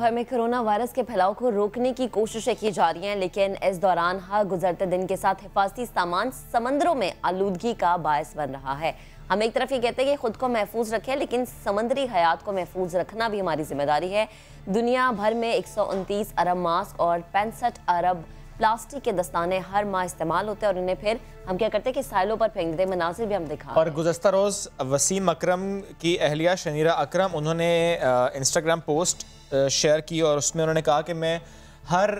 भर में corona virus के फैलाव को रोकने की कोशिशें की जा रही हैं, लेकिन इस दौरान हर गुजरते दिन के साथ हिफाजती सामान समंदरों में आलूदगी का बायस बन रहा है। हम एक तरफ ये कहते हैं कि खुद को महफूज रखें, लेकिन समंदरी हयात को महफूज रखना भी हमारी जिम्मेदारी है। दुनिया भर में 129 अरब मास्क और 65 अरब प्लास्टिक के दस्ताने हर माह इस्तेमाल होते हैं और उन्हें फिर हम क्या करते हैं कि साइलों पर फेंक देते हैं। मनासिर भी हम दिखा। और गुज़श्ता रोज़ वसीम अकरम की अहलिया शनीरा अकरम उन्होंने इंस्टाग्राम पोस्ट शेयर की और उसमें उन्होंने कहा कि मैं हर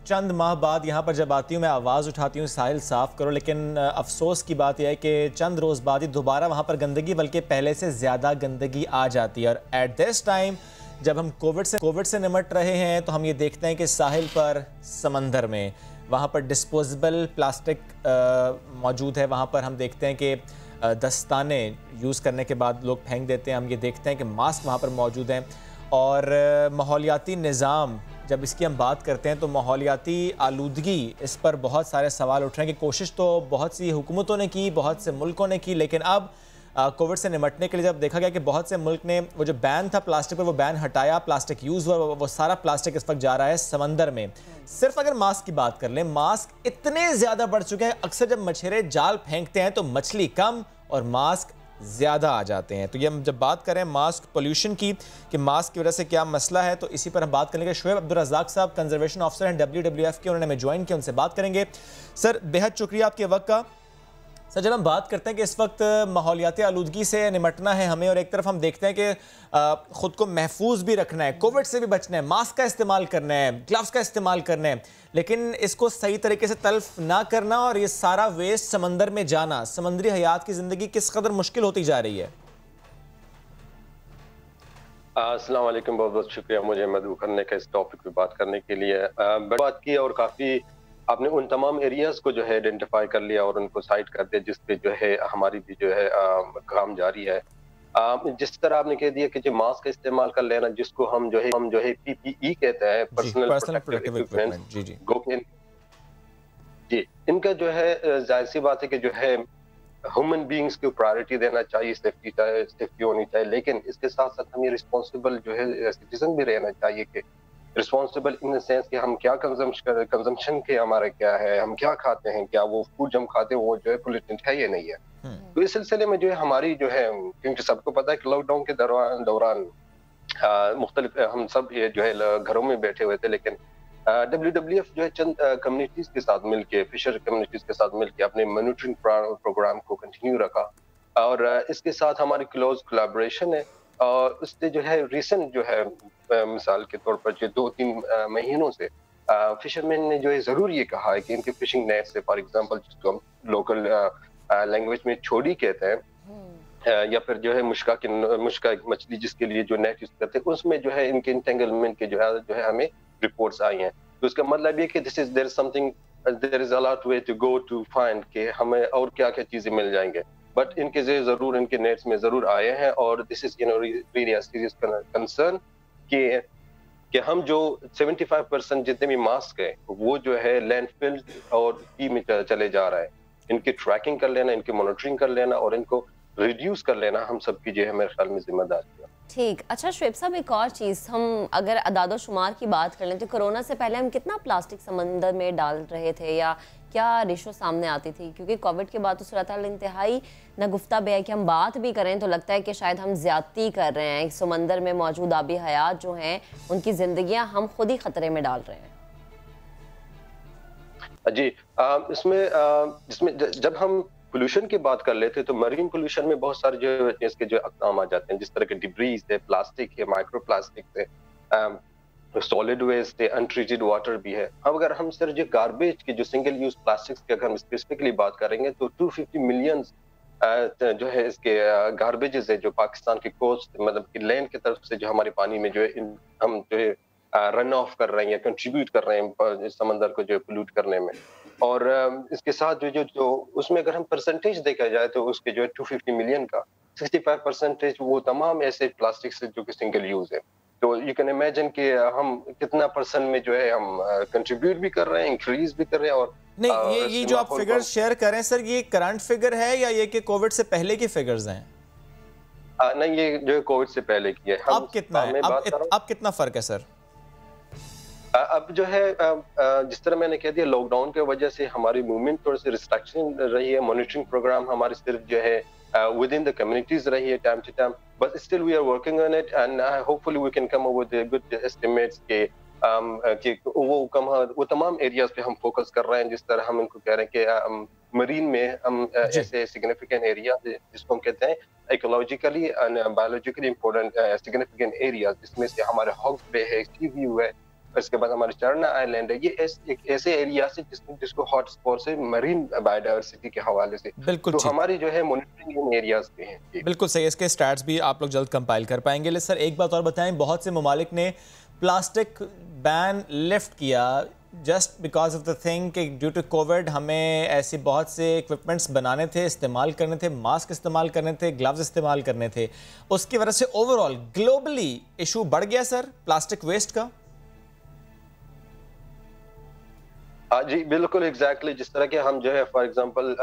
चंद माह बाद यहाँ पर जब आती हूँ मैं आवाज़ उठाती हूँ साहिल साफ़ करो, लेकिन अफसोस की बात यह है कि चंद रोज़ बाद ही दोबारा वहाँ पर गंदगी बल्कि पहले से ज़्यादा गंदगी आ जाती है। और एट दिस टाइम जब हम कोविड से निमट रहे हैं तो हम ये देखते हैं कि साहिल पर, समंदर में, वहाँ पर डिस्पोजेबल प्लास्टिक मौजूद है। वहाँ पर हम देखते हैं कि दस्ताने यूज़ करने के बाद लोग फेंक देते हैं। हम ये देखते हैं कि मास्क वहाँ पर मौजूद हैं। और माहौलियाती निज़ाम, जब इसकी हम बात करते हैं तो माहौलियाती आलूदगी, इस पर बहुत सारे सवाल उठ रहे हैं कि कोशिश तो बहुत सी हुकूमतों ने की, बहुत से मुल्कों ने की, लेकिन अब कोविड से निमटने के लिए जब देखा गया कि बहुत से मुल्क ने वो जो बैन था प्लास्टिक पर, वो बैन हटाया, प्लास्टिक यूज़ हुआ, वो सारा प्लास्टिक इस वक्त जा रहा है समंदर में। सिर्फ अगर मास्क की बात कर लें, मास्क इतने ज़्यादा बढ़ चुके हैं, अक्सर जब मछेरे जाल फेंकते हैं तो मछली कम और मास्क ज़्यादा आ जाते हैं। तो ये हम जब बात करें मास्क पोल्यूशन की, कि मास्क की वजह से क्या मसला है, तो इसी पर हम बात करेंगे। शोएब अब्दुल रज़ाक साहब कंजर्वेशन ऑफिसर हैं WWF के, उन्होंने हमें ज्वाइन किया, उनसे बात करेंगे। सर बेहद शुक्रिया आपके वक्त का। सर जब हम बात करते हैं कि इस वक्त माहौलियाती आलूदगी से निमटना है हमें, और एक तरफ हम देखते हैं कि ख़ुद को महफूज भी रखना है, कोविड से भी बचना है, मास्क का इस्तेमाल करना है, ग्लव्स का इस्तेमाल करना है, लेकिन इसको सही तरीके से तल्फ ना करना और ये सारा वेस्ट समंदर में जाना, समंदरी हयात की ज़िंदगी किस कदर मुश्किल होती जा रही है। अस्सलाम वालेकुम, बहुत बहुत शुक्रिया मुझे मदऊ करने का, इस टॉपिक पे बात करने के लिए। बात की और काफ़ी आपने उन तमाम एरियाज को जो है आइडेंटिफाई कर लिया और उनको साइट कर दिया जिस पे जो है हमारी भी जो है काम जारी है। जिस तरह आपने कह दिया कि जो मास्क का इस्तेमाल कर लेना, जिसको हम जो है PPE कहते हैं, पर्सनल प्रोटेक्टिव इक्विपमेंट, जी, इनका जो है जाहिर सी बात है कि जो है ह्यूमन बीइंग्स को प्रायोरिटी देना चाहिए, सेफ्टी होनी चाहिए, लेकिन इसके साथ साथ हमें रिस्पॉन्सिबल जो है सिटीजन भी रहना चाहिए कि रिस्पॉन्सिबल इन द सेंस कि हम क्या कंजम्पशन के हमारे क्या है, हम क्या खाते हैं, क्या वो फूड जो हम खाते हैं वो जो है पोल्यूटेंट है या नहीं है। तो इस सिलसिले में जो है हमारी जो है, क्योंकि सबको पता है कि लॉकडाउन के दौरान मुख्तलिफ हम सब ये जो है घरों में बैठे हुए थे, लेकिन WWF जो है चंद कम्युनिटीज के साथ मिलके, फिशर कम्युनिटीज के साथ मिलके अपने मॉनिटरिंग प्रोग्राम को कंटिन्यू रखा और इसके साथ हमारी क्लोज कोलैबोरेशन है। और उससे जो है रिसेंट जो है मिसाल के तौर पर जो 2-3 महीनों से फिशरमैन ने जो है जरूर ये कहा है कि इनके फिशिंग नेट से, फॉर एग्जांपल जिसको हम लोकल लैंग्वेज में छोड़ी कहते हैं, या फिर जो है मुश्का मछली जिसके लिए जो नेट यूज करते हैं, उसमें जो है इनके इंटेंगलमेंट के जो है हमें रिपोर्ट्स आई हैं। तो इसका मतलब ये कि there is a lot way to go to find कि हमें और क्या क्या चीजें मिल जाएंगे, बट इनके जरूर इनके नेट्स में जरूर आए हैं। और this is really serious concern कि हम जो 75% जितने भी मास्क हैं वो जो है लैंडफिल और सी में चले जा रहा है। इनकी ट्रैकिंग कर लेना, इनकी मॉनिटरिंग कर लेना और इनको रिड्यूस कर लेना हम सबकी जो है मेरे ख्याल में जिम्मेदारी है। ठीक, अच्छा शोएब साहब, एक और चीज़, हम अगर अदादो शुमार की बात कर लें तो कोरोना से पहले हम कितना प्लास्टिक समंदर में डाल रहे थे या क्या रेशो सामने आती थी? क्योंकि कोविड के बाद तो सूरत हाल इंतहाई नगुफ्ता बे है कि हम बात भी करें तो लगता है कि शायद हम ज्यादती कर रहे हैं, समंदर में मौजूद आबी हयात जो हैं उनकी जिंदगियां हम खुद ही खतरे में डाल रहे हैं। जी, इसमें जब हम पोल्यूशन की बात कर लेते हैं तो मरीन पोल्यूशन में बहुत सारे जो इसके जो अक़साम आ जाते हैं, जिस तरह के डिब्रीज है, प्लास्टिक है, माइक्रो प्लास्टिक है, सॉलिड वेस्ट है, अनट्रीटेड वाटर भी है। अब अगर हम सर जो गार्बेज के जो सिंगल यूज प्लास्टिक्स की अगर हम स्पेसिफिकली बात करेंगे तो 250 मिलियन जो है इसके गार्बेजेस है जो पाकिस्तान की कोस्ट, मतलब कि लैंड की तरफ से जो हमारे पानी में जो है हम जो है रन ऑफ कर रहे हैं या कंट्रीब्यूट कर रहे हैं समंदर को जो पोल्यूट करने में। और इसके साथ जो उसमें अगर हम परसेंटेज देखा जाए तो उसके जो है 250 मिलियन का 65% वो तमाम ऐसे प्लास्टिक्स है जो कि सिंगल यूज है। तो यू कैन इमेजिन कि हम कितना परसेंट में जो है हम कंट्रीब्यूट भी कर रहे हैं, इंक्रीज भी कर रहे हैं। और नहीं, ये जो आप फिगर्स शेयर कर रहे हैं सर, ये करंट फिगर है या ये कि कोविड से पहले की फिगर्स हैं? नहीं, ये जो है कोविड से पहले की है। अब कितना है, अब कितना फर्क है सर? अब जो है जिस तरह मैंने कह दिया, लॉकडाउन की वजह से हमारी मूवमेंट थोड़ी सी रिस्ट्रिक्शन रही है। मॉनिटरिंग प्रोग्राम हमारे सिर्फ जो है विद इन द कम्युनिटीज रही है time to time, but still we are working on it and hopefully we can come up with good estimates के कि वो तमाम एरियाज पे हम फोकस कर रहे हैं। जिस तरह हम इनको कह रहे हैं कि मरीन में हम ऐसे सिग्निफिकेंट एरिया जिसको हम कहते हैं ecologically and biologically important significant areas, जिसमें से हमारे हॉक्स बे है, सी व्यू है, इसके बाद हमारे चरना आइलैंड है। ये एक ऐसे एरिया से जिसको हॉट स्पॉट से मरीन बायोडायवर्सिटी के हवाले से बिल्कुल तो हमारी जो है मॉनिटरिंग इन एरियाज पे है। बिल्कुल सही, इसके स्टैट्स भी आप लोग जल्द कंपाइल कर पाएंगे। लेकिन सर एक बात और बताएं, बहुत से ममालिक ने प्लास्टिक बैन लिफ्ट किया just because of the thing कि ड्यू टू कोविड हमें ऐसे बहुत से इक्विपमेंट्स बनाने थे, इस्तेमाल करने थे, मास्क इस्तेमाल करने थे, ग्लव्स इस्तेमाल करने थे। उसकी वजह से ओवरऑल ग्लोबली इशू बढ़ गया सर प्लास्टिक वेस्ट का। जी बिल्कुल एग्जैक्टली। जिस तरह के हम जो है फॉर एग्जांपल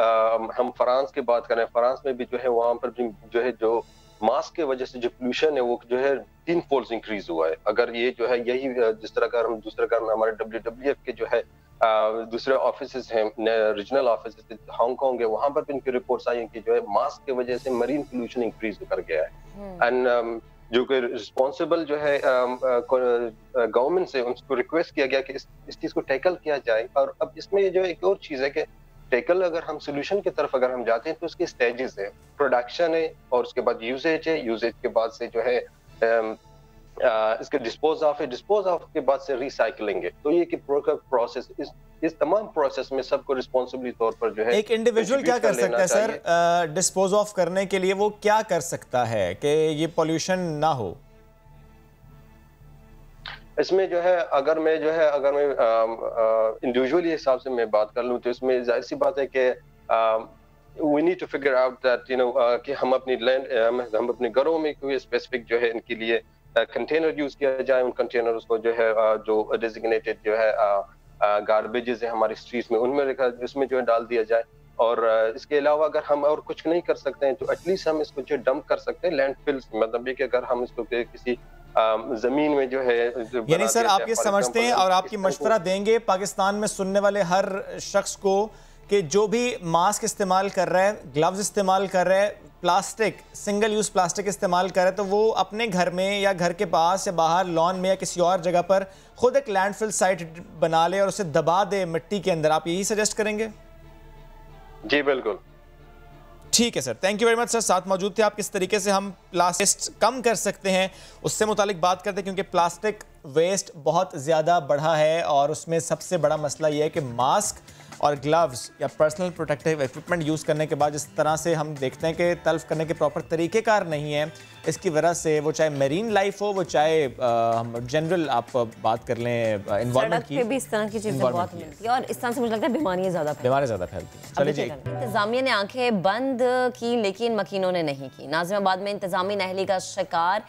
हम फ्रांस की बात करें, फ्रांस में भी जो है वहां पर भी जो है जो मास्क की वजह से जो पोल्यूशन है वो जो है 3 फोल्ड इंक्रीज हुआ है। अगर ये जो है यही जिस तरह का हम दूसरा कारण हमारे WWF के जो है दूसरे ऑफिसेज हैं, रीजनल ऑफिसेज हांगकांग है, वहां पर भी इनकी रिपोर्ट्स आई हैं कि जो है मास्क की वजह से मरीन पोल्यूशन इंक्रीज कर गया है। एंड जो कि रिस्पॉन्सिबल जो है गवर्नमेंट से उनको रिक्वेस्ट किया गया कि इस चीज को टैकल किया जाए। और अब इसमें जो एक और चीज है कि टैकल अगर हम सोल्यूशन की तरफ अगर हम जाते हैं तो उसके स्टेजेस है, प्रोडक्शन है और उसके बाद यूजेज है, यूजेज के बाद से जो है इसके डिस्पोज ऑफ है, डिस्पोज ऑफ के बाद से रिसाइकलिंग है। तो ये कि प्रोसेस इस तमाम प्रोसेस में सबको रिस्पॉन्सिबली तौर पर जो है एक इंडिविजुअल क्या कर सकता है सर डिस्पोज ऑफ करने के लिए? वो क्या कर सकता है कि ये पोल्यूशन ना हो? इसमें जो है अगर मैं इंडिविजुअली हिसाब से मैं बात कर लूं तो इसमें जाहिर सी बात है कि we need to figure out that कि हम अपनी लैंड हम अपने घरों में कोई स्पेसिफिक जो है इनके लिए कंटेनर यूज किया जाए। उन कंटेनर्स को जो है जो डेजिग्नेटेड जो है गार्बेजेस है हमारी स्ट्रीट्स में उनमें उसमें जो है डाल दिया जाए। और इसके अलावा अगर हम और कुछ नहीं कर सकते हैं तो एटलीस्ट हम इसको जो डंप कर सकते हैं लैंडफिल्स, मतलब ये कि अगर हम इसको किसी जमीन में जो है यानी सर आप ये समझते हैं और आपकी मशवरा देंगे पाकिस्तान में सुनने वाले हर शख्स को कि जो भी मास्क इस्तेमाल कर रहा है, ग्लव्स इस्तेमाल कर रहा है, प्लास्टिक सिंगल यूज प्लास्टिक इस्तेमाल करे तो वो अपने घर में या घर के पास या बाहर लॉन में या किसी और जगह पर खुद एक लैंडफिल साइट बना ले और उसे दबा दे मिट्टी के अंदर। आप यही सजेस्ट करेंगे? जी बिल्कुल। ठीक है sir, thank you very much sir, साथ मौजूद थे आप। किस तरीके से हम प्लास्टिक कम कर सकते हैं उससे मुतालिक बात करते हैं, क्योंकि प्लास्टिक वेस्ट बहुत ज़्यादा बढ़ा है और उसमें सबसे बड़ा मसला यह है कि मास्क और ग्लव्स या पर्सनल प्रोटेक्टिव इक्विपमेंट यूज़ करने के बाद जिस तरह से हम देखते हैं कि तल्फ करने के प्रॉपर तरीक़ेकार नहीं है, इसकी वजह से वो चाहे मेरीन लाइफ हो, वो चाहे हम जनरल आप बात कर लें एनवायरनमेंट की, भी इस तरह की चीज़ें बहुत मिलती है और इस तरह से मुझे लगता है बीमारियाँ ज़्यादा फैलती हैं। चलिए जी, इंतज़ामिया ने आंखें बंद की लेकिन मकीनों ने नहीं की। नाज़िमाबाद में इंतज़ामी नाअहली का शिकार,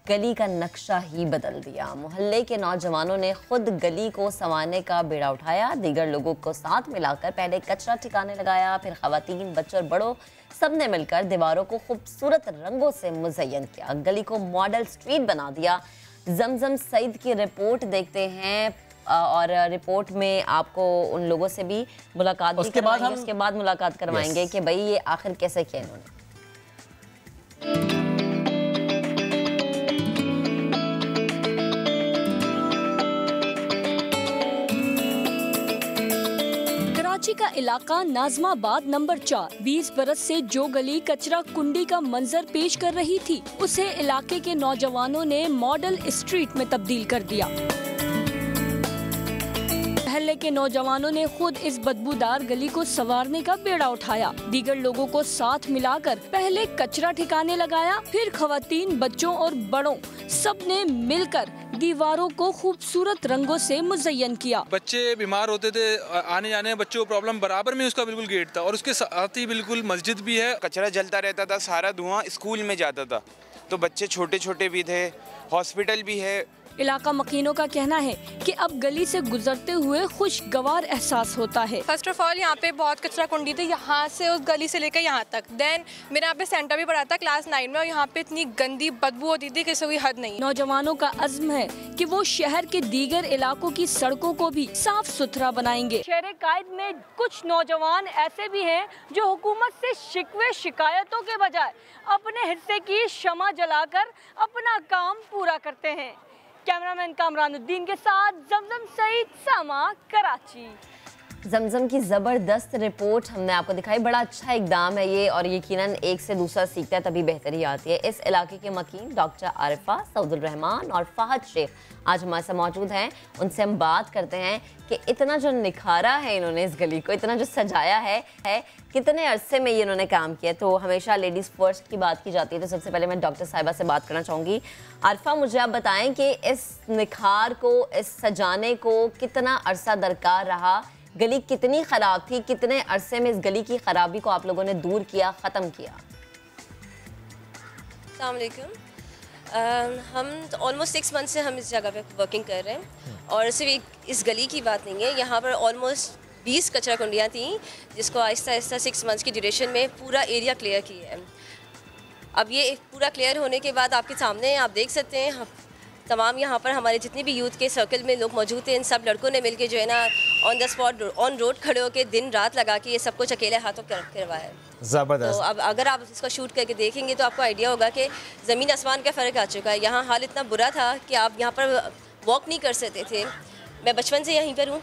गली का नक्शा ही बदल दिया। मोहल्ले के नौजवानों ने खुद गली को संवारने का बेड़ा उठाया, दीगर लोगों को साथ मिलाकर पहले कचरा ठिकाने लगाया, फिर खवातीन, बच्चों और बड़ों सबने मिलकर दीवारों को खूबसूरत रंगों से मुज़य्यन किया, गली को मॉडल स्ट्रीट बना दिया। जमजम सईद की रिपोर्ट देखते हैं और रिपोर्ट में आपको उन लोगों से भी मुलाकात भी करवाएंगे, उसके बाद मुलाकात करवाएंगे कि भाई ये आखिर कैसे किया इन्होंने। कराची का इलाका नाज़िमाबाद नंबर 4 20 बरस से जो गली कचरा कुंडी का मंजर पेश कर रही थी उसे इलाके के नौजवानों ने मॉडल स्ट्रीट में तब्दील कर दिया। मोहल्ले के नौजवानों ने खुद इस बदबूदार गली को संवारने का बेड़ा उठाया, दीगर लोगों को साथ मिलाकर पहले कचरा ठिकाने लगाया, फिर खवातीन, बच्चों और बड़ों सबने मिलकर दीवारों को खूबसूरत रंगों से मुज़य्यन किया। बच्चे बीमार होते थे, आने जाने में बच्चों को प्रॉब्लम, बराबर में उसका बिल्कुल गेट था और उसके साथ ही बिल्कुल मस्जिद भी है। कचरा जलता रहता था, सारा धुआं स्कूल में जाता था, तो बच्चे छोटे छोटे भी थे, हॉस्पिटल भी है, इलाका मकीनों का कहना है कि अब गली से गुजरते हुए खुशगवार एहसास होता है। फर्स्ट ऑफ ऑल यहाँ पे बहुत कचरा कुंडी थी, यहाँ से उस गली से लेकर यहाँ तक। देन मेरा यहाँ पे सेंटर भी पढ़ा था क्लास 9 में, और यहाँ पे इतनी गंदी बदबू होती थी कि कोई हद नहीं। नौजवानों का अज़्म है कि वो शहर के दीगर इलाकों की सड़कों को भी साफ सुथरा बनाएंगे। शहर कायद में कुछ नौजवान ऐसे भी हैं जो हुकूमत से शिकवे शिकायतों के बजाय अपने हिस्से की शमा जलाकर अपना काम पूरा करते हैं। कैमरामैन कामरानुद्दीन के साथ जमजम सईद, सामा, कराची। जमजम की ज़बरदस्त रिपोर्ट हमने आपको दिखाई। बड़ा अच्छा इकदाम है ये, और यकीनन एक से दूसरा सीखता है तभी बेहतरी आती है। इस इलाके के मकीन डॉक्टर आरिफा, सऊदुल रहमान और फहद शेख आज हमारे साथ मौजूद हैं। उनसे हम बात करते हैं कि इतना जो निखारा है इन्होंने इस गली को, इतना जो सजाया है कितने अरसे में ये इन्होंने काम किया। तो हमेशा लेडीज़ फर्स्ट की बात की जाती है, तो सबसे पहले मैं डॉक्टर साहिबा से बात करना चाहूँगी। आरिफा, मुझे आप बताएं कि इस निखार को, इस सजाने को कितना अरसा दरकार रहा? गली कितनी ख़राब थी? कितने अरसे में इस गली की ख़राबी को आप लोगों ने दूर किया, ख़त्म किया? अस्सलाम वालेकुम। हम ऑलमोस्ट 6 मंथ से हम इस जगह पे वर्किंग कर रहे हैं, और सिर्फ इस गली की बात नहीं है, यहाँ पर ऑलमोस्ट 20 कचरा कुंडियाँ थी, जिसको आहिस्ता आहिस्ता 6 मंथ्स की ड्यूरेशन में पूरा एरिया क्लियर किया है। अब ये पूरा क्लियर होने के बाद आपके सामने आप देख सकते हैं, तमाम यहाँ पर हमारे जितने भी यूथ के सर्कल में लोग मौजूद थे, इन सब लड़कों ने मिलकर जो है ना on the spot, on road खड़े होकर दिन रात लगा के ये सब कुछ अकेले हाथों करवाया है। ज़बरदस्त। तो अब अगर आप इसको शूट करके देखेंगे तो आपको आइडिया होगा कि ज़मीन आसमान का फ़र्क आ चुका है। यहाँ हाल इतना बुरा था कि आप यहाँ पर वॉक नहीं कर सकते थे। मैं बचपन से यहीं पर हूँ,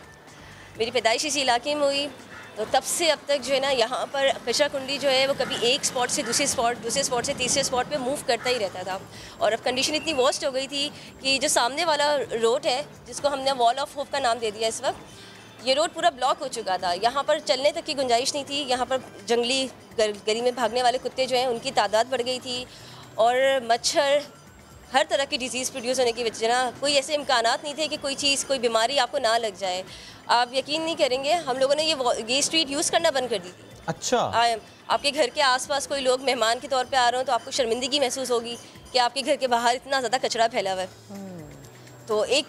मेरी पैदाइश इसी इलाके में हुई, तो तब से अब तक जो है ना यहाँ पर कचरा कुंडी जो है वो कभी एक स्पॉट से दूसरे स्पॉट से तीसरे स्पॉट पे मूव करता ही रहता था। और अब कंडीशन इतनी वर्स्ट हो गई थी कि जो सामने वाला रोड है, जिसको हमने वॉल ऑफ होप का नाम दे दिया इस वक्त, ये रोड पूरा ब्लॉक हो चुका था। यहाँ पर चलने तक की गुंजाइश नहीं थी। यहाँ पर जंगली गली में भागने वाले कुत्ते जो हैं उनकी तादाद बढ़ गई थी, और मच्छर, हर तरह की डिजीज़ प्रोड्यूस होने की वजह ना कोई ऐसे इम्कानात नहीं थे कि कोई चीज़, कोई बीमारी आपको ना लग जाए। आप यकीन नहीं करेंगे, हम लोगों ने ये स्ट्रीट यूज़ करना बंद कर दी थी। अच्छा। आपके घर के आसपास कोई लोग मेहमान के तौर पे आ रहे हो तो आपको शर्मिंदगी महसूस होगी कि आपके घर के बाहर इतना ज़्यादा कचरा फैला हुआ है। तो एक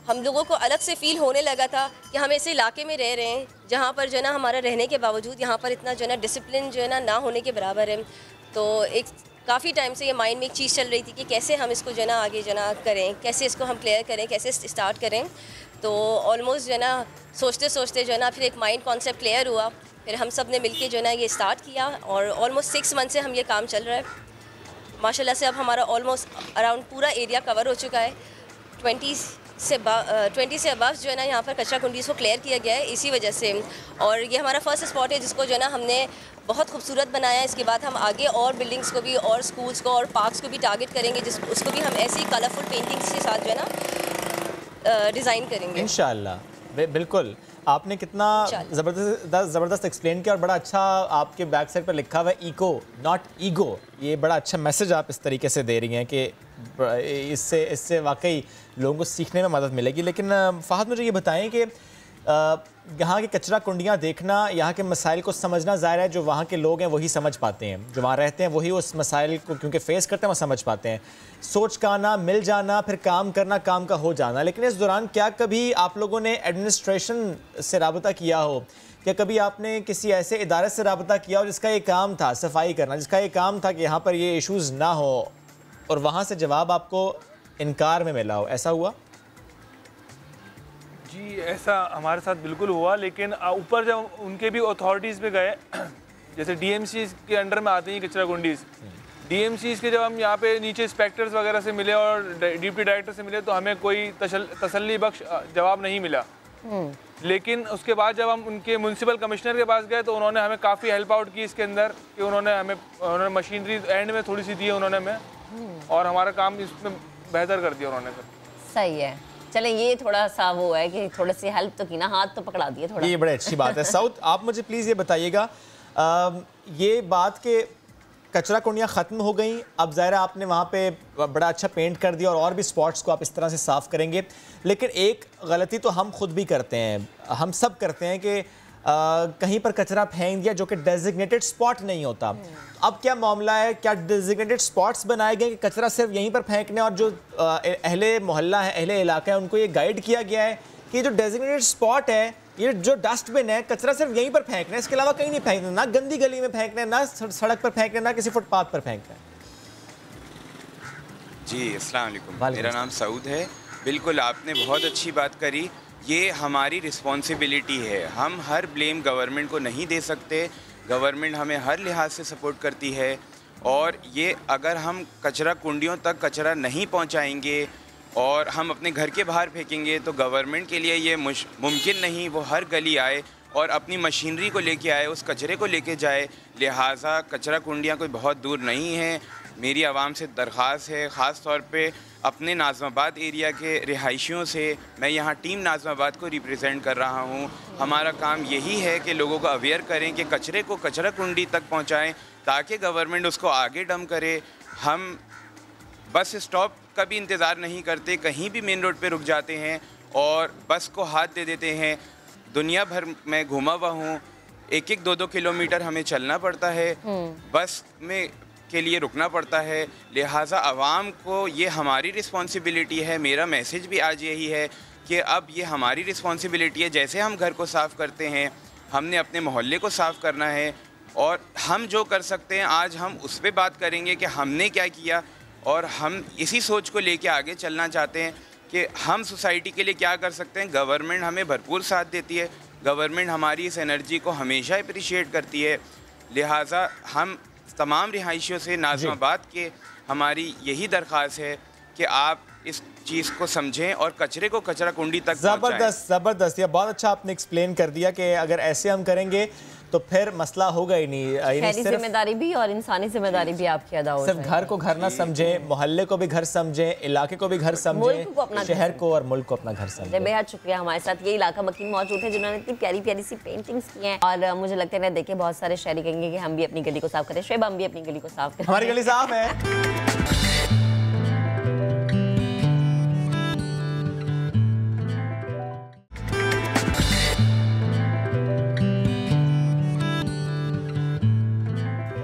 हम लोगों को अलग से फ़ील होने लगा था कि हम ऐसे इलाके में रह रहे हैं जहाँ पर जो है ना हमारा रहने के बावजूद यहाँ पर इतना जो है ना डिसिप्लिन जो है ना होने के बराबर है। तो एक काफ़ी टाइम से ये माइंड में एक चीज़ चल रही थी कि कैसे हम इसको जो है ना आगे जो है ना करें, कैसे इसको हम क्लियर करें, कैसे स्टार्ट करें। तो ऑलमोस्ट जो है ना सोचते सोचते जो है ना फिर एक माइंड कॉन्सेप्ट क्लियर हुआ, फिर हम सब ने मिलके जो है ना ये स्टार्ट किया, और ऑलमोस्ट 6 मंथ से हम ये काम चल रहा है। माशाल्लाह से अब हमारा ऑलमोस्ट अराउंड पूरा एरिया कवर हो चुका है। 20 से अबव जो है ना यहाँ पर कचरा कुंडी को क्लियर किया गया है इसी वजह से। और ये हमारा फर्स्ट स्पॉट है जिसको जो है ना हमने बहुत खूबसूरत बनाया है। इसके बाद हम आगे और बिल्डिंग्स को भी, और स्कूल्स को, और पार्क्स को भी टारगेट करेंगे, उसको भी हम ऐसी कलरफुल पेंटिंग्स के साथ जो है ना डिज़ाइन करेंगे इंशाल्लाह। बिल्कुल, आपने कितना ज़बरदस्त एक्सप्लेन किया, और बड़ा अच्छा आपके बैक साइड पर लिखा हुआ है इको नॉट ईगो। ये बड़ा अच्छा मैसेज आप इस तरीके से दे रही हैं कि इससे वाकई लोगों को सीखने में मदद मिलेगी। लेकिन फ़हद, मुझे ये बताएं कि यहाँ की कचरा कुंडियाँ देखना, यहाँ के मसाइल को समझना, ज़ाहिर है जो वहाँ के लोग हैं वही समझ पाते हैं, जो वहाँ रहते हैं वही उस मसाइल को क्योंकि फेस करते हैं वो समझ पाते हैं। सोच का आना, मिल जाना, फिर काम करना, काम का हो जाना। लेकिन इस दौरान क्या कभी आप लोगों ने एडमिनिस्ट्रेशन से रब्ता किया हो, क्या कभी आपने किसी ऐसे इदारे से रब्ता किया हो जिसका ये काम था सफाई करना, जिसका ये काम था कि यहाँ पर ये इशूज़ ना हो, और वहाँ से जवाब आपको इनकार में मिला हो? ऐसा हुआ? जी, ऐसा हमारे साथ बिल्कुल हुआ, लेकिन ऊपर जब उनके भी अथॉरिटीज़ पे गए, जैसे डीएमसी के अंडर में आते हैं कचरा कुंडीज़, डीएमसी के जब हम यहाँ पे नीचे इंस्पेक्टर्स वगैरह से मिले और डिप्टी डायरेक्टर से मिले तो हमें कोई तसल्ली बख्श जवाब नहीं मिला। लेकिन उसके बाद जब हम उनके म्यूनसिपल कमिश्नर के पास गए तो उन्होंने हमें काफ़ी हेल्प आउट की इसके अंदर, कि उन्होंने मशीनरी एंड में थोड़ी सी दी है उन्होंने हमें, और हमारा काम इसमें बेहतर कर दिया उन्होंने। सही है, चलें, ये थोड़ा सा वो है कि थोड़ी सी हेल्प तो की ना, हाथ तो पकड़ा दिए थोड़ा। ये बड़ी अच्छी बात है। साउथ, आप मुझे प्लीज़ ये बताइएगा, ये बात के कचरा कुंडियाँ ख़त्म हो गई, अब ज़ाहिर आपने वहाँ पे बड़ा अच्छा पेंट कर दिया और भी स्पॉट्स को आप इस तरह से साफ़ करेंगे, लेकिन एक गलती तो हम खुद भी करते हैं, हम सब करते हैं कि कहीं पर कचरा फेंक दिया जो कि डेजिग्नेटेड स्पॉट नहीं होता। अब क्या मामला है, क्या डेजिग्नेटेड स्पॉट्स बनाए गए कि कचरा सिर्फ यहीं पर फेंकने, और जो अहले मोहल्ला है, अहले इलाका है, उनको ये गाइड किया गया है कि जो डेजिग्नेटेड स्पॉट है, ये जो डस्टबिन है, कचरा सिर्फ यहीं पर फेंकना है, इसके अलावा कहीं नहीं फेंकना, ना गंदी गली में फेंकना है, ना सड़क पर फेंकना है, ना किसी फुटपाथ पर फेंकना है। जी अस्सलाम वालेकुम, मेरा नाम सऊद है। बिल्कुल आपने बहुत अच्छी बात करी। ये हमारी रिस्पॉन्सिबिलिटी है, हम हर ब्लेम गवर्नमेंट को नहीं दे सकते। गवर्नमेंट हमें हर लिहाज से सपोर्ट करती है, और ये अगर हम कचरा कुंडियों तक कचरा नहीं पहुंचाएंगे और हम अपने घर के बाहर फेंकेंगे तो गवर्नमेंट के लिए ये मुमकिन नहीं वो हर गली आए और अपनी मशीनरी को लेके आए, उस कचरे को लेके जाए। लिहाजा कचरा कुंडियाँ कोई बहुत दूर नहीं है। मेरी आवाम से दरख्वास्त है, ख़ास तौर पे अपने नाज़माबाद एरिया के रिहायशियों से, मैं यहाँ टीम नाज़माबाद को रिप्रेजेंट कर रहा हूँ। हमारा काम यही है कि लोगों को अवेयर करें कि कचरे को कचरा कुंडी तक पहुँचाएँ ताकि गवर्नमेंट उसको आगे डंप करे। हम बस स्टॉप का भी इंतज़ार नहीं करते, कहीं भी मेन रोड पे रुक जाते हैं और बस को हाथ दे देते हैं। दुनिया भर में घूमा हुआ हूँ, 1-2 किलोमीटर हमें चलना पड़ता है, बस में के लिए रुकना पड़ता है। लिहाजा आवाम को ये हमारी रिस्पॉन्सिबिलिटी है। मेरा मैसेज भी आज यही है कि अब ये हमारी रिस्पॉन्सिबिलिटी है। जैसे हम घर को साफ़ करते हैं, हमने अपने मोहल्ले को साफ़ करना है, और हम जो कर सकते हैं आज हम उस पर बात करेंगे कि हमने क्या किया, और हम इसी सोच को लेके आगे चलना चाहते हैं कि हम सोसाइटी के लिए क्या कर सकते हैं। गवर्नमेंट हमें भरपूर साथ देती है, गवर्नमेंट हमारी इस एनर्जी को हमेशा अप्रिशिएट करती है। लिहाजा हम तमाम रिहायशियों से नाज़माबाद के हमारी यही दरख्वास्त है कि आप इस चीज़ को समझें और कचरे को कचरा कुंडी तक ज़बरदस्त, ये बहुत अच्छा आपने एक्सप्लेन कर दिया कि अगर ऐसे हम करेंगे तो फिर मसला होगा ही नहीं। शहरी जिम्मेदारी भी और इंसानी जिम्मेदारी भी आपकी अदा हो। सिर्फ घर को घर ना समझें, मोहल्ले को भी घर समझें, इलाके को भी घर समझें, शहर को और मुल्क को अपना घर समझें। बेहद शुक्रिया। हमारे साथ ये इलाका मकीन मौजूद है जिन्होंने इतनी प्यारी प्यारी सी पेंटिंग्स की हैं, और मुझे लगता है देखे बहुत सारे शहरी कहेंगे कि हम भी अपनी गली को साफ करें। शुएब, हम भी अपनी गली को साफ करें, हमारी गली साफ है।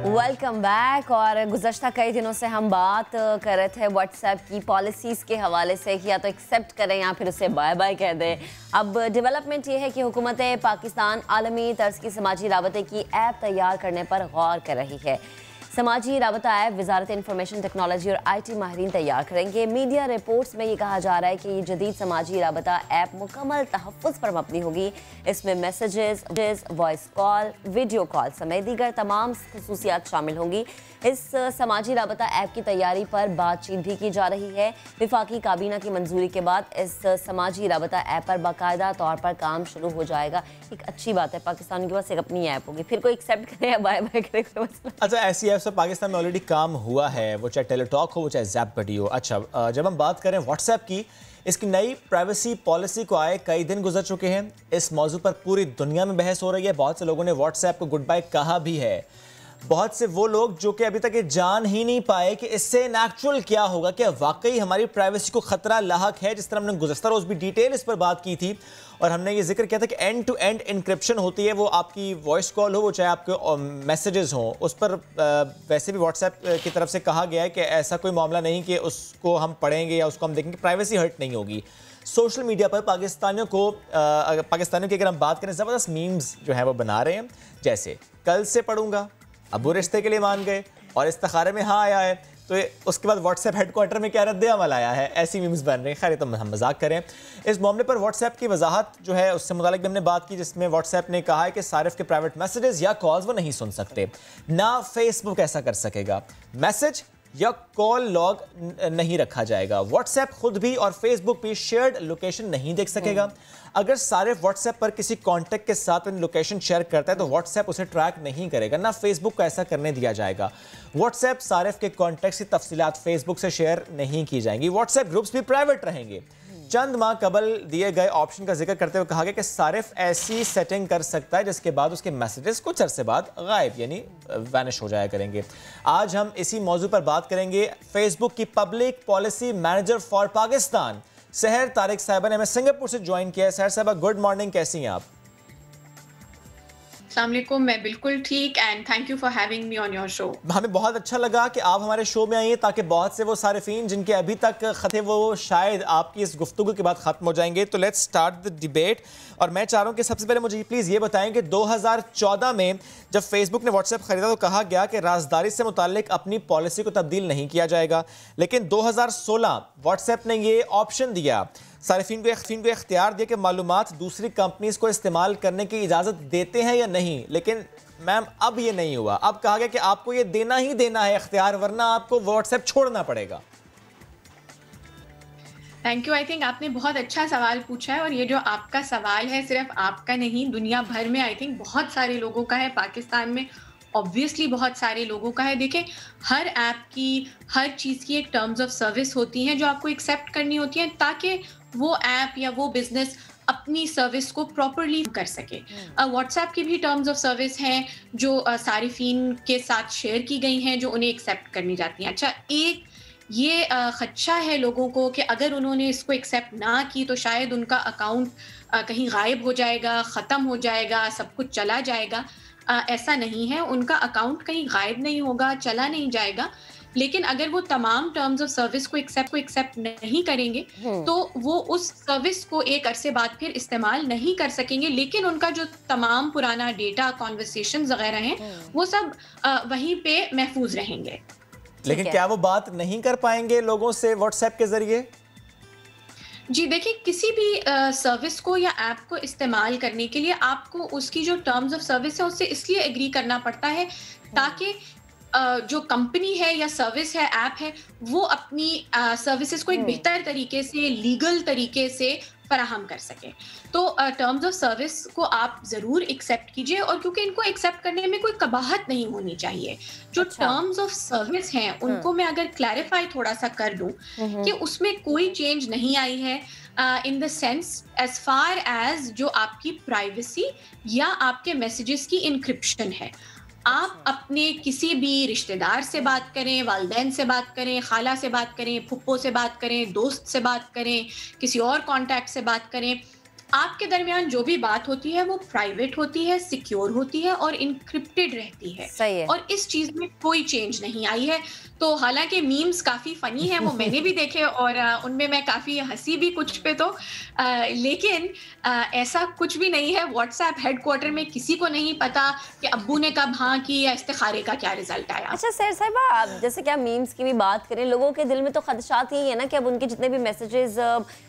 Welcome back. और गुज़श्ता कई दिनों से हम बात कर रहे थे व्हाट्सएप की पॉलिसीज़ के हवाले से कि या तो एक्सेप्ट करें या फिर उसे बाय बाय कह दें। अब डेवलपमेंट ये है कि हुकूमत पाकिस्तान आलमी तर्ज की समाजी राबते की ऐप तैयार करने पर गौर कर रही है। समाजी राबता ऐप वजारत इंफॉर्मेशन टेक्नोलॉजी और IT माहिरीन तैयार करेंगे। मीडिया रिपोर्ट्स में ये कहा जा रहा है कि ये जदीद समाजी राबता ऐप मुकम्मल तहफ़्फ़ुज़ पर मबनी होगी। इसमें messages, voice call, video call समेत दीगर तमाम खसूसियात शामिल होंगी। इस समाजी राबता ऐप की तैयारी पर बातचीत भी की जा रही है। वफाकी काबीना की मंजूरी के बाद इस समाजी राबता ऐप पर बाकायदा तौर पर काम शुरू हो जाएगा। एक अच्छी बात है, पाकिस्तान के पास एक अपनी ऐप होगी, फिर कोई एक्सेप्ट करे या बाय बाय करे कोई मसला। अच्छा, ऐसी ऐप पाकिस्तान में ऑलरेडी काम हुआ है, वो चाहे टेलीटॉक हो, वो चाहे ज़ैपबडी हो। अच्छा, जब हम बात करें व्हाट्सएप की, इसकी नई प्राइवेसी पॉलिसी को आए कई दिन गुजर चुके हैं। इस मौजू पर पूरी दुनिया में बहस हो रही है। बहुत से लोगों ने व्हाट्सएप को गुड बाय कहा भी है। बहुत से वो लोग जो कि अभी तक ये जान ही नहीं पाए कि इससे एक्चुअल क्या होगा, क्या वाकई हमारी प्राइवेसी को खतरा लाहक है। जिस तरह हमने गुज़श्ता रोज़ भी डिटेल इस पर बात की थी और हमने ये जिक्र किया था कि एंड टू एंड इनक्रिप्शन होती है, वो आपकी वॉइस कॉल हो, वो चाहे आपके मैसेजेस हों, उस पर वैसे भी व्हाट्सएप की तरफ से कहा गया है कि ऐसा कोई मामला नहीं कि उसको हम पढ़ेंगे या उसको हम देखेंगे, प्राइवेसी हर्ट नहीं होगी। सोशल मीडिया पर पाकिस्तानियों की अगर हम बात करें, ज़बरदस्त मीम्स जो है वो बना रहे हैं, जैसे कल से पढ़ूंगा, अबू रिश्ते के लिए मान गए और इस्तिखारे में हाँ आया है, तो उसके बाद व्हाट्सएप हेडक्वार्टर में क्या रद्द-ए-अमल आया है, ऐसी मीम्स बन रहे हैं। खैर, तो हम मजाक करें। इस मामले पर व्हाट्सएप की वजाहत जो है उससे मुतालिक भी हमने बात की, जिसमें व्हाट्सएप ने कहा है कि सारिफ के प्राइवेट मैसेजेस या कॉल्स वो नहीं सुन सकते, ना फेसबुक ऐसा कर सकेगा। मैसेज या कॉल लॉग नहीं रखा जाएगा। व्हाट्सएप खुद भी और फेसबुक भी शेयर्ड लोकेशन नहीं देख सकेगा। अगर सारिफ व्हाट्सएप पर किसी कॉन्टैक्ट के साथ लोकेशन शेयर करता है तो व्हाट्सएप उसे ट्रैक नहीं करेगा, ना फेसबुक को ऐसा करने दिया जाएगा। व्हाट्सएप सारिफ के कॉन्टैक्ट की तफसीलात फेसबुक से शेयर नहीं की जाएंगी। व्हाट्सएप ग्रुप्स भी प्राइवेट रहेंगे। चंद माह कबल दिए गए ऑप्शन का जिक्र करते हुए कहा गया कि सारिफ ऐसी सेटिंग कर सकता है जिसके बाद उसके मैसेजेस कुछ अरसे बाद गायब यानी वैनिश हो जाया करेंगे। आज हम इसी मौजू पर बात करेंगे। फेसबुक की public policy manager for Pakistan सहर तारिक साहिबा ने हमें सिंगापुर से ज्वाइन किया है। सहर साहिबा, गुड मॉर्निंग, कैसी हैं आप? अस्सलाम वालेकुम, मैं बिल्कुल ठीक and thank you for having me on your show. हमें बहुत अच्छा लगा कि आप हमारे शो में आई हैं ताकि बहुत से वो सारिफीन जिनके अभी तक खत थे वो शायद आपकी इस गुफ्तगू के बाद ख़त्म हो जाएंगे। तो लेट्स स्टार्ट द डिबेट। और मैं चाह रहा हूँ कि सबसे पहले मुझे प्लीज़ ये बताएं कि 2014 में जब फेसबुक ने व्हाट्सएप ख़रीदा तो कहा गया कि राजदारी से मुताल्लिक अपनी पॉलिसी को तब्दील नहीं किया जाएगा, लेकिन 2016 व्हाट्सएप ने ये ऑप्शन दिया, सारिफीन को इख्तियार दिया कि मालूमात दूसरी कंपनीज को इस्तेमाल करने की इजाज़त देते हैं या नहीं। लेकिन मैम अब ये नहीं हुआ, अब कहा गया कि आपको ये देना ही देना है इख्तियार, वरना आपको व्हाट्सएप छोड़ना पड़ेगा। Thank you. आई थिंक आपने बहुत अच्छा सवाल पूछा है और ये जो आपका सवाल है सिर्फ आपका नहीं, दुनिया भर में आई थिंक बहुत सारे लोगों का है, पाकिस्तान में ऑब्वियसली बहुत सारे लोगों का है। देखें, हर ऐप की, हर चीज़ की एक टर्म्स ऑफ सर्विस होती हैं जो आपको एक्सेप्ट करनी होती हैं ताकि वो ऐप या वो बिजनेस अपनी सर्विस को प्रॉपरली कर सके। व्हाट्सएप की भी टर्म्स ऑफ सर्विस हैं जो सारिफीन के साथ शेयर की गई हैं जो उन्हें एक्सेप्ट करनी जाती हैं। अच्छा, एक ये खदशा है लोगों को कि अगर उन्होंने इसको एक्सेप्ट ना की तो शायद उनका अकाउंट कहीं गायब हो जाएगा, ख़त्म हो जाएगा, सब कुछ चला जाएगा। ऐसा नहीं है, उनका अकाउंट कहीं गायब नहीं होगा, चला नहीं जाएगा, लेकिन अगर वो तमाम टर्म्स ऑफ सर्विस को एक्सेप्ट नहीं करेंगे तो वो उस सर्विस को एक अरसे बाद फिर इस्तेमाल नहीं कर सकेंगे, लेकिन उनका जो तमाम पुराना डेटा, कॉन्वर्सेशंस वगैरह हैं वो सब वहीं पे महफूज रहेंगे। लेकिन क्या वो बात नहीं कर पाएंगे लोगों से व्हाट्सएप के जरिए? जी देखिए, किसी भी सर्विस को या ऐप को इस्तेमाल करने के लिए आपको उसकी जो टर्म्स ऑफ सर्विस है उससे इसलिए एग्री करना पड़ता है ताकि जो कंपनी है या सर्विस है, ऐप है, वो अपनी सर्विसेज को एक बेहतर तरीके से, लीगल तरीके से फराहम कर सके। तो टर्म्स ऑफ सर्विस को आप ज़रूर एक्सेप्ट कीजिए, और क्योंकि इनको एक्सेप्ट करने में कोई कबाहत नहीं होनी चाहिए। जो टर्म्स ऑफ सर्विस हैं उनको मैं अगर क्लैरिफाई थोड़ा सा कर दूं कि उसमें कोई चेंज नहीं आई है in the sense as far as जो आपकी प्राइवेसी या आपके मैसेजेस की इनक्रिप्शन है। आप अपने किसी भी रिश्तेदार से बात करें, वालिदैन से बात करें, खाला से बात करें, फुप्पो से बात करें, दोस्त से बात करें, किसी और कॉन्टैक्ट से बात करें, आपके दरमियान जो भी बात होती है वो प्राइवेट होती है, सिक्योर होती है और इनक्रिप्टेड रहती है। सही है। और इस चीज़ में कोई चेंज नहीं आई है। तो हालांकि मीम्स काफ़ी फ़नी हैं, वो मैंने भी देखे और उनमें मैं काफ़ी हंसी भी कुछ पे, तो लेकिन ऐसा कुछ भी नहीं है। व्हाट्सएप हेडक्वार्टर में किसी को नहीं पता कि अब्बू ने कब हाँ की या इस्तिखारे का क्या रिजल्ट आया। अच्छा सर साहिबा, जैसे कि आप मीम्स की भी बात करें, लोगों के दिल में तो खदशात ही है ना कि अब उनके जितने भी मैसेजेस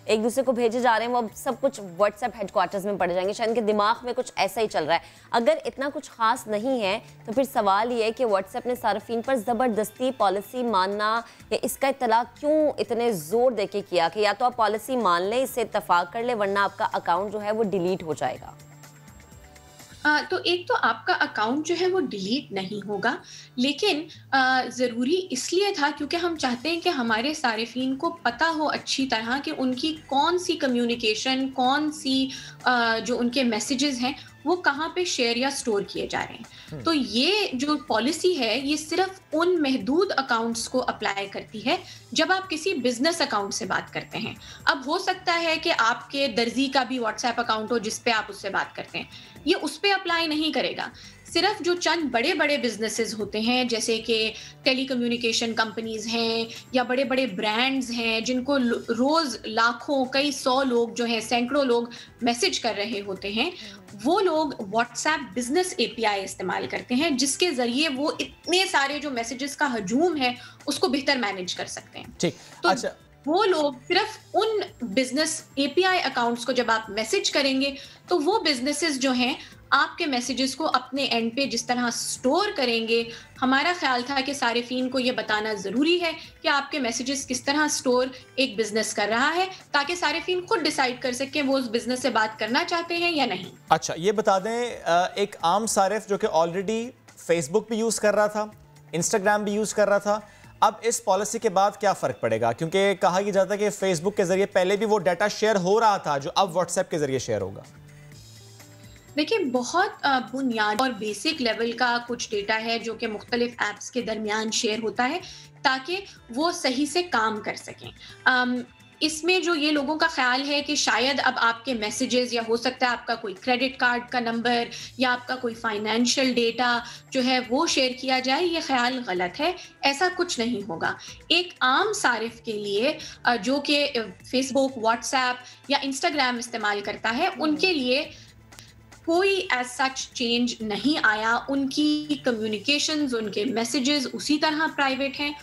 एक दूसरे को भेजे जा रहे हैं वो अब सब कुछ व्हाट्सएप हेडक्वार्टर्स में पड़ जाएंगे। शायद इनके दिमाग में कुछ ऐसा ही चल रहा है। अगर इतना कुछ खास नहीं है तो फिर सवाल ये है कि व्हाट्सएप ने सार्फिन पर ज़बरदस्ती पॉलिसी मानना या इसका इत्तला क्यों इतने जोर देके किया कि या तो आप पॉलिसी मान लें, इससे इत्तफाक कर ले, वरना आपका अकाउंट जो है वो डिलीट हो जाएगा। तो एक तो आपका अकाउंट जो है वो डिलीट नहीं होगा, लेकिन ज़रूरी इसलिए था क्योंकि हम चाहते हैं कि हमारे सारिफीन को पता हो अच्छी तरह कि उनकी कौन सी कम्युनिकेशन, कौन सी जो उनके मैसेजेस हैं वो कहाँ पे शेयर या स्टोर किए जा रहे हैं। तो ये जो पॉलिसी है ये सिर्फ उन महदूद अकाउंट्स को अप्लाई करती है जब आप किसी बिजनेस अकाउंट से बात करते हैं। अब हो सकता है कि आपके दर्जी का भी व्हाट्सएप अकाउंट हो जिस पे आप उससे बात करते हैं, ये उस पे अप्लाई नहीं करेगा। सिर्फ जो चंद बड़े बड़े बिजनेसेस होते हैं जैसे कि टेलीकम्युनिकेशन कंपनीज हैं या बड़े बड़े ब्रांड्स हैं जिनको रोज़ लाखों, कई सौ लोग जो हैं, सैकड़ों लोग मैसेज कर रहे होते हैं, वो लोग व्हाट्सएप बिजनेस एपीआई इस्तेमाल करते हैं जिसके जरिए वो इतने सारे जो मैसेजेस का हजूम है उसको बेहतर मैनेज कर सकते हैं। ठीक, तो अच्छा, वो लोग सिर्फ उन बिजनेस एपीआई अकाउंट्स को जब आप मैसेज करेंगे तो वो बिजनेसेस जो हैं आपके मैसेजेस को अपने एंड पे जिस तरह स्टोर करेंगे। हमारा ख्याल था कि सारिफीन को ये बताना ज़रूरी है कि आपके मैसेजेस किस तरह स्टोर एक बिजनेस कर रहा है ताकि सारिफीन खुद डिसाइड कर सकें वो उस बिजनेस से बात करना चाहते हैं या नहीं। अच्छा, ये बता दें, एक आम सारिफ जो कि ऑलरेडी फेसबुक भी यूज़ कर रहा था, इंस्टाग्राम भी यूज़ कर रहा था, अब इस पॉलिसी के बाद क्या फ़र्क पड़ेगा? क्योंकि कहा ही जाता है कि फेसबुक के ज़रिए पहले भी वो डाटा शेयर हो रहा था जो अब व्हाट्सएप के ज़रिए शेयर होगा। देखिए, बहुत बुनियादी और बेसिक लेवल का कुछ डेटा है जो कि मुख्तलिफ ऐप्स के दरमियान शेयर होता है ताकि वो सही से काम कर सकें। इसमें जो ये लोगों का ख्याल है कि शायद अब आपके मैसेजेस या हो सकता है आपका कोई क्रेडिट कार्ड का नंबर या आपका कोई फाइनेंशियल डेटा जो है वो शेयर किया जाए, ये ख्याल गलत है। ऐसा कुछ नहीं होगा। एक आम सारिफ के लिए जो कि फेसबुक, व्हाट्सएप या इंस्टाग्राम इस्तेमाल करता है, उनके लिए कोई एज सच चेंज नहीं आया। उनकी कम्युनिकेशंस, उनके मैसेजेस उसी तरह प्राइवेट हैं,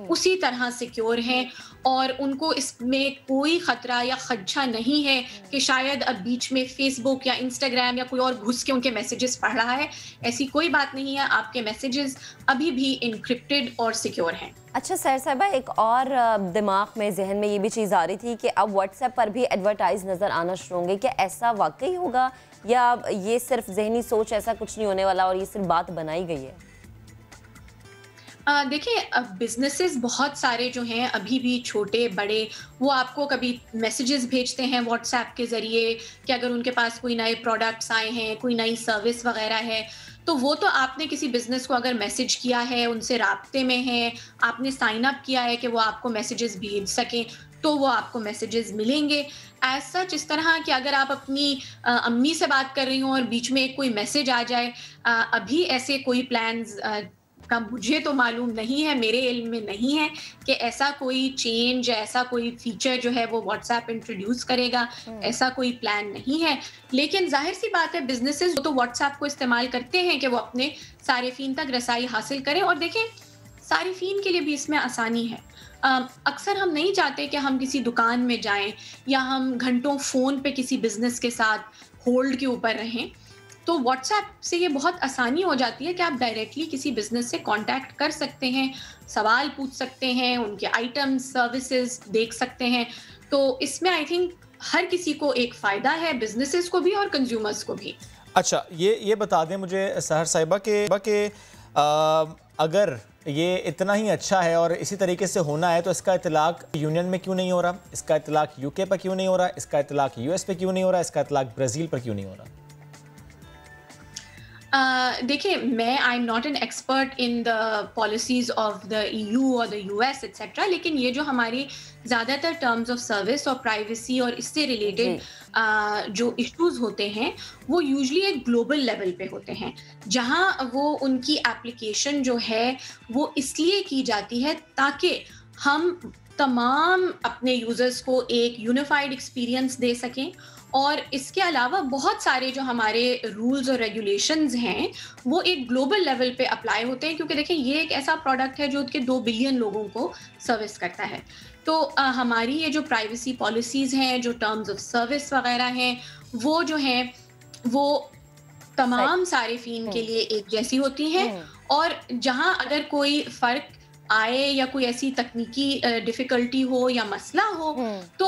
उसी तरह सिक्योर हैं और उनको इसमें कोई खतरा या खदशा नहीं है कि शायद अब बीच में फेसबुक या इंस्टाग्राम या कोई और घुस के उनके मैसेजेस पढ़ रहा है। ऐसी कोई बात नहीं है। आपके मैसेजेस अभी भी इनक्रिप्टेड और सिक्योर हैं। अच्छा सहर साहिबा, एक और दिमाग में, जहन में ये भी चीज़ आ रही थी कि अब व्हाट्सएप पर भी एडवर्टाइज नज़र आना शुरू होंगे। क्या ऐसा वाकई होगा या ये सिर्फ जहनी सोच, ऐसा कुछ नहीं होने वाला और ये सिर्फ बात बनाई गई है? देखिए, बिजनेसेस बहुत सारे जो हैं अभी भी छोटे बड़े, वो आपको कभी मैसेजेस भेजते हैं व्हाट्सएप के ज़रिए कि अगर उनके पास कोई नए प्रोडक्ट्स आए हैं, कोई नई सर्विस वगैरह है, तो वो तो आपने किसी बिजनेस को अगर मैसेज किया है, उनसे राब्ते में है, आपने साइन अप किया है कि वो आपको मैसेजेस भेज सकें, तो वो आपको मैसेजेस मिलेंगे। एज सच इस तरह कि अगर आप अपनी अम्मी से बात कर रही हो और बीच में कोई मैसेज आ जाए, अभी ऐसे कोई प्लान्स का मुझे तो मालूम नहीं है, मेरे इल्म में नहीं है कि ऐसा कोई चेंज, ऐसा कोई फीचर जो है वो व्हाट्सएप इंट्रोड्यूस करेगा। ऐसा कोई प्लान नहीं है। लेकिन जाहिर सी बात है, बिजनेसेस तो व्हाट्सएप को इस्तेमाल करते हैं कि वो अपने सारिफीन तक रसाई हासिल करें। और देखें, सारिफीन के लिए भी इसमें आसानी है। अक्सर हम नहीं चाहते कि हम किसी दुकान में जाएं या हम घंटों फ़ोन पे किसी बिजनेस के साथ होल्ड के ऊपर रहें। तो व्हाट्सएप से ये बहुत आसानी हो जाती है कि आप डायरेक्टली किसी बिजनेस से कांटेक्ट कर सकते हैं, सवाल पूछ सकते हैं, उनके आइटम्स, सर्विसेज देख सकते हैं। तो इसमें आई थिंक हर किसी को एक फ़ायदा है, बिजनेसेस को भी और कंज्यूमर्स को भी। अच्छा, ये बता दें मुझे सहर साहिबा के अगर ये इतना ही अच्छा है और इसी तरीके से होना है, तो इसका इतलाक यूनियन में क्यों नहीं हो रहा? इसका इतलाक यूके पर क्यों नहीं हो रहा? इसका इतलाक यूएस पे क्यों नहीं हो रहा? इसका इतलाक ब्राज़ील पर क्यों नहीं हो रहा? देखिए, मैं I am not an expert in the policies of the EU और द US एक्सेट्रा, लेकिन ये जो हमारी ज़्यादातर टर्म्स ऑफ सर्विस और प्राइवेसी और इससे रिलेटेड जो इश्यूज होते हैं, वो यूजली एक ग्लोबल लेवल पे होते हैं, जहाँ वो उनकी एप्लीकेशन जो है वो इसलिए की जाती है ताकि हम तमाम अपने यूजर्स को एक यूनिफाइड एक्सपीरियंस दे सकें। और इसके अलावा बहुत सारे जो हमारे रूल्स और रेगुलेशंस हैं वो एक ग्लोबल लेवल पे अप्लाई होते हैं, क्योंकि देखिए ये एक ऐसा प्रोडक्ट है जो 2 बिलियन लोगों को सर्विस करता है। तो हमारी ये जो प्राइवेसी पॉलिसीज़ हैं, जो टर्म्स ऑफ सर्विस वगैरह हैं, वो जो हैं वो तमाम सारिफीन के लिए एक जैसी होती हैं। और जहाँ अगर कोई फ़र्क आए या कोई ऐसी तकनीकी डिफिकल्टी हो या मसला हो, तो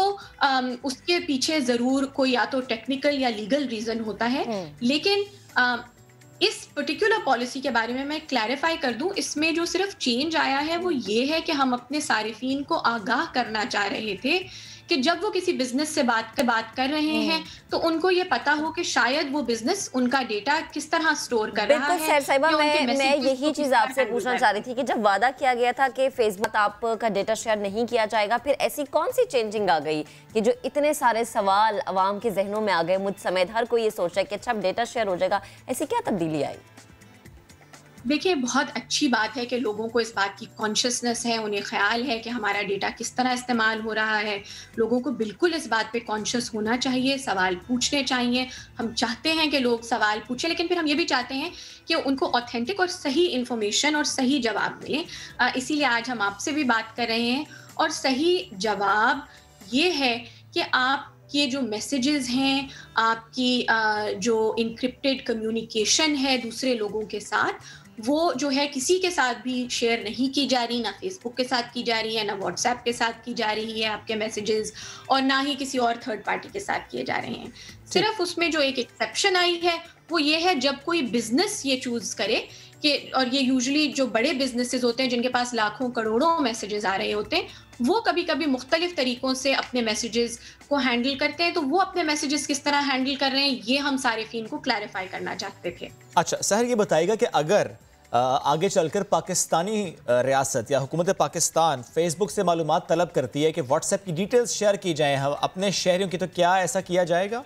उसके पीछे ज़रूर कोई या तो टेक्निकल या लीगल रीज़न होता है। लेकिन इस पर्टिकुलर पॉलिसी के बारे में मैं क्लैरिफाई कर दूं, इसमें जो सिर्फ चेंज आया है वो ये है कि हम अपने सारिफीन को आगाह करना चाह रहे थे कि जब वो किसी बिजनेस से बात कर रहे हैं तो उनको ये पता हो कि शायद वो बिजनेस उनका डेटा किस तरह स्टोर कर रहा है। बिल्कुल साहिबा, मैं यही चीज आपसे पूछना चाह रही थी कि जब वादा किया गया था कि फेसबुक आपका डेटा शेयर नहीं किया जाएगा, फिर ऐसी कौन सी चेंजिंग आ गई कि जो इतने सारे सवाल अवाम के जहनों में आ गए, मुझ समेत हर कोई ये सोच रहा है कि अच्छा अब डेटा शेयर हो जाएगा? ऐसी क्या तब्दीली आई? देखिए, बहुत अच्छी बात है कि लोगों को इस बात की कॉन्शियसनेस है, उन्हें ख्याल है कि हमारा डेटा किस तरह इस्तेमाल हो रहा है। लोगों को बिल्कुल इस बात पे कॉन्शियस होना चाहिए, सवाल पूछने चाहिए। हम चाहते हैं कि लोग सवाल पूछें, लेकिन फिर हम ये भी चाहते हैं कि उनको ऑथेंटिक और सही इन्फॉर्मेशन और सही जवाब मिले। इसीलिए आज हम आपसे भी बात कर रहे हैं। और सही जवाब ये है कि आप ये जो मैसेजेस हैं, आपकी जो इनक्रिप्टेड कम्युनिकेशन है दूसरे लोगों के साथ, वो जो है किसी के साथ भी शेयर नहीं की जा रही, ना फेसबुक के साथ की जा रही है, ना व्हाट्सएप के साथ की जा रही है आपके मैसेजेस, और ना ही किसी और थर्ड पार्टी के साथ किए जा रहे हैं। सिर्फ उसमें जो एक एक्सेप्शन आई है वो ये है जब कोई बिजनेस ये चूज करे कि, और ये यूजुअली जो बड़े बिजनेसेस होते हैं जिनके पास लाखों करोड़ों मैसेजेस आ रहे होते हैं, वो कभी कभी मुख्तलिफ तरीकों से अपने मैसेजेस को हैंडल करते हैं। तो वो अपने मैसेजेस किस तरह हैंडल कर रहे हैं, ये हम सारिफीन को क्लैरिफाई करना चाहते थे। अच्छा सहर, ये बताइएगा कि अगर आगे चलकर पाकिस्तानी रियासत या हुकूमत पाकिस्तान फेसबुक से मालूमात तलब करती है कि व्हाट्सएप की डिटेल्स शेयर की जाएं हम अपने शहरियों की, तो क्या ऐसा किया जाएगा?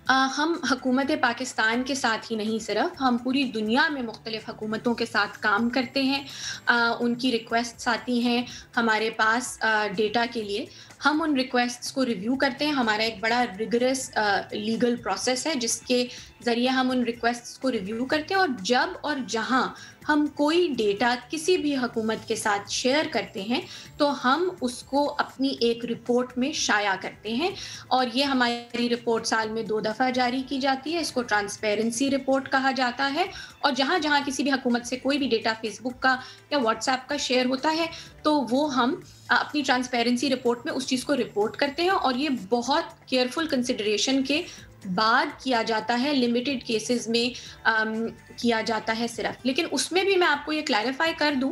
हम हुकूमत पाकिस्तान के साथ ही नहीं, सिर्फ हम पूरी दुनिया में मुख्तलिफ़ हुकूमतों के साथ काम करते हैं। उनकी रिक्वेस्ट्स आती हैं हमारे पास डेटा के लिए, हम उन रिक्वेस्ट्स को रिव्यू करते हैं। हमारा एक बड़ा रिगरस लीगल प्रोसेस है जिसके ज़रिए हम उन रिक्वेस्ट्स को रिव्यू करते हैं, और जब और जहां हम कोई डेटा किसी भी हुकूमत के साथ शेयर करते हैं तो हम उसको अपनी एक रिपोर्ट में शाया करते हैं, और ये हमारी रिपोर्ट साल में 2 दफ़ा जारी की जाती है। इसको ट्रांसपेरेंसी रिपोर्ट कहा जाता है, और जहां जहां किसी भी हुकूमत से कोई भी डेटा फेसबुक का या व्हाट्सएप का शेयर होता है तो वो हम अपनी ट्रांसपेरेंसी रिपोर्ट में उस चीज़ को रिपोर्ट करते हैं, और ये बहुत केयरफुल कंसिडरेशन के बाद किया जाता है, लिमिटेड केसेस में किया जाता है सिर्फ। लेकिन उसमें भी मैं आपको ये क्लैरिफाई कर दूं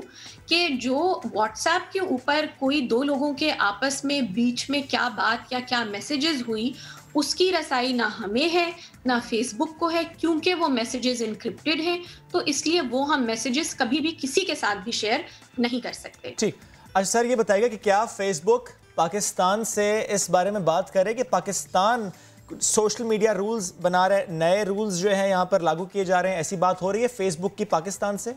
कि जो व्हाट्सएप के ऊपर कोई 2 लोगों के आपस में बीच में क्या बात या क्या मैसेजेस हुई, उसकी रसाई ना हमें है ना फेसबुक को है, क्योंकि वो मैसेजेस इनक्रिप्टेड हैं, तो इसलिए वो हम मैसेजेस कभी भी किसी के साथ भी शेयर नहीं कर सकते। ठीक, अच्छा सर ये बताइएगा कि क्या फेसबुक पाकिस्तान से इस बारे में बात करे कि पाकिस्तान सोशल मीडिया रूल्स बना रहे, नए रूल्स जो हैं यहाँ पर लागू किए जा रहे हैं, ऐसी बात हो रही है फेसबुक की पाकिस्तान से?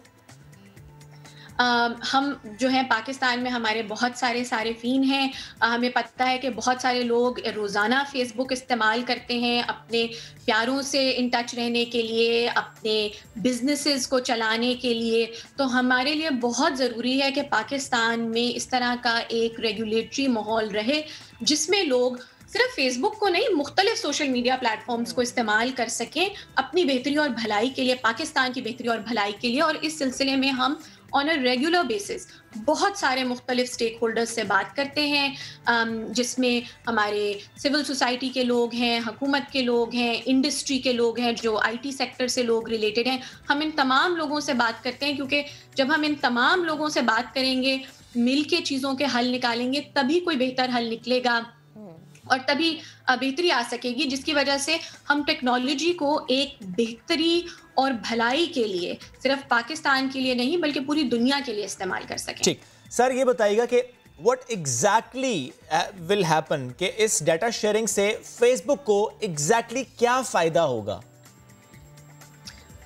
हम जो है पाकिस्तान में हमारे बहुत सारे सारिफीन हैं, हमें पता है कि बहुत सारे लोग रोज़ाना फेसबुक इस्तेमाल करते हैं अपने प्यारों से इन टच रहने के लिए, अपने बिजनेसेस को चलाने के लिए। तो हमारे लिए बहुत ज़रूरी है कि पाकिस्तान में इस तरह का एक रेगुलेटरी माहौल रहे जिसमें लोग सिर्फ फेसबुक को नहीं, मुख्तलिफ सोशल मीडिया प्लेटफॉर्म्स को इस्तेमाल कर सकें अपनी बेहतरी और भलाई के लिए, पाकिस्तान की बेहतरी और भलाई के लिए। और इस सिलसिले में हम ऑन अ रेगुलर बेसिस बहुत सारे मुख्तलिफ स्टेक होल्डर्स से बात करते हैं, जिसमें हमारे सिविल सोसाइटी के लोग हैं, हुकूमत के लोग हैं, इंडस्ट्री के लोग हैं, जो IT सेक्टर से लोग रिलेटेड हैं। हम इन तमाम लोगों से बात करते हैं, क्योंकि जब हम इन तमाम लोगों से बात करेंगे, मिल के चीज़ों के हल निकालेंगे, तभी कोई बेहतर हल निकलेगा और तभी बेहतरी आ सकेगी, जिसकी वजह से हम टेक्नोलॉजी को एक बेहतरी और भलाई के लिए सिर्फ पाकिस्तान के लिए नहीं बल्कि पूरी दुनिया के लिए इस्तेमाल कर सकें। ठीक, सर ये बताइएगा कि व्हाट एग्जैक्टली विल हैपन कि इस डाटा शेयरिंग से फेसबुक को एग्जैक्टली क्या फायदा होगा?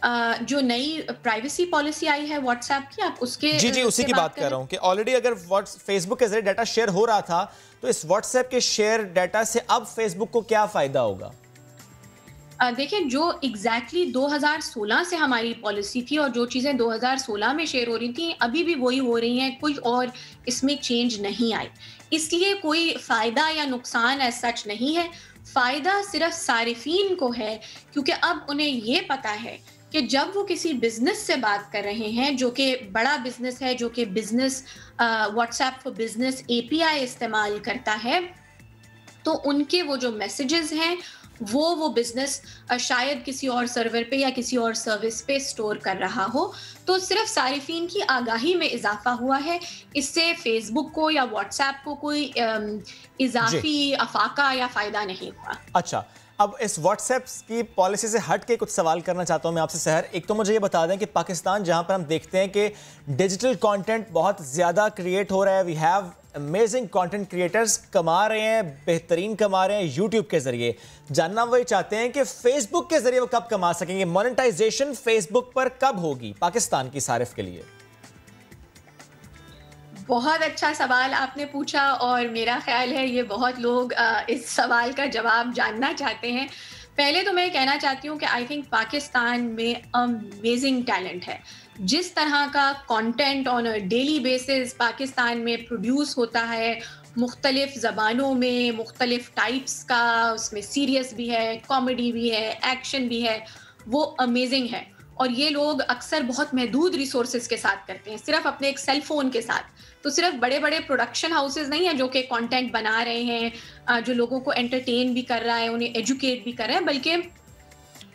जो नई प्राइवेसी पॉलिसी आई है व्हाट्सएप की, आप उसके जी उसी की बात कर रहा हूं कि ऑलरेडी अगर फेसबुक के जरिए डाटा शेयर हो रहा था तो इस व्हाट्सएप के शेयर डाटा से अब फेसबुक को क्या फायदा होगा? देखिए, जो एग्जैक्टली 2016 से हमारी पॉलिसी थी और जो चीज़ें 2016 में शेयर हो रही थी अभी भी वही हो रही हैं, कोई और इसमें चेंज नहीं आई। इसलिए कोई फ़ायदा या नुकसान ऐसा सच नहीं है। फ़ायदा सिर्फ सारिफीन को है, क्योंकि अब उन्हें ये पता है कि जब वो किसी बिजनेस से बात कर रहे हैं जो कि बड़ा बिजनेस है, जो कि business WhatsApp for business API इस्तेमाल करता है, तो उनके वो जो मैसेजेस हैं वो बिजनेस शायद किसी और सर्वर पे या किसी और सर्विस पे स्टोर कर रहा हो। तो सिर्फ सारिफीन की आगाही में इजाफा हुआ है, इससे फेसबुक को या व्हाट्सएप को कोई इजाफी अफाका या फ़ायदा नहीं हुआ। अच्छा, अब इस व्हाट्सएप की पॉलिसी से हट के कुछ सवाल करना चाहता हूं मैं आपसे सहर। एक तो मुझे ये बता दें कि पाकिस्तान जहां पर हम देखते हैं कि डिजिटल कंटेंट बहुत ज़्यादा क्रिएट हो रहा है, we have amazing content creators कमा रहे हैं, बेहतरीन कमा रहे हैं यूट्यूब के ज़रिए। जानना वही चाहते हैं कि फेसबुक के ज़रिए वो कब कमा सकेंगे, मोनेटाइजेशन फेसबुक पर कब होगी पाकिस्तान की सारिफ के लिए? बहुत अच्छा सवाल आपने पूछा और मेरा ख्याल है ये बहुत लोग इस सवाल का जवाब जानना चाहते हैं। पहले तो मैं कहना चाहती हूँ कि आई थिंक पाकिस्तान में अमेजिंग टैलेंट है। जिस तरह का content on a daily basis Pakistan में प्रोड्यूस होता है, मुख्तलिफ ज़बानों में, मुख्तलिफ टाइप्स का, उसमें सीरियस भी है, कॉमेडी भी है, एक्शन भी है, वो अमेजिंग है। और ये लोग अक्सर बहुत महदूद रिसोर्सेज के साथ करते हैं, सिर्फ अपने एक सेल फोन के साथ। तो सिर्फ बड़े बड़े प्रोडक्शन हाउसेज नहीं हैं जो कि कंटेंट बना रहे हैं, जो लोगों को एंटरटेन भी कर रहा है, उन्हें एजुकेट भी कर रहा है, बल्कि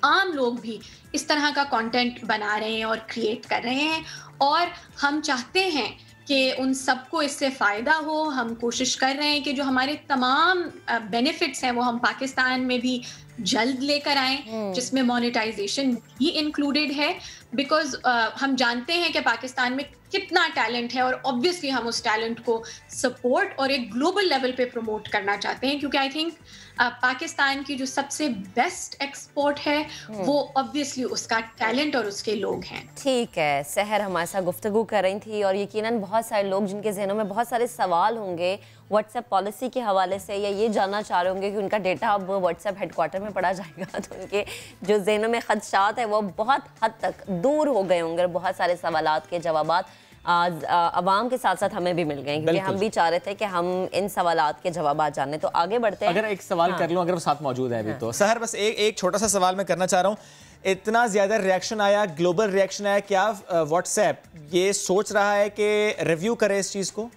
आम लोग भी इस तरह का कंटेंट बना रहे हैं और क्रिएट कर रहे हैं। और हम चाहते हैं कि उन सबको इससे फ़ायदा हो। हम कोशिश कर रहे हैं कि जो हमारे तमाम बेनिफिट्स हैं वो हम पाकिस्तान में भी जल्द लेकर आए जिसमें मोनेटाइजेशन भी इंक्लूडेड है, बिकॉज हम जानते हैं कि पाकिस्तान में कितना टैलेंट है और ऑब्वियसली हम उस टैलेंट को सपोर्ट और एक ग्लोबल लेवल पे प्रमोट करना चाहते हैं, क्योंकि आई थिंक पाकिस्तान की जो सबसे बेस्ट एक्सपोर्ट है वो ऑब्वियसली उसका टैलेंट और उसके लोग हैं। ठीक है, सहर हमारे साथ गुफ्तगू कर रही थी और यकीनन बहुत सारे लोग जिनके जहनों में बहुत सारे सवाल होंगे व्हाट्सएप पॉलिसी के हवाले से, या ये जानना चाह रहे होंगे कि उनका डेटा अब व्हाट्सएप हेडक्वार्टर में पड़ा जाएगा, तो उनके जो जहनों में खदशात है वो बहुत हद तक दूर हो गए होंगे। बहुत सारे सवालात के जवाबात आज आवाम के साथ साथ हमें भी मिल गए, क्योंकि हम भी चाह रहे थे कि हम इन सवालात के जवाबात जाने। तो आगे बढ़ते हैं। अगर एक सवाल कर लूं, अगर वो साथ मौजूद है अभी तो सहर, बस एक छोटा सा सवाल मैं करना चाह रहा हूँ। इतना ज़्यादा रिएक्शन आया, ग्लोबल रिएक्शन आया, क्या व्हाट्सएप ये सोच रहा है कि रिव्यू करे इस चीज़ को?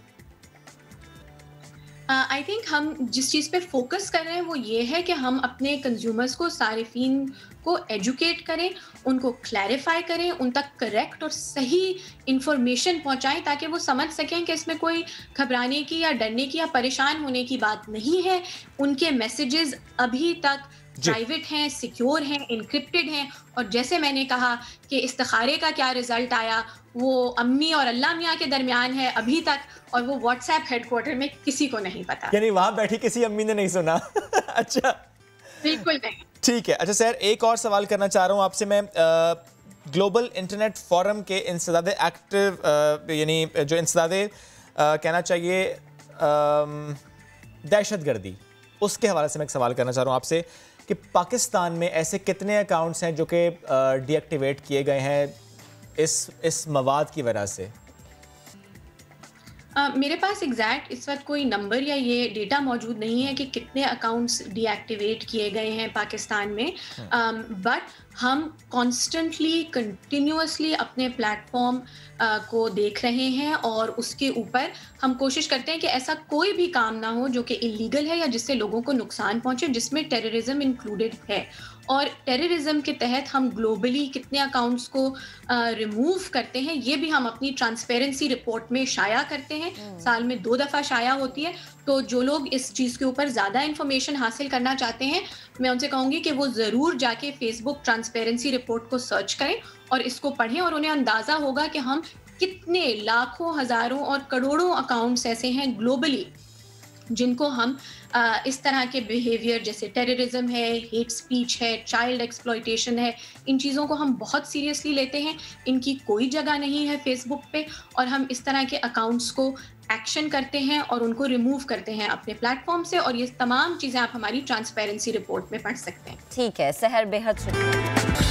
आई थिंक हम जिस चीज़ पे फोकस कर रहे हैं वो ये है कि हम अपने कंज्यूमर्स को, सारिफीन को एजुकेट करें, उनको क्लैरिफाई करें, उन तक करेक्ट और सही इंफॉर्मेशन पहुंचाएं ताकि वो समझ सकें कि इसमें कोई घबराने की या डरने की या परेशान होने की बात नहीं है। उनके मैसेजेस अभी तक प्राइवेट हैं, सिक्योर हैं, इनक्रिप्टेड हैं, और जैसे मैंने कहा कि इस्तिखारे का क्या रिजल्ट आया वो अम्मी और अल्लाह मियाँ के दरमियान है अभी तक, और वो व्हाट्सएप हेडक्वार्टर में किसी को नहीं पता। यानी वहां बैठी किसी अम्मी ने नहीं सुना? अच्छा, बिल्कुल नहीं। ठीक है। अच्छा सर, एक और सवाल करना चाह रहा हूँ आपसे मैं। ग्लोबल इंटरनेट फोरम के इंसदादे एक्टिव, यानी जो इंसदादे कहना चाहिए दहशतगर्दी, उसके हवाले से मैं एक सवाल करना चाह रहा हूँ आपसे कि पाकिस्तान में ऐसे कितने अकाउंट्स हैं जो कि डीएक्टिवेट किए गए हैं इस मवाद की वजह से? मेरे पास एग्जैक्ट इस वक्त कोई नंबर या ये डेटा मौजूद नहीं है कि कितने अकाउंट्स डीएक्टिवेट किए गए हैं पाकिस्तान में, बट हम कॉन्स्टेंटली कंटिन्यूअसली अपने प्लेटफॉर्म को देख रहे हैं और उसके ऊपर हम कोशिश करते हैं कि ऐसा कोई भी काम ना हो जो कि इलीगल है या जिससे लोगों को नुकसान पहुंचे, जिसमें टेररिज्म इंक्लूडेड है। और टेररिज्म के तहत हम ग्लोबली कितने अकाउंट्स को रिमूव करते हैं ये भी हम अपनी ट्रांसपेरेंसी रिपोर्ट में शाया करते हैं। साल में 2 दफ़ा शाया होती है, तो जो लोग इस चीज़ के ऊपर ज़्यादा इंफॉर्मेशन हासिल करना चाहते हैं मैं उनसे कहूँगी कि वो ज़रूर जाके फेसबुक ट्रांसपेरेंसी रिपोर्ट को सर्च करें और इसको पढ़ें, और उन्हें अंदाज़ा होगा कि हम कितने लाखों, हज़ारों और करोड़ों अकाउंट्स ऐसे हैं ग्लोबली जिनको हम इस तरह के बिहेवियर जैसे टेररिज्म है, हेट स्पीच है, चाइल्ड एक्सप्लॉयटेशन है, इन चीज़ों को हम बहुत सीरियसली लेते हैं। इनकी कोई जगह नहीं है फेसबुक पे, और हम इस तरह के अकाउंट्स को एक्शन करते हैं और उनको रिमूव करते हैं अपने प्लेटफॉर्म से, और ये तमाम चीज़ें आप हमारी ट्रांसपेरेंसी रिपोर्ट में पढ़ सकते हैं। ठीक है सहर, बेहद शुक्रिया।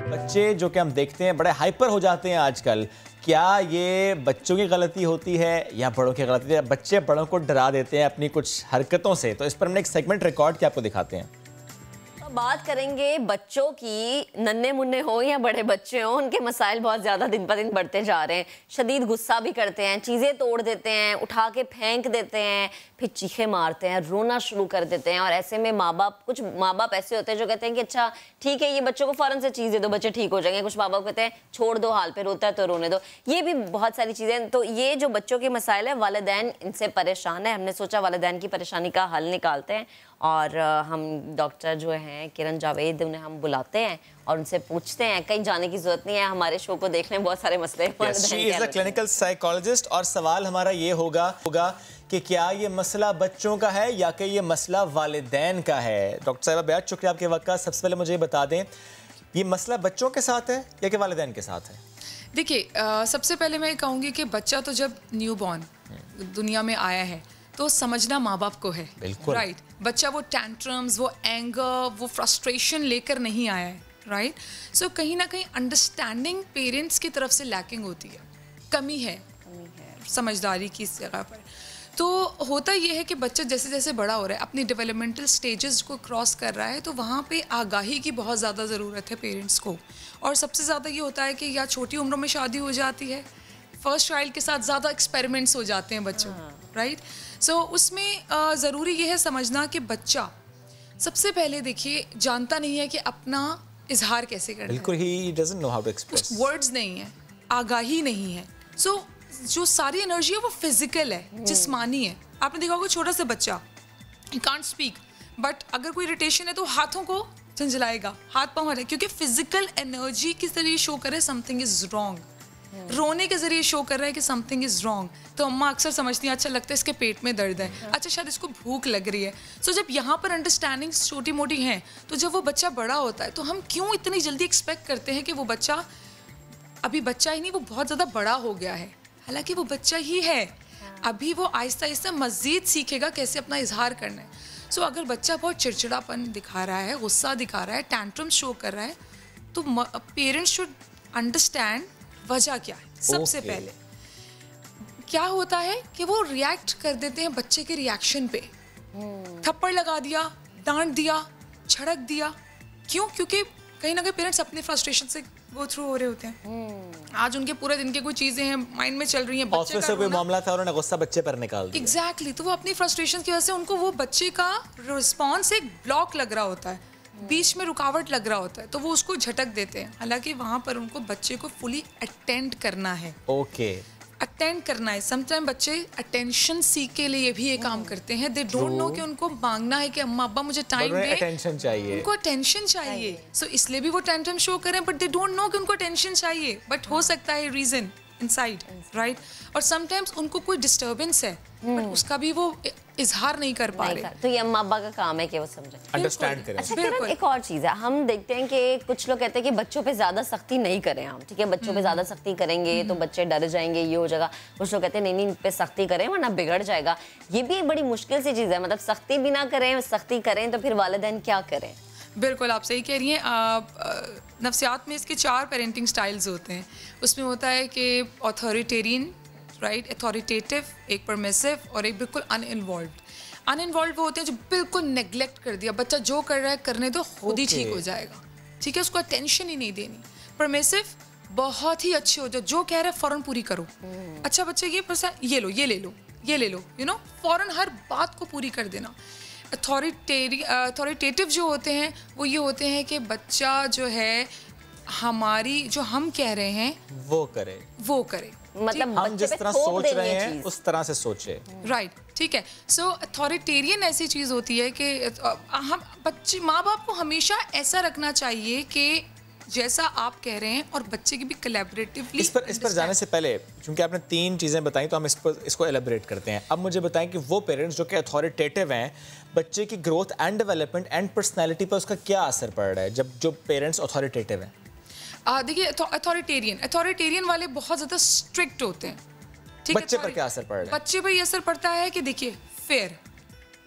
बच्चे जो कि हम देखते हैं बड़े हाइपर हो जाते हैं आजकल, क्या ये बच्चों की गलती होती है या बड़ों की गलती है? बच्चे बड़ों को डरा देते हैं अपनी कुछ हरकतों से, तो इस पर हमने एक सेगमेंट रिकॉर्ड किया, आपको दिखाते हैं। बात करेंगे बच्चों की, नन्हे मुन्ने हो या बड़े बच्चे हो, उनके मसाइल बहुत ज़्यादा दिन पर दिन बढ़ते जा रहे हैं। शदीद गुस्सा भी करते हैं, चीज़ें तोड़ देते हैं, उठा के फेंक देते हैं, फिर चीखे मारते हैं, रोना शुरू कर देते हैं। और ऐसे में कुछ माँ बाप ऐसे होते हैं जो कहते हैं कि अच्छा ठीक है, ये बच्चों को फ़ौरन से चीज़ दे दो, बच्चे ठीक हो जाएंगे। कुछ माँ बाप कहते हैं छोड़ दो, हाल पे रोता है तो रोने दो। ये भी बहुत सारी चीज़ें। तो ये जो बच्चों के मसाइल है, वालिदैन इनसे परेशान है। हमने सोचा वालिदैन की परेशानी का हल निकालते हैं, और हम डॉक्टर जो हैं किरण जावेद, उन्हें हम बुलाते हैं और उनसे पूछते हैं। कहीं जाने की जरूरत नहीं है, हमारे शो को देखने बहुत सारे मसले क्लिनिकल साइकोलॉजिस्ट। और सवाल हमारा ये होगा कि क्या ये मसला बच्चों का है या कि ये मसला वालिदैन का है? डॉक्टर साहिबा बेहद शुक्रिया आपके वक्त का। सबसे पहले मुझे ये बता दें, ये मसला बच्चों के साथ है या कि वालिदैन के साथ है? देखिए, सबसे पहले मैं कहूँगी कि बच्चा तो जब न्यू बॉर्न दुनिया में आया है तो समझना माँ बाप को है, राइट। बच्चा वो टैंट्रम्स, वो एंगर, वो फ्रस्ट्रेशन लेकर नहीं आया है, राइट। सो कहीं ना कहीं अंडरस्टैंडिंग पेरेंट्स की तरफ से लैकिंग होती है, कमी है समझदारी की इस जगह पर। तो होता ये है कि बच्चा जैसे जैसे बड़ा हो रहा है, अपनी डेवलपमेंटल स्टेजेस को क्रॉस कर रहा है, तो वहाँ पे आगाही की बहुत ज़्यादा ज़रूरत है पेरेंट्स को। और सबसे ज़्यादा ये होता है कि या छोटी उम्र में शादी हो जाती है, फर्स्ट चाइल्ड के साथ ज़्यादा एक्सपेरिमेंट्स हो जाते हैं बच्चों, राइट। सो उसमें ज़रूरी ये है समझना कि बच्चा सबसे पहले देखिए जानता नहीं है कि अपना इजहार कैसे करना है। बिल्कुल, he doesn't know how to express. Words नहीं है, आगाही नहीं है। सो जो सारी एनर्जी है वो फिजिकल है, जिस्मानी है। आपने देखा होगा छोटा सा बच्चा he can't speak, बट अगर कोई इरिटेशन है तो हाथों को झंझलाएगा, हाथ पाँव हरे, क्योंकि फिजिकल एनर्जी के जरिए शो करे समथिंग इज रॉन्ग। रोने के जरिए शो कर रहा है कि समथिंग इज रॉन्ग। तो अम्मा अक्सर समझती हैं अच्छा लगता है इसके पेट में दर्द है, अच्छा शायद इसको भूख लग रही है। सो जब यहाँ पर अंडरस्टैंडिंग्स छोटी मोटी हैं, तो जब वो बच्चा बड़ा होता है तो हम क्यों इतनी जल्दी एक्सपेक्ट करते हैं कि वो बच्चा अभी बच्चा ही नहीं, वो बहुत ज़्यादा बड़ा हो गया है। हालांकि वो बच्चा ही है, अभी वो आहिस्ता आहिस्ता मज़ीद सीखेगा कैसे अपना इजहार करना है। सो अगर बच्चा बहुत चिड़चिड़ापन दिखा रहा है, गुस्सा दिखा रहा है, टैंट्रम शो कर रहा है, तो पेरेंट्स शुड अंडरस्टैंड वजह क्या है। सबसे पहले क्या होता है कि वो रिएक्ट कर देते हैं बच्चे के रिएक्शन पे, थप्पड़ लगा दिया, डांट दिया, झड़क दिया। क्यों? क्योंकि कहीं ना कहीं पेरेंट्स अपने फ्रस्ट्रेशन से गो थ्रू हो रहे होते हैं। आज उनके पूरे दिन के कोई चीजें हैं माइंड में चल रही हैं, ऑफिस से कोई मामला था, उन्होंने गुस्सा बच्चे पर निकाल दिया। एग्जैक्टली, तो वो अपनी फ्रस्ट्रेशन की वजह से उनको वो बच्चे का रिस्पॉन्स एक ब्लॉक लग रहा होता है, बीच में रुकावट लग रहा होता है, तो वो उसको झटक देते हैं। हालांकि वहाँ पर उनको बच्चे को फुली अटेंड करना है। ओके, अटेंड करना है। समटाइम बच्चे अटेंशन सीख के लिए भी ये काम करते हैं। दे डोंट नो कि उनको मांगना है कि अम्मा अब्बा मुझे टाइम दे, अटेंशन चाहिए, उनको अटेंशन चाहिए। सो इसलिए भी वो टेंशन शो करें, बट दे डोंट नो कि उनको अटेंशन चाहिए, बट हो सकता है रीजन इनसाइड, राइट। और समटाइम्स उनको कोई डिस्टर्बेंस है, बट उसका भी वो इजहार नहीं कर पा रहे। तो ये अम्मा अब्बा का काम है कि वो समझे, अंडरस्टैंड करें। अच्छा किरण, एक और चीज़ है, हम देखते हैं कि कुछ लोग कहते हैं कि बच्चों पे ज़्यादा सख्ती नहीं करें हम, ठीक है, बच्चों पे ज़्यादा सख्ती करेंगे तो बच्चे डर जाएंगे, ये हो जाएगा। कुछ लोग कहते हैं नहीं इन पे सख्ती करें वरना बिगड़ जाएगा। ये भी एक बड़ी मुश्किल सी चीज़ है, मतलब सख्ती भी ना करें, सख्ती करें तो फिर वालिदैन क्या करें? बिल्कुल, आप सही कह रही हैं। नफ्सियात में इसके 4 पेरेंटिंग स्टाइल्स होते हैं। उसमें होता है कि ऑथोरिटेरियन, राइट, अथॉरिटेटिव, एक परमिसिव और एक बिल्कुल अनइन्वॉल्व्ड। अनइन्वॉल्व वो होते हैं जो बिल्कुल नेग्लेक्ट कर दिया, बच्चा जो कर रहा है करने दो, खुद ही ठीक हो जाएगा, ठीक है, उसको अटेंशन ही नहीं देनी। परमिसिव बहुत ही अच्छे हो जाओ, जो कह रहे हैं फ़ौरन पूरी करो। अच्छा बच्चे ये पसंद, ये लो, ये ले लो, ये ले लो, यू नो, फ़ौरन हर बात को पूरी कर देना। अथॉरिटेटिव जो होते हैं वो ये होते हैं कि बच्चा जो है हमारी जो हम कह रहे हैं वो करे, मतलब हम जिस तरह सोच रहे हैं उस तरह से सोचे, राइट, ठीक है। सो अथॉरिटेरियन ऐसी चीज़ होती है कि हम बच्चे, माँ बाप को हमेशा ऐसा रखना चाहिए कि जैसा आप कह रहे हैं और बच्चे की भी कोलैबोरेटिवली। इस पर जाने से पहले, क्योंकि आपने 3 चीज़ें बताई, तो हम इसको एलेबोरेट करते हैं। अब मुझे बताएं कि वो पेरेंट्स जो कि अथॉरिटेटिव हैं, बच्चे की growth and development and personality पर उसका क्या असर पड़ रहा है जब जो पेरेंट्स अथॉरिटेटिव हैं? देखिए, अथॉरिटेरियन वाले बहुत ज़्यादा स्ट्रिक्ट होते हैं, ठीक है। बच्चे पर क्या असर पड़ रहा है? बच्चे पर ये असर पड़ता है कि देखिए, फेयर,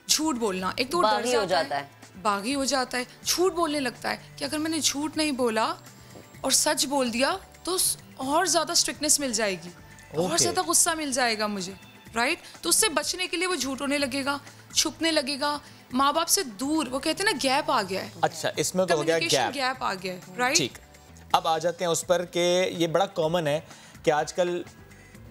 झूठ बोलना, एक तो डर जाता है, बागी हो जाता है, झूठ बोलने लगता है कि अगर मैंने झूठ नहीं बोला और सच बोल दिया तो और ज़्यादा स्ट्रिक्टनेस मिल जाएगी, और ज़्यादा गुस्सा मिल जाएगा मुझे, राइट। तो उससे बचने के लिए वो झूठ होने लगेगा, छुपने लगेगा, माँ बाप से दूर, वो कहते हैं ना गैप आ गया है। अच्छा, इसमें तो हो गया गैप आ गया है, राइट। ठीक, अब आ जाते हैं उस पर कि ये बड़ा कॉमन है कि आजकल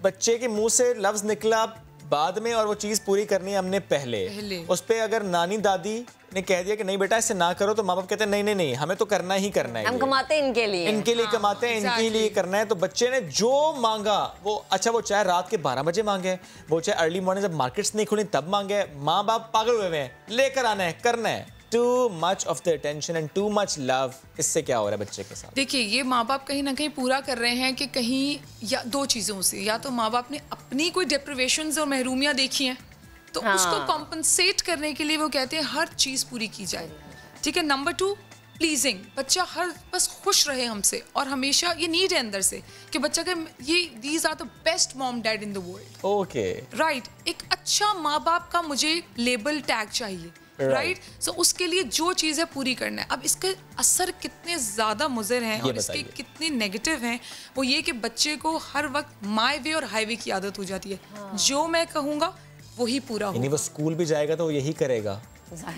बच्चे के मुंह से लफ्ज़ निकला बाद में और वो चीज़ पूरी करनी है हमने पहले। उस पर अगर नानी दादी ने कह दिया कि नहीं बेटा इससे ना करो, तो माँ बाप कहते हैं नहीं नहीं हमें तो करना ही करना है, हम कमाते हैं इनके लिए कमाते हैं, इनके लिए करना है। तो बच्चे ने जो मांगा वो, अच्छा वो चाहे रात के 12 बजे मांगे, वो चाहे अर्ली मॉर्निंग जब मार्केट्स नहीं खुली तब मांगे, माँ बाप पागल हुए हैं, लेकर आना है, करना है। Too much of the attention and too much love, इससे क्या हो रहा है बच्चे के साथ? देखिए, ये माँ बाप कहीं ना कहीं पूरा कर रहे हैं कि कहीं या 2 चीज़ों से, या तो माँ बाप ने अपनी कोई डिप्रिवेशंस और महरूमियाँ देखी हैं, तो उसको कॉम्पनसेट करने के लिए वो कहते हैं हर चीज़ पूरी की जाए, ठीक है। नंबर 2, प्लीजिंग, बच्चा हर बस खुश रहे हमसे, और हमेशा ये नीड है अंदर से कि बच्चा के ये these are the best mom dad in the world, okay, right. एक अच्छा माँ बाप का मुझे लेबल टैग चाहिए, राइट। सो उसके लिए जो चीज़ है पूरी करना है। अब इसके असर कितने ज़्यादा मुज़र हैं और इसके कितने नेगेटिव हैं, वो ये कि बच्चे को हर वक्त माय वे और हाईवे की आदत हो जाती है। जो मैं कहूँगा वही पूरा होगा। वो स्कूल भी जाएगा तो वो यही करेगा,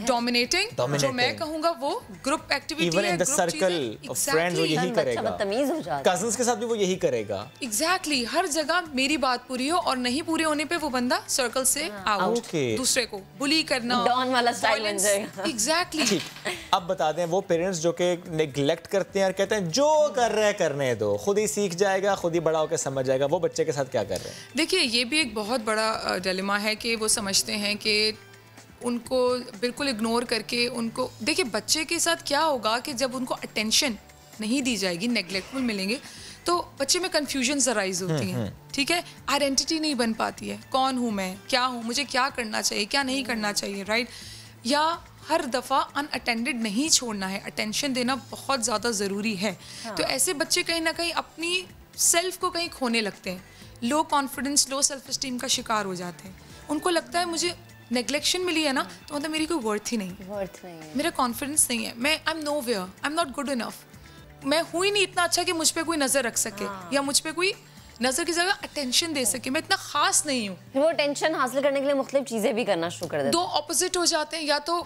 डोमिनेटिंग, जो मैं कहूंगा वो group activity even in the circle of friends वो यही करेगा, बदतमीज हो जाता है, कजन्स के साथ भी वो यही करेगा। एग्जैक्टली, हर जगह मेरी बात पूरी हो और नहीं पूरी होने पे वो बंदा सर्कल से आउट, दूसरे को बुली करना, डॉन वाला स्टाइल बन जाएगा। एग्जैक्टली। अब बता दें वो पेरेंट्स जो कि नेग्लेक्ट करते हैं और कहते हैं जो कर रहे हैं करने दो, खुद ही सीख जाएगा, खुद ही बड़ा होकर समझ जाएगा, वो बच्चे के साथ क्या कर रहे हैं? देखिए ये भी एक बहुत बड़ा डिलेमा है कि वो समझते हैं कि उनको बिल्कुल इग्नोर करके उनको, देखिए बच्चे के साथ क्या होगा कि जब उनको अटेंशन नहीं दी जाएगी, नेग्लेक्टफुल मिलेंगे, तो बच्चे में कन्फ्यूजन अराइज होती हैं, ठीक है, आइडेंटिटी नहीं बन पाती है, कौन हूँ मैं, क्या हूँ, मुझे क्या करना चाहिए, क्या नहीं करना चाहिए, राइट? या हर दफ़ा अनअटेंडेड नहीं छोड़ना है, अटेंशन देना बहुत ज़्यादा ज़रूरी है। तो ऐसे बच्चे कहीं ना कहीं अपनी सेल्फ को कहीं खोने लगते हैं, low confidence, low self esteem का शिकार हो जाते हैं। उनको लगता है मुझे नेग्लेक्शन मिली है ना, तो मतलब मेरी कोई वर्थ ही नहीं, मेरा कॉन्फिडेंस नहीं है, मैं I am nowhere, I am not good enough, मैं हूँ ही नहीं इतना अच्छा कि मुझ पर कोई नज़र रख सके, या मुझ पर कोई नज़र की जगह अटेंशन दे सके, मैं इतना खास नहीं हूँ। वो अटेंशन हासिल करने के लिए मुख्तलिफ चीज़ें भी करना शुरू कर देते हैं। दो ऑपोजिट हो जाते हैं, या तो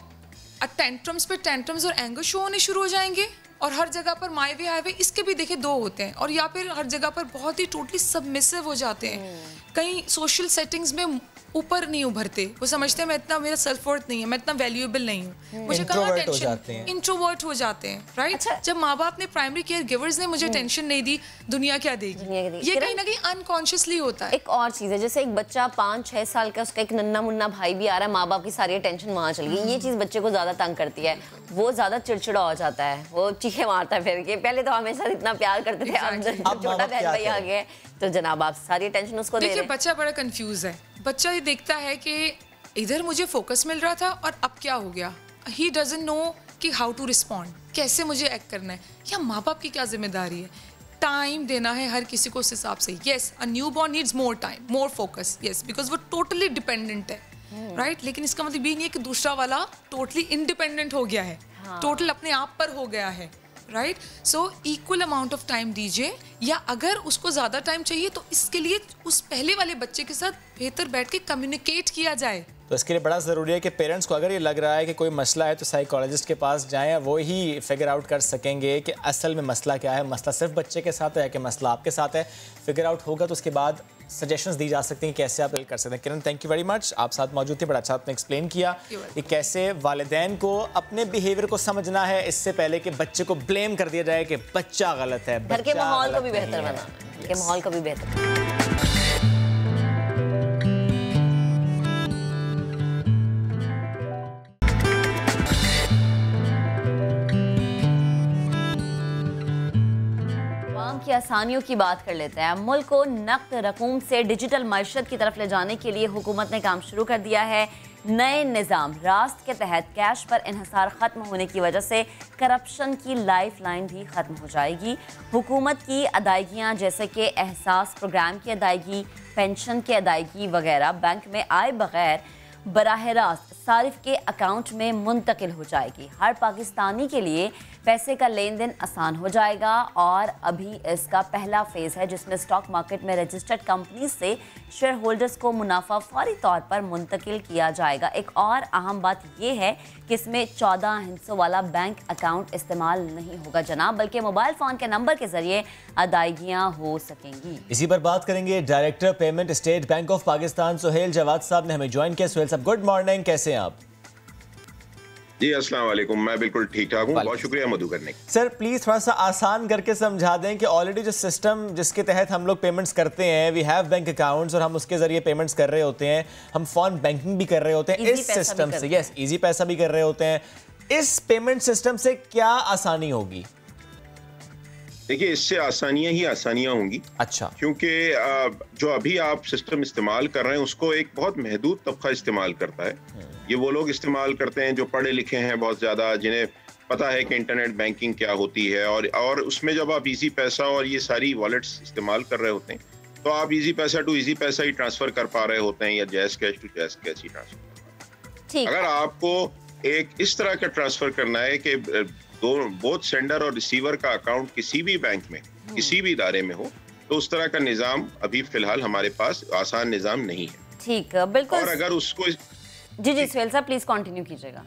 टेंट्रम्स पे टेंट्रम्स और एंगर शो होने शुरू हो जाएंगे, और हर जगह पर माय वे हाईवे, इसके भी देखे दो होते हैं, और या फिर हर जगह पर बहुत ही टोटली सबमिसिव हो जाते हैं। कहीं सोशल सेटिंग्स में ऊपर नहीं उभरते, वो समझते हैं मैं इतना, मेरा सेल्फ वर्थ नहीं है, मैं इतना वैल्यूएबल नहीं हूँ, मुझे कहाँ टेंशन, इंट्रोवर्ट हो जाते हैं, राइट? अच्छा। जब माँ बाप ने, प्राइमरी केयर गिवर्स ने मुझे टेंशन नहीं दी, दुनिया क्या देगी? ये कहीं ना कहीं अनकॉन्शियसली होता है। एक और चीज़ है, जैसे एक बच्चा 5-6 साल का, उसका एक नन्ना मुन्ना भाई भी आ रहा है, माँ बाप की सारी टेंशन वहाँ चल गई, ये चीज़ बच्चे को ज़्यादा तंग करती है, वो ज़्यादा चिड़चिड़ा हो जाता है, वो चीखे मारता है फिर के, पहले तो हमेशा इतना प्यार करते थे, अब छोटा बहन भाई आ गया तो जनाब आप सारी टेंशन उसको दे रहे हैं। देखिए बच्चा बड़ा कंफ्यूज है, बच्चा ये देखता है कि इधर मुझे फोकस मिल रहा था और अब क्या हो गया, ही डजंट नो कि हाउ टू रिस्पॉन्ड, कैसे मुझे एक्ट करना है, या माँ बाप की क्या जिम्मेदारी है, टाइम देना है हर किसी को उस हिसाब से। Yes, a new born needs more time, more focus, yes, because वो टोटली डिपेंडेंट है, राइट? लेकिन इसका मतलब ये नहीं है कि दूसरा वाला टोटली इंडिपेंडेंट हो गया है, टोटल अपने आप पर हो गया है, right? So equal amount of time दीजिए, या अगर उसको ज़्यादा टाइम चाहिए तो इसके लिए उस पहले वाले बच्चे के साथ बेहतर बैठ के कम्युनिकेट किया जाए। तो इसके लिए बड़ा ज़रूरी है कि पेरेंट्स को अगर ये लग रहा है कि कोई मसला है तो साइकोलॉजिस्ट के पास जाएं, वो ही फिगर आउट कर सकेंगे कि असल में मसला क्या है, मसला सिर्फ बच्चे के साथ है कि मसला आपके साथ है। फिगर आउट होगा तो उसके बाद सजेशंस दी जा सकती हैं कैसे आप कर सकते हैं। किरण, थैंक यू वेरी मच, आप साथ मौजूद थे, बड़ा अच्छा आपने एक्सप्लेन किया कि कैसे वालिदैन को अपने बिहेवियर को समझना है इससे पहले कि बच्चे को ब्लेम कर दिया जाए कि बच्चा गलत है। घर के माहौल को भी बेहतर बनाना, घर के माहौल को भी बेहतर। की आसानियों की बात कर लेते हैं। मुल्क को नकद रकूम से डिजिटल मईशत की तरफ ले जाने के लिए हुकूमत ने काम शुरू कर दिया है। नए निज़ाम रास्त के तहत कैश पर इन्हिसार ख़त्म होने की वजह से करप्शन की लाइफ लाइन भी ख़त्म हो जाएगी। हुकूमत की अदायगियाँ जैसे कि एहसास प्रोग्राम की अदायगी, पेंशन की अदायगी वगैरह बैंक में आए बगैर बराह रास्त सारिफ के अकाउंट में मुंतकिल हो जाएगी। हर पाकिस्तानी के लिए पैसे का लेन देन आसान हो जाएगा और अभी इसका पहला फेज़ है जिसमें स्टॉक मार्केट में रजिस्टर्ड कंपनी से शेयर होल्डर्स को मुनाफा फौरी तौर पर मुंतकिल किया जाएगा। एक और अहम बात यह है कि इसमें 14 हिस्सों वाला बैंक अकाउंट इस्तेमाल नहीं होगा जनाब, बल्कि मोबाइल फ़ोन के नंबर के ज़रिए अदायगियाँ हो सकेंगी। इसी पर बात करेंगे director payment State Bank of Pakistan Suhail Jawad साहब ने हमें ज्वाइन किया। सुहेल साहब गुड मॉर्निंग, कैसे हैं आप? जी अस्सलाम वालेकुम, मैं बिल्कुल ठीक ठाक हूँ, बहुत शुक्रिया मधु करने। सर प्लीज थोड़ा सा आसान करके समझा दें कि ऑलरेडी जो सिस्टम जिसके तहत हम लोग पेमेंट्स करते हैं, वी हैव बैंक अकाउंट्स और हम उसके जरिए पेमेंट्स कर रहे होते हैं, हम फोन बैंकिंग भी कर रहे होते हैं इस सिस्टम से, यस इजी पैसा भी कर रहे होते हैं। इस पेमेंट सिस्टम से क्या आसानी होगी? देखिए इससे आसानियां ही आसानियां होंगी। अच्छा, क्योंकि जो अभी आप सिस्टम इस्तेमाल कर रहे हैं उसको एक बहुत महदूद तबका इस्तेमाल करता है। ये वो लोग इस्तेमाल करते हैं जो पढ़े लिखे हैं बहुत ज़्यादा, जिन्हें पता है कि इंटरनेट बैंकिंग क्या होती है, और उसमें जब आप इजी पैसा और ये सारी वॉलेट्स इस्तेमाल कर रहे होते हैं तो आप इजी पैसा टू इजी पैसा ही ट्रांसफ़र कर पा रहे होते हैं, या JazzCash to JazzCash ही ट्रांसफ़र। अगर आपको एक इस तरह का ट्रांसफ़र करना है कि बोथ सेंडर और रिसीवर का अकाउंट किसी भी बैंक में किसी भी इदारे में हो, तो उस तरह का निज़ाम अभी फिलहाल हमारे पास आसान निज़ाम नहीं है। ठीक है, बिल्कुल। और अगर उसको जी जी सुहेल साहब प्लीज कंटिन्यू कीजिएगा।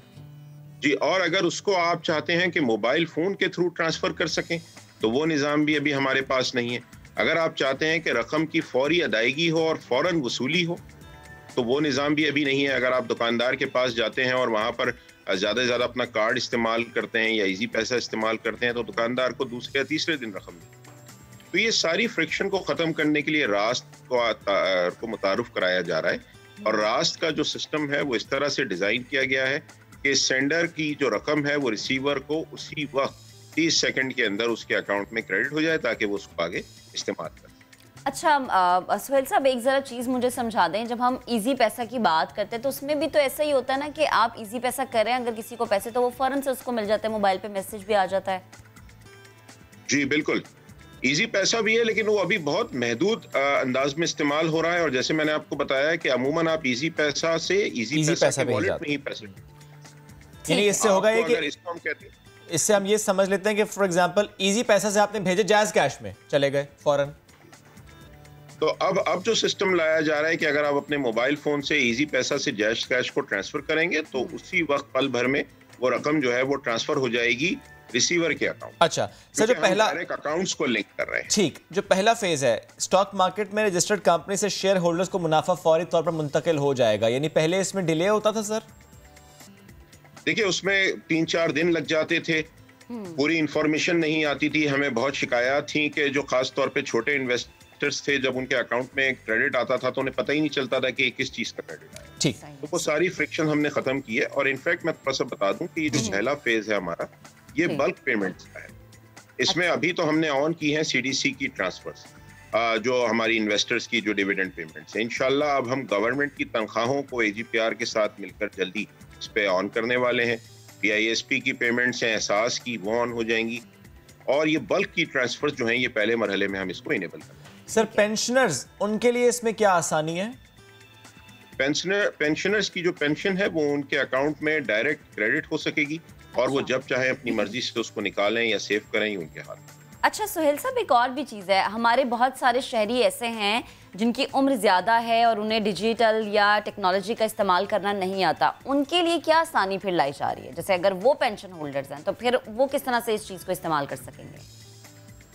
जी, और अगर उसको आप चाहते हैं कि मोबाइल फोन के थ्रू ट्रांसफर कर सकें तो वो निज़ाम भी अभी हमारे पास नहीं है। अगर आप चाहते हैं कि रकम की फौरी अदायगी हो और फौरन वसूली हो तो वो निज़ाम भी अभी नहीं है। अगर आप दुकानदार के पास जाते हैं और वहाँ पर ज़्यादा से ज़्यादा अपना कार्ड इस्तेमाल करते हैं या इजी पैसा इस्तेमाल करते हैं तो दुकानदार को दूसरे या तीसरे दिन रकम मिलती। तो ये सारी फ्रिक्शन को ख़त्म करने के लिए रास्त को मुतारुफ कराया जा रहा है और रास्त का जो सिस्टम है वो इस तरह से डिज़ाइन किया गया है कि सेंडर की जो रकम है वो रिसीवर को उसी वक्त 30 सेकंड के अंदर उसके अकाउंट में क्रेडिट हो जाए ताकि वो उसको आगे इस्तेमाल करे। अच्छा सुहेल साहब एक ज़रा चीज़ मुझे समझा दें, जब हम इजी पैसा की बात करते हैं तो उसमें भी तो ऐसा ही होता है ना कि आप इजी पैसा करें अगर किसी को पैसे तो वो फ़ौरन से उसको मिल जाते हैं, मोबाइल पे मैसेज भी आ जाता है। जी बिल्कुल, इजी पैसा भी है लेकिन वो अभी बहुत महदूद अंदाज में इस्तेमाल हो रहा है और जैसे मैंने आपको बताया कि अमूमन आप इजी पैसा से इजी पैसा के वॉलेट में ही पैसे, यानी इससे होगा ये कि इसको हम कहते हैं, इससे हम ये समझ लेते हैं कि फॉर एग्जांपल इजी पैसा से आपने भेजे जायज कैश में चले गए फौरन। तो अब जो सिस्टम लाया जा रहा है कि अगर आप अपने मोबाइल फोन से इजी पैसा से जायज कैश को ट्रांसफर करेंगे तो उसी वक्त पल भर में वो रकम जो है वो ट्रांसफर हो जाएगी रिसीवर के अकाउंट। अच्छा सर, जो पहला अकाउंट्स को लिंक कर रहे हैं, ठीक, जो पहला फेज है स्टॉक मार्केट में रजिस्टर्ड कंपनी से शेयर होल्डर्स को मुनाफा फौरी तौर पर मुंतकिल हो जाएगा, यानी पहले इसमें डिले होता था सर? देखिए उसमें 3-4 दिन लग जाते थे, पूरी इंफॉर्मेशन नहीं आती थी, हमें बहुत शिकायत थी कि जो खास तौर पे छोटे इन्वेस्टर्स थे जब उनके अकाउंट में क्रेडिट आता था तो उन्हें पता ही नहीं चलता था कि किस चीज का क्रेडिट आया। ठीक, तो वो सारी फ्रिक्शन हमने खत्म की है और इनफैक्ट मैं थोड़ा सा बता दूं कि ये जो पहला फेज है हमारा ये बल्क पेमेंट्स का है। इसमें अभी तो हमने ऑन की है सीडीसी की ट्रांसफर्स, जो हमारी इन्वेस्टर्स की जो डिविडेंड पेमेंट्स है। इंशाल्लाह अब हम गवर्नमेंट की तनख्वाहों को एजीपीआर के साथ मिलकर जल्दी इस पे ऑन करने वाले हैं। बीआईएसपी की पेमेंट्स हैं, एहसास की, वो ऑन हो जाएंगी और ये बल्क की ट्रांसफर्स जो हैं ये पहले मरहले में हम इसको इनेबल करेंगे। सर पेंशनर्स, उनके लिए इसमें क्या आसानी है? पेंशनर्स की जो पेंशन है वो उनके अकाउंट में डायरेक्ट क्रेडिट हो सकेगी और वो जब चाहे अपनी मर्जी से उसको निकालें या सेव करें, उनके हाथ में। अच्छा सुहेल साहब एक और भी चीज़ है, हमारे बहुत सारे शहरी ऐसे हैं जिनकी उम्र ज़्यादा है और उन्हें डिजिटल या टेक्नोलॉजी का इस्तेमाल करना नहीं आता, उनके लिए क्या आसानी फिर लाई जा रही है? जैसे अगर वो पेंशन होल्डर्स हैं तो फिर वो किस तरह से इस चीज़ को इस्तेमाल कर सकेंगे?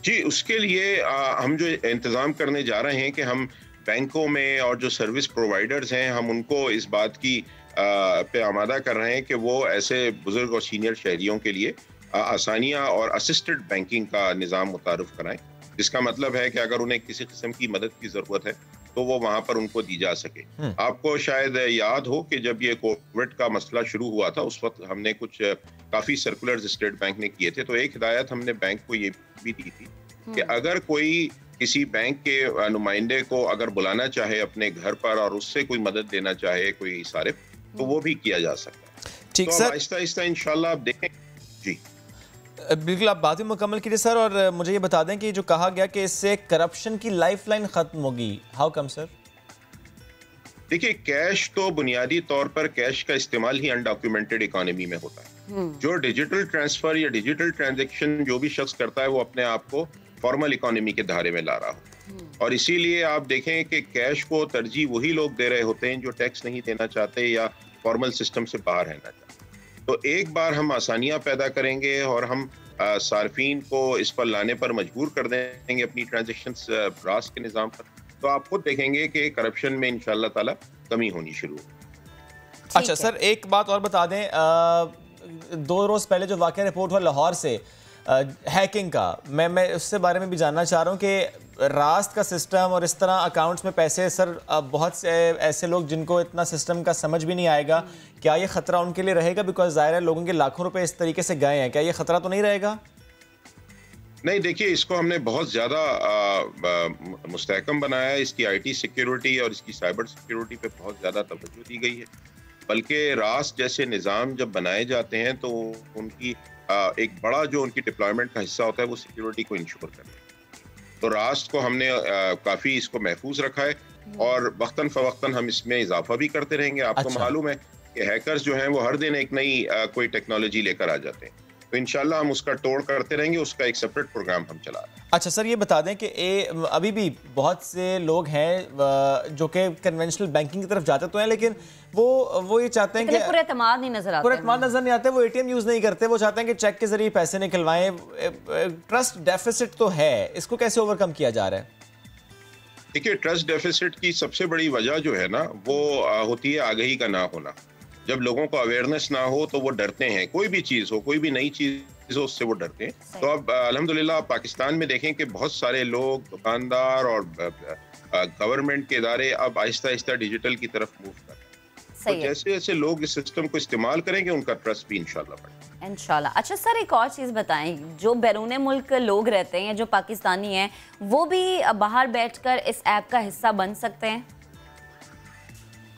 जी उसके लिए हम जो इंतज़ाम करने जा रहे हैं कि हम बैंकों में और जो सर्विस प्रोवाइडर्स हैं हम उनको इस बात की पे आमादा कर रहे हैं कि वो ऐसे बुजुर्ग और सीनियर शहरियों के लिए आसानियाँ और असिस्टेड बैंकिंग का निज़ाम मुतारुफ कराएं, जिसका मतलब है कि अगर उन्हें किसी किस्म की मदद की ज़रूरत है तो वो वहाँ पर उनको दी जा सके। आपको शायद याद हो कि जब ये कोविड का मसला शुरू हुआ था उस वक्त हमने कुछ काफ़ी सर्कुलर्स स्टेट बैंक ने किए थे, तो एक हिदायत हमने बैंक को ये भी दी थी कि अगर कोई किसी बैंक के नुमाइंदे को अगर बुलाना चाहे अपने घर पर और उससे कोई मदद देना चाहे, कोई सारिफ, तो वो भी किया जा सकता है। ठीक तो सर, आहिस्ता आहिस्ता इंशाल्लाह आप देखें। जी बिल्कुल, आप बात भी मुकम्मल कीजिए सर, और मुझे ये बता दें कि जो कहा गया कि इससे करप्शन की लाइफलाइन खत्म होगी, हाउ कम सर? देखिए कैश तो बुनियादी तौर पर कैश का इस्तेमाल ही अनडॉक्यूमेंटेड इकोनॉमी में होता है। जो डिजिटल ट्रांसफर या डिजिटल ट्रांजैक्शन जो भी शख्स करता है वो अपने आप को फॉर्मल इकोनॉमी के धारे में ला रहा हो, और इसीलिए आप देखें कि कैश को तरजीह वही लोग दे रहे होते हैं जो टैक्स नहीं देना चाहते या फॉर्मल सिस्टम से बाहर रहना चाहते। तो एक बार हम आसानियां पैदा करेंगे और हम सार्फिन को इस पर लाने पर मजबूर कर देंगे अपनी ट्रांजैक्शंस रास के निज़ाम पर, तो आप खुद देखेंगे कि करप्शन में इंशाल्लाह ताला कमी होनी शुरू हो। अच्छा सर, एक बात और बता दें, 2 रोज़ पहले जो वाक़या रिपोर्ट हुआ लाहौर से हैकिंग का, मैं उससे बारे में भी जानना चाह रहा हूँ कि रास्त का सिस्टम और इस तरह अकाउंट्स में पैसे, सर बहुत से ऐसे लोग जिनको इतना सिस्टम का समझ भी नहीं आएगा, क्या ये ख़तरा उनके लिए रहेगा? बिकॉज ज़ाहिर है लोगों के लाखों रुपए इस तरीके से गए हैं, क्या ये ख़तरा तो नहीं रहेगा? नहीं, देखिए इसको हमने बहुत ज़्यादा मुस्तहकम बनाया है, इसकी IT सिक्योरिटी और इसकी साइबर सिक्योरिटी पे बहुत ज़्यादा तवज्जो दी गई है। बल्कि रास्त जैसे निज़ाम जब बनाए जाते हैं तो उनकी एक बड़ा जो उनकी डिप्लॉयमेंट का हिस्सा होता है वो सिक्योरिटी को इंश्योर करना है। तो रास्त को हमने काफ़ी इसको महफूज रखा है और वक्तन फ़वक्तन हम इसमें इजाफा भी करते रहेंगे। आपको मालूम है कि हैकर्स जो हैं वो हर दिन एक नई कोई टेक्नोलॉजी लेकर आ जाते हैं, तो इंशाल्लाह हम उसका तोड़ करते रहेंगे, उसका एक सेपरेट प्रोग्राम हम चला रहे हैं। अच्छा सर, ये बता दें कि अभी भी बहुत से लोग हैं जो कि कन्वेंशनल बैंकिंग की तरफ जाते तो हैं, लेकिन वो ये चाहते हैं कि पूरे एतमाद नहीं नजर आते, पूरे एतमाद नजर नहीं आते, वो एटीएम यूज नहीं करते, वो चाहते हैं कि चेक के जरिए पैसे निकलवाएं। ट्रस्ट डेफिसिट तो है, इसको कैसे ओवरकम किया जा रहा है? देखिए, ट्रस्ट डेफिसिट की सबसे बड़ी वजह जो है ना, वो होती है आगाही का ना होना। जब लोगों को अवेयरनेस ना हो तो वो डरते हैं, कोई भी चीज हो, कोई भी नई चीज हो, उससे वो डरते हैं। तो अब अल्हम्दुलिल्लाह पाकिस्तान में देखें कि बहुत सारे लोग, दुकानदार और गवर्नमेंट के इदारे अब आहिस्ता आहिस्ता डिजिटल की तरफ मूव कर रहे हैं। तो जैसे जैसे लोग इस सिस्टम को इस्तेमाल करेंगे, उनका ट्रस्ट भी इंशाल्लाह बढ़ेगा। इंशाल्लाह। अच्छा सर, एक और चीज़ बताएं, जो बैरून मुल्क लोग रहते हैं, जो पाकिस्तानी हैं, वो भी बाहर बैठकर इस ऐप का हिस्सा बन सकते हैं?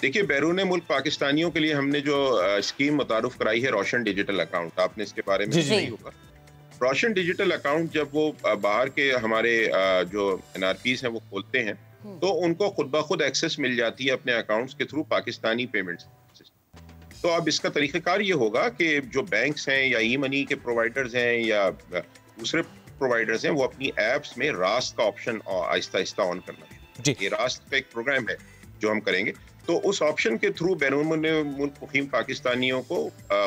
देखिए, बैरून मुल्क पाकिस्तानियों के लिए हमने जो स्कीम मुतारुफ कराई है, रोशन डिजिटल अकाउंट, आपने इसके बारे में नहीं होगा। रोशन डिजिटल अकाउंट जब वो बाहर के हमारे जो NRPs हैं वो खोलते हैं, तो उनको खुद ब खुद एक्सेस मिल जाती है अपने अकाउंट्स के थ्रू पाकिस्तानी पेमेंट सिस्टम। तो अब इसका तरीक़ाकार ये होगा कि जो बैंक्स हैं या ई मनी के प्रोवाइडर्स हैं या दूसरे प्रोवाइडर्स हैं, वो अपनी एप्स में रास्त का ऑप्शन आहिस्ता आहिस्ता ऑन करना। ये रास्त का एक प्रोग्राम है जो हम करेंगे, तो उस ऑप्शन के थ्रू बैरून मुल्क मुकीम पाकिस्तानियों को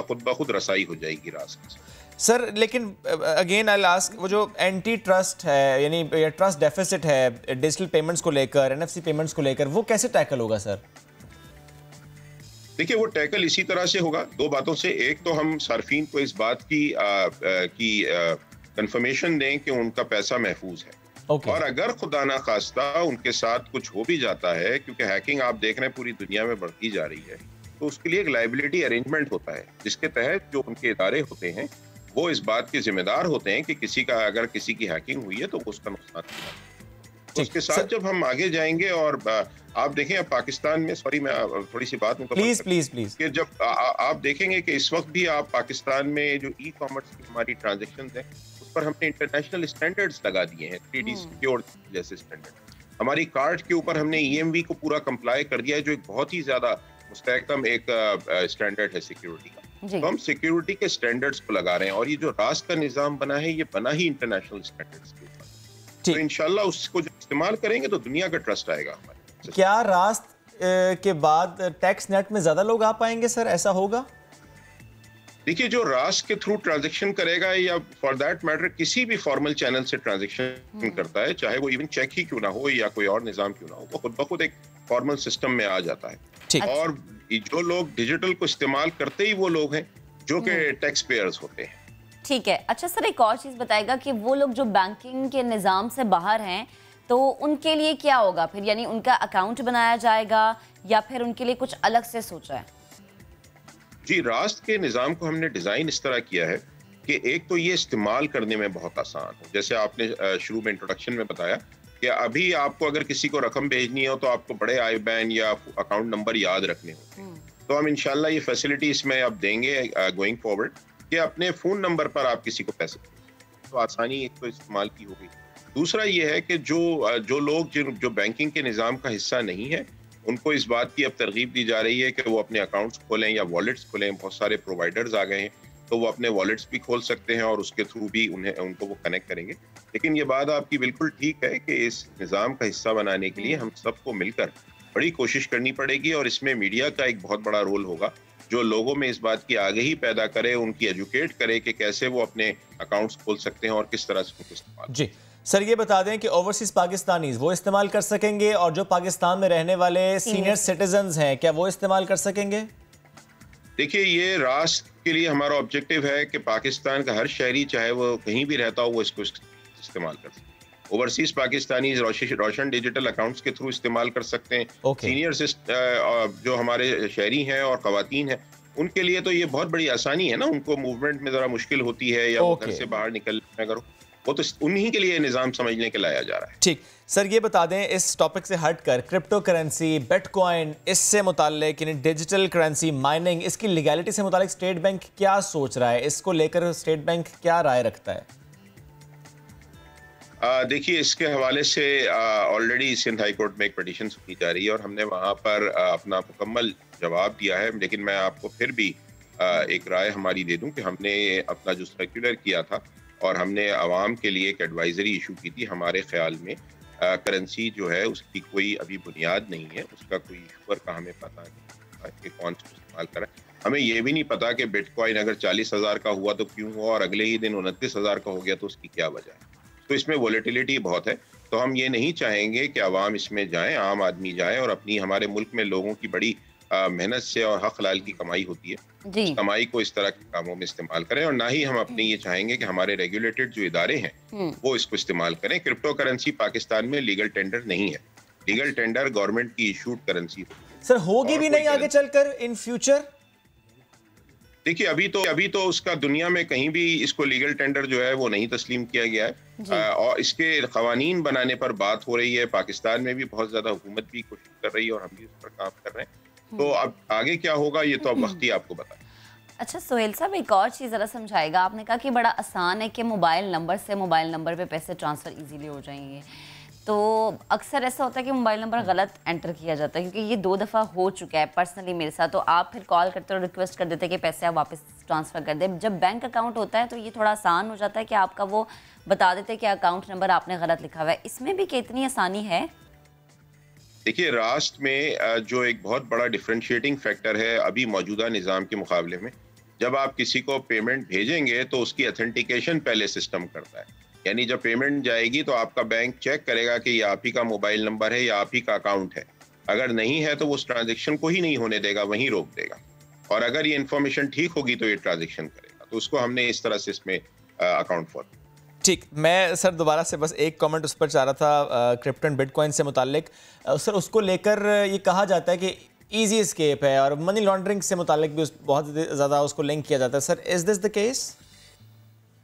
खुद ब खुद रसाई हो जाएगी रास्त। सर लेकिन अगेन आई आस्क, वो जो एंटी ट्रस्ट है, यानी ट्रस्ट डेफिसिट है डिजिटल पेमेंट्स को लेकर, NFC पेमेंट्स को लेकर, वो कैसे टैकल होगा सर? देखिए, वो टैकल इसी तरह से होगा, दो बातों से। एक तो हम सार्फिन को इस बात की कंफर्मेशन दें कि उनका पैसा महफूज है। और अगर खुदा ना खास्ता उनके साथ कुछ हो भी जाता है, क्योंकि हैकिंग आप देख रहे हैं पूरी दुनिया में बढ़ती जा रही है, तो उसके लिए एक लायबिलिटी अरेंजमेंट होता है, जिसके तहत जो उनके इदारे होते हैं वो इस बात के जिम्मेदार होते हैं कि अगर किसी की हैकिंग हुई है तो उसका नुकसान होगा। तो उसके साथ जब हम आगे जाएंगे, और आप देखें अब पाकिस्तान में, सॉरी मैं थोड़ी सी बात प्लीज कि जब आप देखेंगे कि इस वक्त भी आप पाकिस्तान में जो ई-कॉमर्स की हमारी ट्रांजेक्शन है, उस पर हमने इंटरनेशनल स्टैंडर्ड्स लगा दिए हैं, 3D सिक्योर्ड जैसे स्टैंडर्ड। हमारी कार्ड के ऊपर हमने EMV को पूरा कंप्लाई कर दिया है, जो एक बहुत ही ज्यादा मुस्तहकम एक स्टैंडर्ड है सिक्योरिटी का। तो हम सिक्योरिटी के स्टैंडर्ड्स को लगा रहे हैं, और ये जो रास्त का निजाम बना है, ये बना ही इंटरनेशनल स्टैंडर्ड्स के ऊपर। तो इंशाल्लाह उसको जब इस्तेमाल करेंगे तो दुनिया का ट्रस्ट आएगा हमारे। क्या रास्त के बाद टैक्स नेट में ज्यादा लोग आ पाएंगे सर, ऐसा होगा? देखिए, जो रास्त के थ्रू ट्रांजैक्शन करेगा, या फॉर दैट मैटर किसी भी फॉर्मल चैनल से ट्रांजैक्शन करता है, चाहे वो इवन चेक ही क्यों ना हो या कोई और निजाम क्यों ना हो, वो खुद ब खुद एक फॉर्मल सिस्टम में आ जाता है। और जो लोग डिजिटल को इस्तेमाल करते ही वो लोग हैं जो कि टैक्स पेयर्स होते हैं। ठीक है। अच्छा सर, एक और चीज बताएगा कि वो लोग जो बैंकिंग के निजाम से बाहर हैं, तो उनके लिए क्या होगा फिर? यानी उनका अकाउंट बनाया जाएगा या फिर उनके लिए कुछ अलग से सोचा है? जी, रास्त के निज़ाम को हमने डिज़ाइन इस तरह किया है कि एक तो ये इस्तेमाल करने में बहुत आसान हो। जैसे आपने शुरू में इंट्रोडक्शन में बताया कि अभी आपको अगर किसी को रकम भेजनी हो तो आपको बड़े IBAN या अकाउंट नंबर याद रखने होते हैं। तो हम इंशाल्लाह ये फैसिलिटी इसमें अब देंगे गोइंग फॉरवर्ड कि अपने फ़ोन नंबर पर आप किसी को पैसे, तो आसानी एक तो इस्तेमाल की होगी। दूसरा ये है कि जो लोग जो बैंकिंग के निज़ाम का हिस्सा नहीं है, उनको इस बात की अब तरगीब दी जा रही है कि वो अपने अकाउंट्स खोलें या वॉलेट्स खोलें। बहुत सारे प्रोवाइडर्स आ गए हैं, तो वो अपने वॉलेट्स भी खोल सकते हैं और उसके थ्रू भी उनको वो कनेक्ट करेंगे। लेकिन ये बात आपकी बिल्कुल ठीक है कि इस निज़ाम का हिस्सा बनाने के लिए हम सबको मिलकर बड़ी कोशिश करनी पड़ेगी, और इसमें मीडिया का एक बहुत बड़ा रोल होगा, जो लोगों में इस बात की आगाही पैदा करे, उनकी एजुकेट करे कि कैसे वो अपने अकाउंट्स खोल सकते हैं और किस तरह से उनको इस्तेमाल। जी सर, ये बता दें कि ओवरसीज पाकिस्तानीज वो इस्तेमाल कर सकेंगे, और जो पाकिस्तान में रहने वाले सीनियर सिटीजन्स हैं, क्या वो इस्तेमाल कर सकेंगे? देखिए, ये रास्त के लिए हमारा ऑब्जेक्टिव है कि पाकिस्तान का हर शहरी, चाहे वो कहीं भी रहता हो, वो इसको इस्तेमाल कर सके। ओवरसीज पाकिस्तानी रोशन डिजिटल अकाउंट्स के थ्रू इस्तेमाल कर सकते हैं। सीनियर जो हमारे शहरी हैं और खवातीन हैं, उनके लिए तो ये बहुत बड़ी आसानी है ना, उनको मूवमेंट में जरा मुश्किल होती है या वो घर से बाहर निकलना करो, वो तो उन्हीं के लिए निज़ाम समझने के लाया जा रहा है। ठीक सर, ये बता दें इस टॉपिक से हटकर क्रिप्टो करेंसी, बिटकॉइन, इससे मुताल्लिक यानी डिजिटल करेंसी माइनिंग, इसकी लीगैलिटी से मुताल्लिक स्टेट बैंक क्या सोच रहा है? इसको लेकर स्टेट बैंक क्या राय रखता है? देखिए, इसके हवाले से ऑलरेडी सिंध हाई कोर्ट में एक पिटीशन सुनी जा रही है और हमने वहाँ पर अपना मुकम्मल जवाब दिया है। लेकिन मैं आपको फिर भी एक राय हमारी दे दूं कि हमने अपना जो सर्कुलर किया था और हमने आवाम के लिए एक एडवाइजरी इशू की थी। हमारे ख्याल में करेंसी जो है उसकी कोई अभी बुनियाद नहीं है, उसका कोई इशूअर का हमें पता नहीं कि कौन सा इस्तेमाल करा। हमें ये भी नहीं पता कि बिटकॉइन अगर 40,000 का हुआ तो क्यों हुआ और अगले ही दिन 29,000 का हो गया तो उसकी क्या वजह है। तो इसमें वॉलेटिलिटी बहुत है। तो हम ये नहीं चाहेंगे कि आवाम इसमें जाए, आम आदमी जाए और अपनी, हमारे मुल्क में लोगों की बड़ी मेहनत से और हक हलाल की कमाई होती है, उस कमाई को इस तरह के कामों में इस्तेमाल करें। और ना ही हम अपने ये चाहेंगे कि हमारे रेगुलेटेड जो इदारे हैं वो इसको इस्तेमाल करें। क्रिप्टो करेंसी पाकिस्तान में लीगल टेंडर नहीं है। लीगल टेंडर गवर्नमेंट की इशूड करेंसी सर होगी भी नहीं आगे चलकर इन फ्यूचर। देखिए अभी तो उसका दुनिया में कहीं भी इसको लीगल टेंडर जो है वो नहीं तस्लीम किया गया है और इसके कवानीन बनाने पर बात हो रही है। पाकिस्तान में भी बहुत ज्यादा हुकूमत भी कोशिश कर रही है और हम भी उस पर काम कर रहे हैं। तो अब आगे क्या होगा ये तो अब वक्त ही आपको बताएं। अच्छा सोहेल साहब, एक और चीज़ ज़रा समझाएगा। आपने कहा कि बड़ा आसान है कि मोबाइल नंबर से मोबाइल नंबर पे पैसे ट्रांसफ़र इजीली हो जाएंगे, तो अक्सर ऐसा होता है कि मोबाइल नंबर गलत एंटर किया जाता है, क्योंकि ये 2 दफ़ा हो चुका है पर्सनली मेरे साथ। तो आप फिर कॉल करते हो, रिक्वेस्ट कर देते हैं कि पैसे आप वापस ट्रांसफ़र कर दें। जब बैंक अकाउंट होता है तो ये थोड़ा आसान हो जाता है कि आपका वो बता देते हैं कि अकाउंट नंबर आपने गलत लिखा हुआ है। इसमें भी कितनी आसानी है? देखिए रास्ट में जो एक बहुत बड़ा डिफरेंशिएटिंग फैक्टर है अभी मौजूदा निज़ाम के मुकाबले में, जब आप किसी को पेमेंट भेजेंगे तो उसकी अथेंटिकेशन पहले सिस्टम करता है। यानी जब पेमेंट जाएगी तो आपका बैंक चेक करेगा कि ये आप ही का मोबाइल नंबर है या आप ही का अकाउंट है। अगर नहीं है तो वो उस ट्रांजेक्शन को ही नहीं होने देगा, वहीं रोक देगा। और अगर ये इन्फॉर्मेशन ठीक होगी तो ये ट्रांजेक्शन करेगा। तो उसको हमने इस तरह से इसमें अकाउंट फॉर। ठीक, मैं सर दोबारा से बस एक कमेंट उस पर चाह रहा था क्रिप्टो एंड बिटकॉइन से मुतालिक। सर उसको लेकर ये कहा जाता है कि इजी एस्केप है और मनी लॉन्ड्रिंग से मुतालिक भी बहुत ज़्यादा उसको लिंक किया जाता है। Sir is this the case?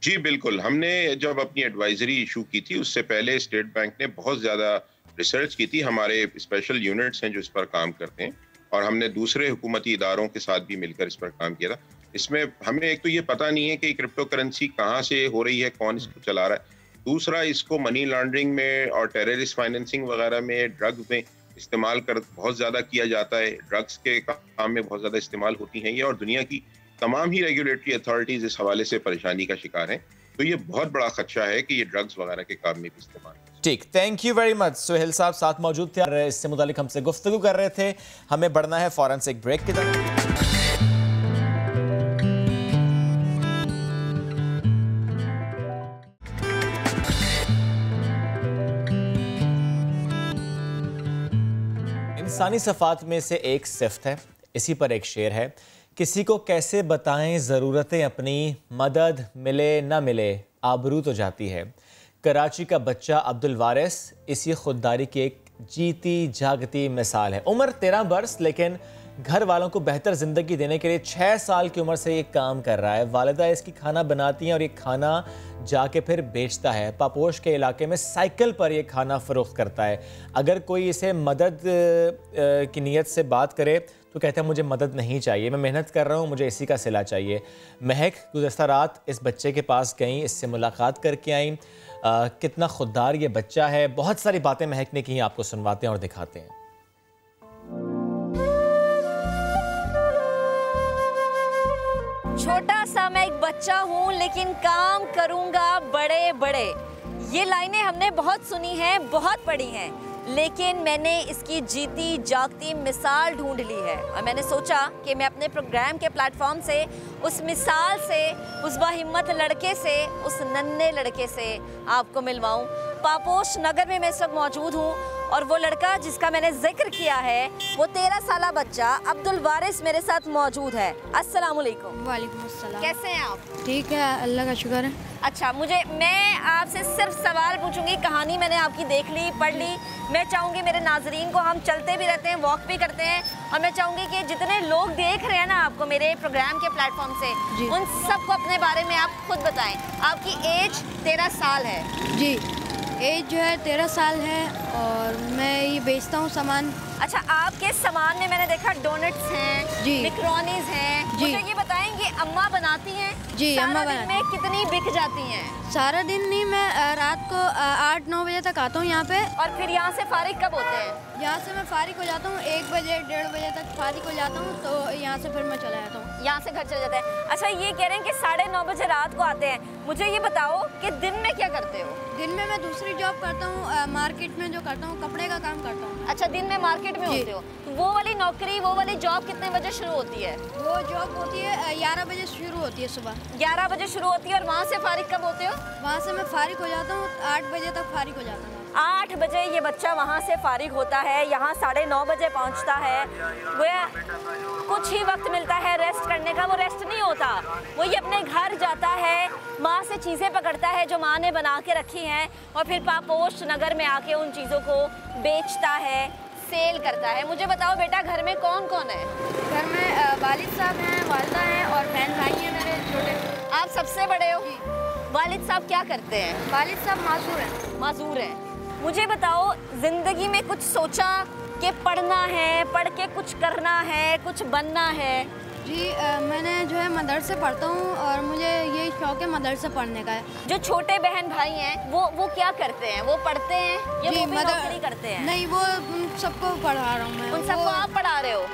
जी बिल्कुल। हमने जब अपनी एडवाइजरी इशू की थी उससे पहले स्टेट बैंक ने बहुत ज़्यादा रिसर्च की थी। हमारे स्पेशल यूनिट्स हैं जो इस पर काम करते हैं और हमने दूसरे हुकूमती इदारों के साथ भी मिलकर इस पर काम किया था। इसमें हमें एक तो ये पता नहीं है कि क्रिप्टो करेंसी कहाँ से हो रही है, कौन इसको चला रहा है। दूसरा, इसको मनी लॉन्ड्रिंग में और टेररिस्ट फाइनेंसिंग वगैरह में, ड्रग्स में इस्तेमाल कर बहुत ज़्यादा किया जाता है। ड्रग्स के काम में बहुत ज़्यादा इस्तेमाल होती हैं ये और दुनिया की तमाम ही रेगुलेटरी अथॉरिटीज़ इस हवाले से परेशानी का शिकार हैं। तो ये बहुत बड़ा खदशा है कि ये ड्रग्स वगैरह के काम में भी इस्तेमाल। ठीक, thank you very much. Sohail साहब साथ मौजूद थे और इससे मुतालिक हमसे गुफ्तगू कर रहे थे। हमें बढ़ना है फौरन से एक ब्रेक की तरफ। इंसानी सफ़ात में से एक सिफ्त है, इसी पर एक शेर है, किसी को कैसे बताएं ज़रूरतें अपनी, मदद मिले ना मिले आबरू तो जाती है। कराची का बच्चा अब्दुल वारिस इसी खुददारी की एक जीती जागती मिसाल है। उम्र 13 बरस, लेकिन घर वालों को बेहतर ज़िंदगी देने के लिए 6 साल की उम्र से ये काम कर रहा है। वालिदा इसकी खाना बनाती हैं और ये खाना जाके फिर बेचता है। पापोश के इलाके में साइकिल पर ये खाना फ़रोख्त करता है। अगर कोई इसे मदद की नीयत से बात करे तो कहता है मुझे मदद नहीं चाहिए, मैं मेहनत कर रहा हूँ, मुझे इसी का सिला चाहिए। महक गुज़श्ता रात इस बच्चे के पास गई, इससे मुलाकात करके आई। कितना खुददार ये बच्चा है। बहुत सारी बातें महक ने की, आपको सुनवाते हैं और दिखाते हैं। छोटा सा मैं एक बच्चा हूँ लेकिन काम करूँगा बड़े बड़े। ये लाइनें हमने बहुत सुनी हैं, बहुत पढ़ी हैं, लेकिन मैंने इसकी जीती जागती मिसाल ढूंढ ली है और मैंने सोचा कि मैं अपने प्रोग्राम के प्लेटफॉर्म से उस मिसाल से, उस बाहिम्मत लड़के से, उस नन्हे लड़के से आपको मिलवाऊं। पापोश नगर में मैं इस वक्त मौजूद हूँ और वो लड़का जिसका मैंने जिक्र किया है वो 13 साला बच्चा अब्दुल वारिस मेरे साथ मौजूद है। अस्सलाम वालेकुम। वालेकुम अस्सलाम। कैसे हैं आप? ठीक है, अल्लाह का शुक्र है। अच्छा, मैं आपसे सिर्फ सवाल पूछूंगी। कहानी मैंने आपकी देख ली, पढ़ ली। मैं चाहूँगी मेरे नाजरीन को, हम चलते भी रहते हैं, वॉक भी करते हैं, और मैं चाहूँगी कि जितने लोग देख रहे हैं ना आपको मेरे प्रोग्राम के प्लेटफॉर्म से, उन सबको अपने बारे में आप खुद बताएं। आपकी एज 13 साल है? जी, एज जो है 13 साल है और मैं ये बेचता हूँ सामान। अच्छा, आपके सामान में मैंने देखा डोनट्स हैं, मैकरोनीज हैं। मुझे ये बताएं कि अम्मा बनाती हैं? जी, अम्मा बनाती हैं। कितनी बिक जाती हैं? सारा दिन नहीं, मैं रात को 8-9 बजे तक आता हूँ यहाँ पे। और फिर यहाँ से फारिग कब होते हैं? यहाँ से मैं फारिग हो जाता हूँ 1 बजे 1:30 बजे तक फारिग हो जाता हूँ, तो यहाँ से फिर मैं चला जाता हूँ। यहाँ से घर चले जाते हैं। अच्छा, ये कह रहे हैं कि 9:30 बजे रात को आते हैं। मुझे ये बताओ कि दिन में क्या करते हो? दिन में मैं दूसरी जॉब करता हूँ, मार्केट में जो करता हूँ, कपड़े का काम करता हूँ। अच्छा, दिन में मार्केट में होते हो। वो वाली नौकरी, वो वाली जॉब कितने बजे शुरू होती है? वो जॉब होती है 11 बजे शुरू होती है, सुबह 11 बजे शुरू होती है। और वहाँ से फारिग कब होते हो? वहाँ से मैं फारिग हो जाता हूँ 8 बजे तक फारिग हो जाता हूँ। 8 बजे ये बच्चा वहाँ से फारिग होता है, यहाँ 9:30 बजे पहुँचता है। वो कुछ ही वक्त मिलता है रेस्ट करने का, वो रेस्ट नहीं होता, वो ये अपने घर जाता है, माँ से चीज़ें पकड़ता है जो माँ ने बना के रखी हैं, और फिर पापोश नगर में आके उन चीज़ों को बेचता है, सेल करता है। मुझे बताओ बेटा, घर में कौन कौन है? घर में वालिद साहब हैं, वालिदा हैं और बहन भाई हैं मेरे छोटे। आप सबसे बड़े हो? वालिद साहब क्या करते हैं? वालिद साहब माजूर हैं। माजूर हैं। मुझे बताओ, ज़िंदगी में कुछ सोचा कि पढ़ना है, पढ़ के कुछ करना है, कुछ बनना है? जी मैंने जो है मदरसे पढ़ता हूँ और मुझे यही शौक है मदरसे पढ़ने का है। जो छोटे बहन भाई हैं वो क्या करते हैं? वो पढ़ते हैं या वो भी नौकरी करते हैं? नहीं, वो सबको पढ़ा रहा हूँ मैं। उन सबको आप पढ़ा रहे हो?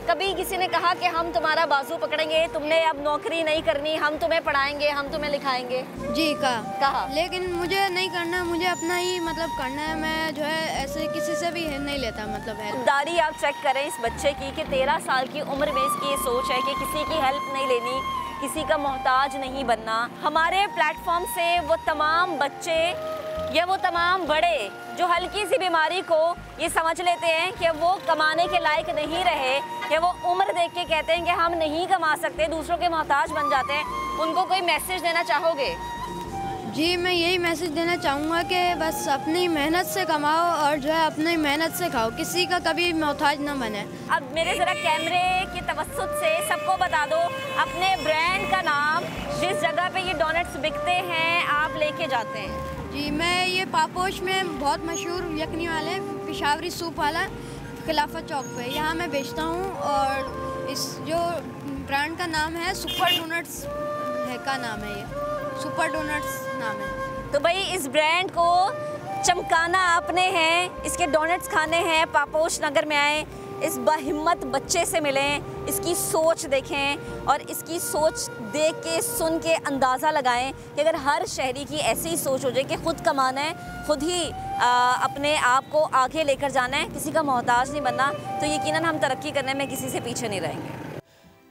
कभी किसी ने कहा कि हम तुम्हारा बाजू पकड़ेंगे, तुमने अब नौकरी नहीं करनी, हम तुम्हें पढ़ाएंगे, हम तुम्हें लिखाएंगे? जी कहा। लेकिन मुझे नहीं करना, मुझे अपना ही मतलब करना है। मैं जो है ऐसे किसी से भी नहीं लेता मतलब हेल्प। दाढ़ी आप चेक करें इस बच्चे की कि 13 साल की उम्र में इसकी ये सोच है कि किसी की हेल्प नहीं लेनी, किसी का मोहताज नहीं बनना। हमारे प्लेटफॉर्म से वो तमाम बच्चे या वो तमाम बड़े जो हल्की सी बीमारी को ये समझ लेते हैं कि वो कमाने के लायक नहीं रहे, या वो उम्र देख के कहते हैं कि हम नहीं कमा सकते, दूसरों के मोहताज बन जाते हैं, उनको कोई मैसेज देना चाहोगे? जी मैं यही मैसेज देना चाहूँगा कि बस अपनी मेहनत से कमाओ और जो है अपनी मेहनत से खाओ, किसी का कभी मोहताज ना बने। अब मेरे ज़रा कैमरे की तवज्जुह से सबको बता दो अपने ब्रांड का नाम, जिस जगह पे ये डोनट्स बिकते हैं आप लेके जाते हैं। जी मैं ये पापोश में बहुत मशहूर यखनी वाले पेशावरी सूप वाला खिलाफत चौक पे यहाँ मैं बेचता हूँ, और इस जो ब्रांड का नाम है सुपर डोनट्स है का नाम है, ये सुपर डोनट्स नाम है। तो भाई इस ब्रांड को चमकाना आपने है, इसके डोनट्स खाने हैं, पापोश नगर में आए, इस बाहिम्मत बच्चे से मिलें, इसकी सोच देखें और इसकी सोच देख के सुन के अंदाज़ा लगाएं कि अगर हर शहरी की ऐसी ही सोच हो जाए कि ख़ुद कमाना है, ख़ुद ही अपने आप को आगे लेकर जाना है, किसी का मोहताज नहीं बनना, तो यकीनन हम तरक्की करने में किसी से पीछे नहीं रहेंगे।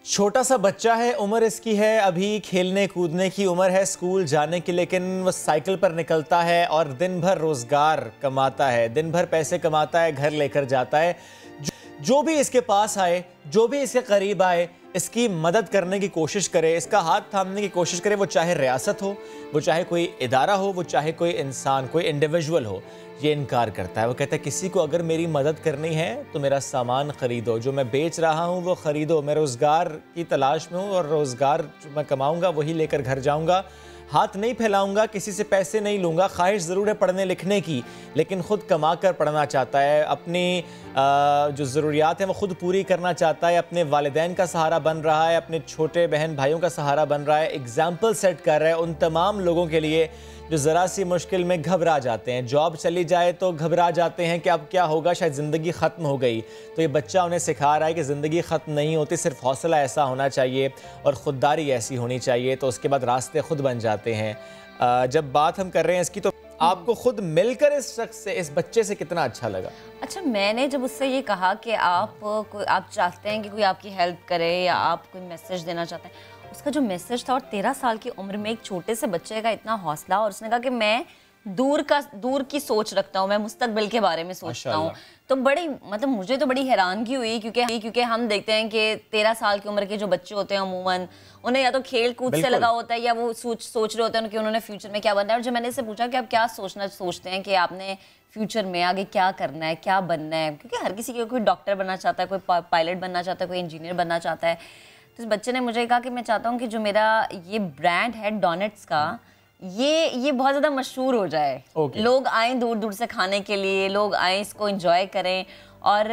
छोटा सा बच्चा है, उम्र इसकी है अभी खेलने कूदने की उम्र है, स्कूल जाने की, लेकिन वो साइकिल पर निकलता है और दिन भर रोज़गार कमाता है, दिन भर पैसे कमाता है, घर लेकर जाता है। जो भी इसके पास आए, जो भी इसके करीब आए, इसकी मदद करने की कोशिश करे, इसका हाथ थामने की कोशिश करे, वो चाहे रियासत हो, वो चाहे कोई इदारा हो, वो चाहे कोई इंसान, कोई इंडिविजुअल हो, ये इनकार करता है। वो कहता है किसी को अगर मेरी मदद करनी है तो मेरा सामान ख़रीदो, जो मैं बेच रहा हूँ वो ख़रीदो, मैं रोज़गार की तलाश में हूँ और रोज़गार जो मैं कमाऊँगा वही लेकर घर जाऊँगा, हाथ नहीं फैलाऊंगा, किसी से पैसे नहीं लूँगा। ख्वाहिश ज़रूर है पढ़ने लिखने की, लेकिन ख़ुद कमा कर पढ़ना चाहता है, अपनी जो ज़रूरियात हैं वो ख़ुद पूरी करना चाहता है, अपने वालिदैन का सहारा बन रहा है, अपने छोटे बहन भाइयों का सहारा बन रहा है, एग्ज़ाम्पल सेट कर रहा है उन तमाम लोगों के लिए जो ज़रा सी मुश्किल में घबरा जाते हैं। जॉब चली जाए तो घबरा जाते हैं कि अब क्या होगा, शायद ज़िंदगी ख़त्म हो गई। तो ये बच्चा उन्हें सिखा रहा है कि ज़िंदगी ख़त्म नहीं होती, सिर्फ हौसला ऐसा होना चाहिए और ख़ुददारी ऐसी होनी चाहिए, तो उसके बाद रास्ते खुद बन जाते हैं। जब बात हम कर रहे हैं इसकी, तो आपको खुद मिलकर इस शख्स से, इस बच्चे से कितना अच्छा लगा? अच्छा, मैंने जब उससे ये कहा कि आप चाहते हैं कि कोई आपकी हेल्प करे या आप कोई मैसेज देना चाहते हैं, उसका जो मैसेज था, और 13 साल की उम्र में एक छोटे से बच्चे का इतना हौसला, और उसने कहा कि मैं दूर की सोच रखता हूँ, मैं मुस्तकबिल के बारे में सोचता हूँ। तो बड़ी मतलब मुझे तो बड़ी हैरानगी हुई, क्योंकि हम देखते हैं कि 13 साल की उम्र के जो बच्चे होते हैं अमूमन उन्हें या तो खेल कूद से लगा होता है या वो सोच रहे होते हैं कि उन्होंने फ्यूचर में क्या बनना है। और जब मैंने इससे पूछा कि आप क्या सोचते हैं कि आपने फ्यूचर में आगे क्या करना है, क्या बनना है, क्योंकि हर किसी कोई डॉक्टर बनना चाहता है, कोई पायलट बनना चाहता है, कोई इंजीनियर बनना चाहता है, तो इस बच्चे ने मुझे कहा कि मैं चाहता हूँ कि जो मेरा ये ब्रांड है डोनट्स का, ये बहुत ज़्यादा मशहूर हो जाए, लोग आए दूर दूर से खाने के लिए, लोग आए इसको एंजॉय करें। और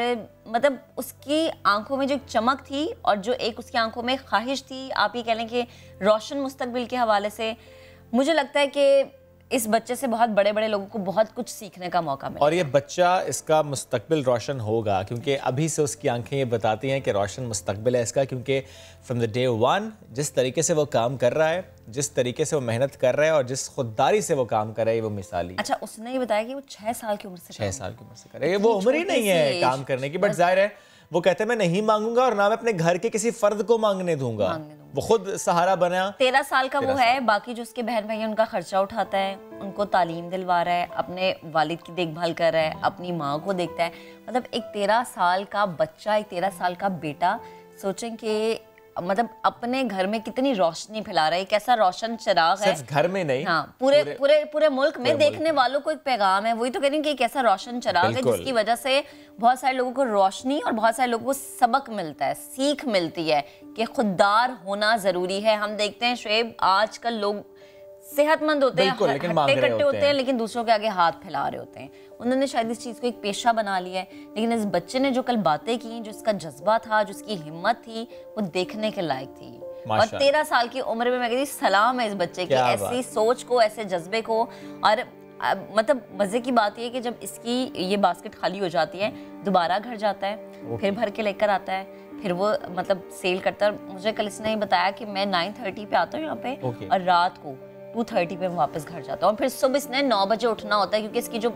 मतलब उसकी आंखों में जो एक चमक थी और जो एक उसकी आंखों में ख्वाहिश थी, आप ये कह लें कि रोशन मुस्तकबिल के हवाले से, मुझे लगता है कि इस बच्चे से बहुत बड़े बड़े लोगों को बहुत कुछ सीखने का मौका मिला। और ये बच्चा, इसका मुस्तकबिल रोशन होगा, क्योंकि अभी से उसकी आंखें ये बताती हैं कि रोशन मुस्तकबिल है इसका, क्योंकि फ्रॉम द डे वन जिस तरीके से वो काम कर रहा है, जिस तरीके से वो मेहनत कर रहा है और जिस खुददारी से वो काम कर रहा है, वो मिसाली। अच्छा, उसने ये बताया कि वो 6 साल की उम्र से 6 साल की उम्र से कर रहा है। वो उम्र ही नहीं है काम करने की, बट जाहिर है वो कहते हैं मैं नहीं मांगूंगा और ना मैं अपने घर के किसी फर्द को मांगने दूंगा। वो खुद सहारा बना। 13 साल का वो है, बाकी जो उसके बहन भाई हैं उनका खर्चा उठाता है, उनको तालीम दिलवा रहा है, अपने वालिद की देखभाल कर रहा है, अपनी माँ को देखता है। मतलब एक 13 साल का बच्चा, एक 13 साल का बेटा, सोचें कि मतलब अपने घर में कितनी रोशनी फैला रहा है, एक ऐसा रोशन चिराग है। सिर्फ घर में नहीं, हाँ, पूरे मुल्क में देखने वालों को एक पैगाम है। वही तो कह रही हूँ कि एक ऐसा रोशन चिराग है जिसकी वजह से बहुत सारे लोगों को रोशनी और बहुत सारे लोगों को सबक मिलता है, सीख मिलती है कि खुददार होना जरूरी है। हम देखते हैं शुएब, आजकल लोग सेहतमंद होते हैं, हट्टे कट्टे होते हैं, लेकिन दूसरों के आगे हाथ फैला रहे होते हैं। उन्होंने शायद इस चीज़ को एक पेशा बना लिया है, लेकिन इस बच्चे ने जो कल बातें की, जो इसका जज्बा था, जो इसकी हिम्मत थी, वो देखने के लायक थी। और 13 साल की उम्र में मैं कहती सलाम है इस बच्चे की, ऐसी सोच को, ऐसे जज्बे को। और मतलब मजे की बात यह है कि जब इसकी ये बास्केट खाली हो जाती है, दोबारा घर जाता है, फिर भर के लेकर आता है, फिर वो मतलब सेल करता है। मुझे कल इसने बताया कि मैं 9:30 पे आता हूँ यहाँ पे, और रात को 2:30 पे वापस घर जाता हूँ, और फिर सुबह इसने 9 बजे उठना होता है, क्योंकि इसकी जो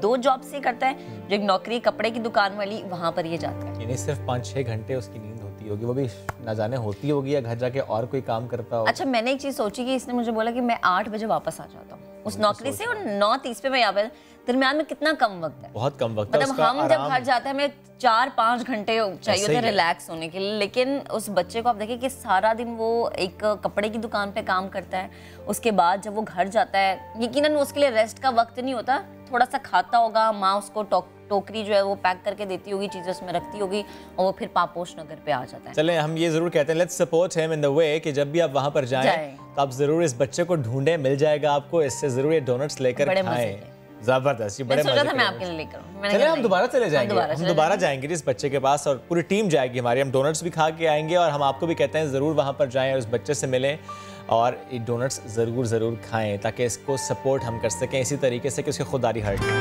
2 जॉब से करता है, जो एक नौकरी कपड़े की दुकान वाली, वहाँ पर ये जाता है। यानी सिर्फ 5-6 घंटे उसकी नींद होती होगी, वो भी ना जाने होती होगी या घर जाके और कोई काम करता होगा। अच्छा, मैंने एक चीज़ सोची कि इसने मुझे बोला कि मैं 8 बजे वापस आ जाता हूँ उस नौकरी से, और 9:30 पे मैं यहाँ पे। दरमियान में कितना कम वक्त है, बहुत कम वक्त है। मतलब हम जब घर जाते हैं हमें 4-5 घंटे चाहिए होते हैं रिलैक्स होने के लिए, लेकिन उस बच्चे को आप देखिए कि सारा दिन वो एक कपड़े की दुकान पे काम करता है, उसके बाद जब वो घर जाता है, यकीनन उसके लिए रेस्ट का वक्त नहीं होता, थोड़ा सा खाता होगा, माँ उसको टोकरी जो है वो पैक करके देती होगी, चीज़ें उसमें रखती होगी, और वो फिर पापोश नगर पे आ जाता है। चलें, हम ये जरूर कहते हैं let's support him in the way कि जब भी आप वहाँ पर जाएं तो आप जरूर इस बच्चे को ढूंढें, मिल जाएगा आपको, इससे जरूर ये डोनट्स लेकर खाएं। जबरदस्त, बड़े मजे मैं आपके लिए लेकर आऊं। चले, हम दोबारा चले जाएंगे, हम दोबारा जाएंगे इस बच्चे के पास, और पूरी टीम जाएगी हमारी। हम डोनट्स भी खा के आएंगे, और हम आपको भी कहते हैं ज़रूर वहाँ पर जाएं और उस बच्चे से मिलें, और ये डोनट्स ज़रूर खाएं, ताकि इसको सपोर्ट हम कर सकें इसी तरीके से कि उसकी खुददारी हट जाए।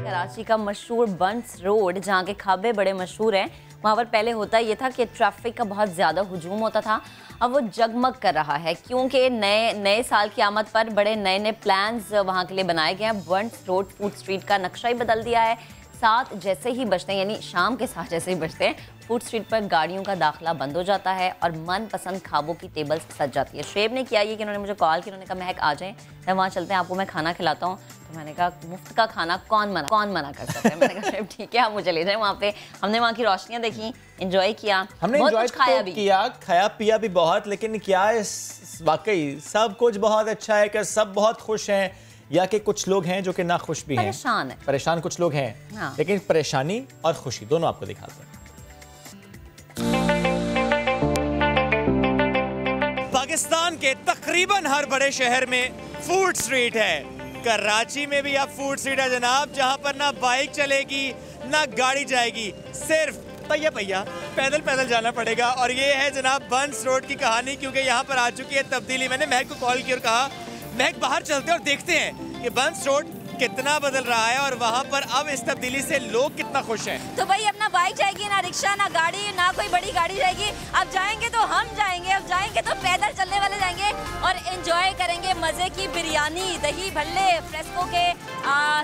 कराची का मशहूर बंस रोड, जहाँ के खाबे बड़े मशहूर हैं, वहाँ पर पहले होता ये था कि ट्रैफिक का बहुत ज़्यादा हुजूम होता था। अब वो जगमग कर रहा है, क्योंकि नए साल की आमद पर बड़े नए प्लान्स वहाँ के लिए बनाए गए हैं। बंस रोड फूड स्ट्रीट का नक्शा ही बदल दिया है। 7 जैसे ही बजते हैं, यानी शाम के 7 जैसे ही बजते हैं, फूड स्ट्रीट पर गाड़ियों का दाखिला बंद हो जाता है और मनपसंद खाबों की टेबल्स सज जाती है। शेब ने किया ये कि उन्होंने मुझे कॉल की, उन्होंने कहा महक आ जाएं, मैं वहाँ चलते हैं, आपको मैं खाना खिलाता हूँ। तो मैंने कहा मुफ्त का खाना कौन मना कर सकता है। मैंने कहा शेब ठीक है, आप मुझे ले जाएं वहाँ पे। हमने वहाँ की रोशनियाँ देखी, एंजॉय किया, हमने बहुत कुछ खाया भी, खाया पिया भी बहुत, लेकिन क्या वाकई सब कुछ बहुत अच्छा है कि सब बहुत खुश हैं, या कि कुछ लोग हैं जो कि ना खुश भी हैं, परेशान कुछ लोग हैं। हाँ। लेकिन परेशानी और खुशी दोनों आपको दिखाते हैं। पाकिस्तान के तकरीबन हर बड़े शहर में फूड स्ट्रीट है। कराची में भी अब फूड स्ट्रीट है जनाब, जहां पर ना बाइक चलेगी ना गाड़ी जाएगी, सिर्फ पैया पैदल जाना पड़ेगा। और ये है जनाब बंस रोड की कहानी, क्योंकि यहाँ पर आ चुकी है तब्दीली। मैंने महक को कॉल किया और कहा महक बाहर चलते हैं और देखते हैं कि बंस रोड कितना बदल रहा है और वहाँ पर अब इस तब्दीली से लोग कितना खुश हैं। तो भाई अपना बाइक जाएगी, ना रिक्शा, ना गाड़ी, ना कोई बड़ी गाड़ी जाएगी। अब जाएंगे तो हम जाएंगे, अब जाएंगे तो पैदल चलने वाले जाएंगे और एंजॉय करेंगे मजे की बिरयानी, दही भल्ले, फ्रेस्को के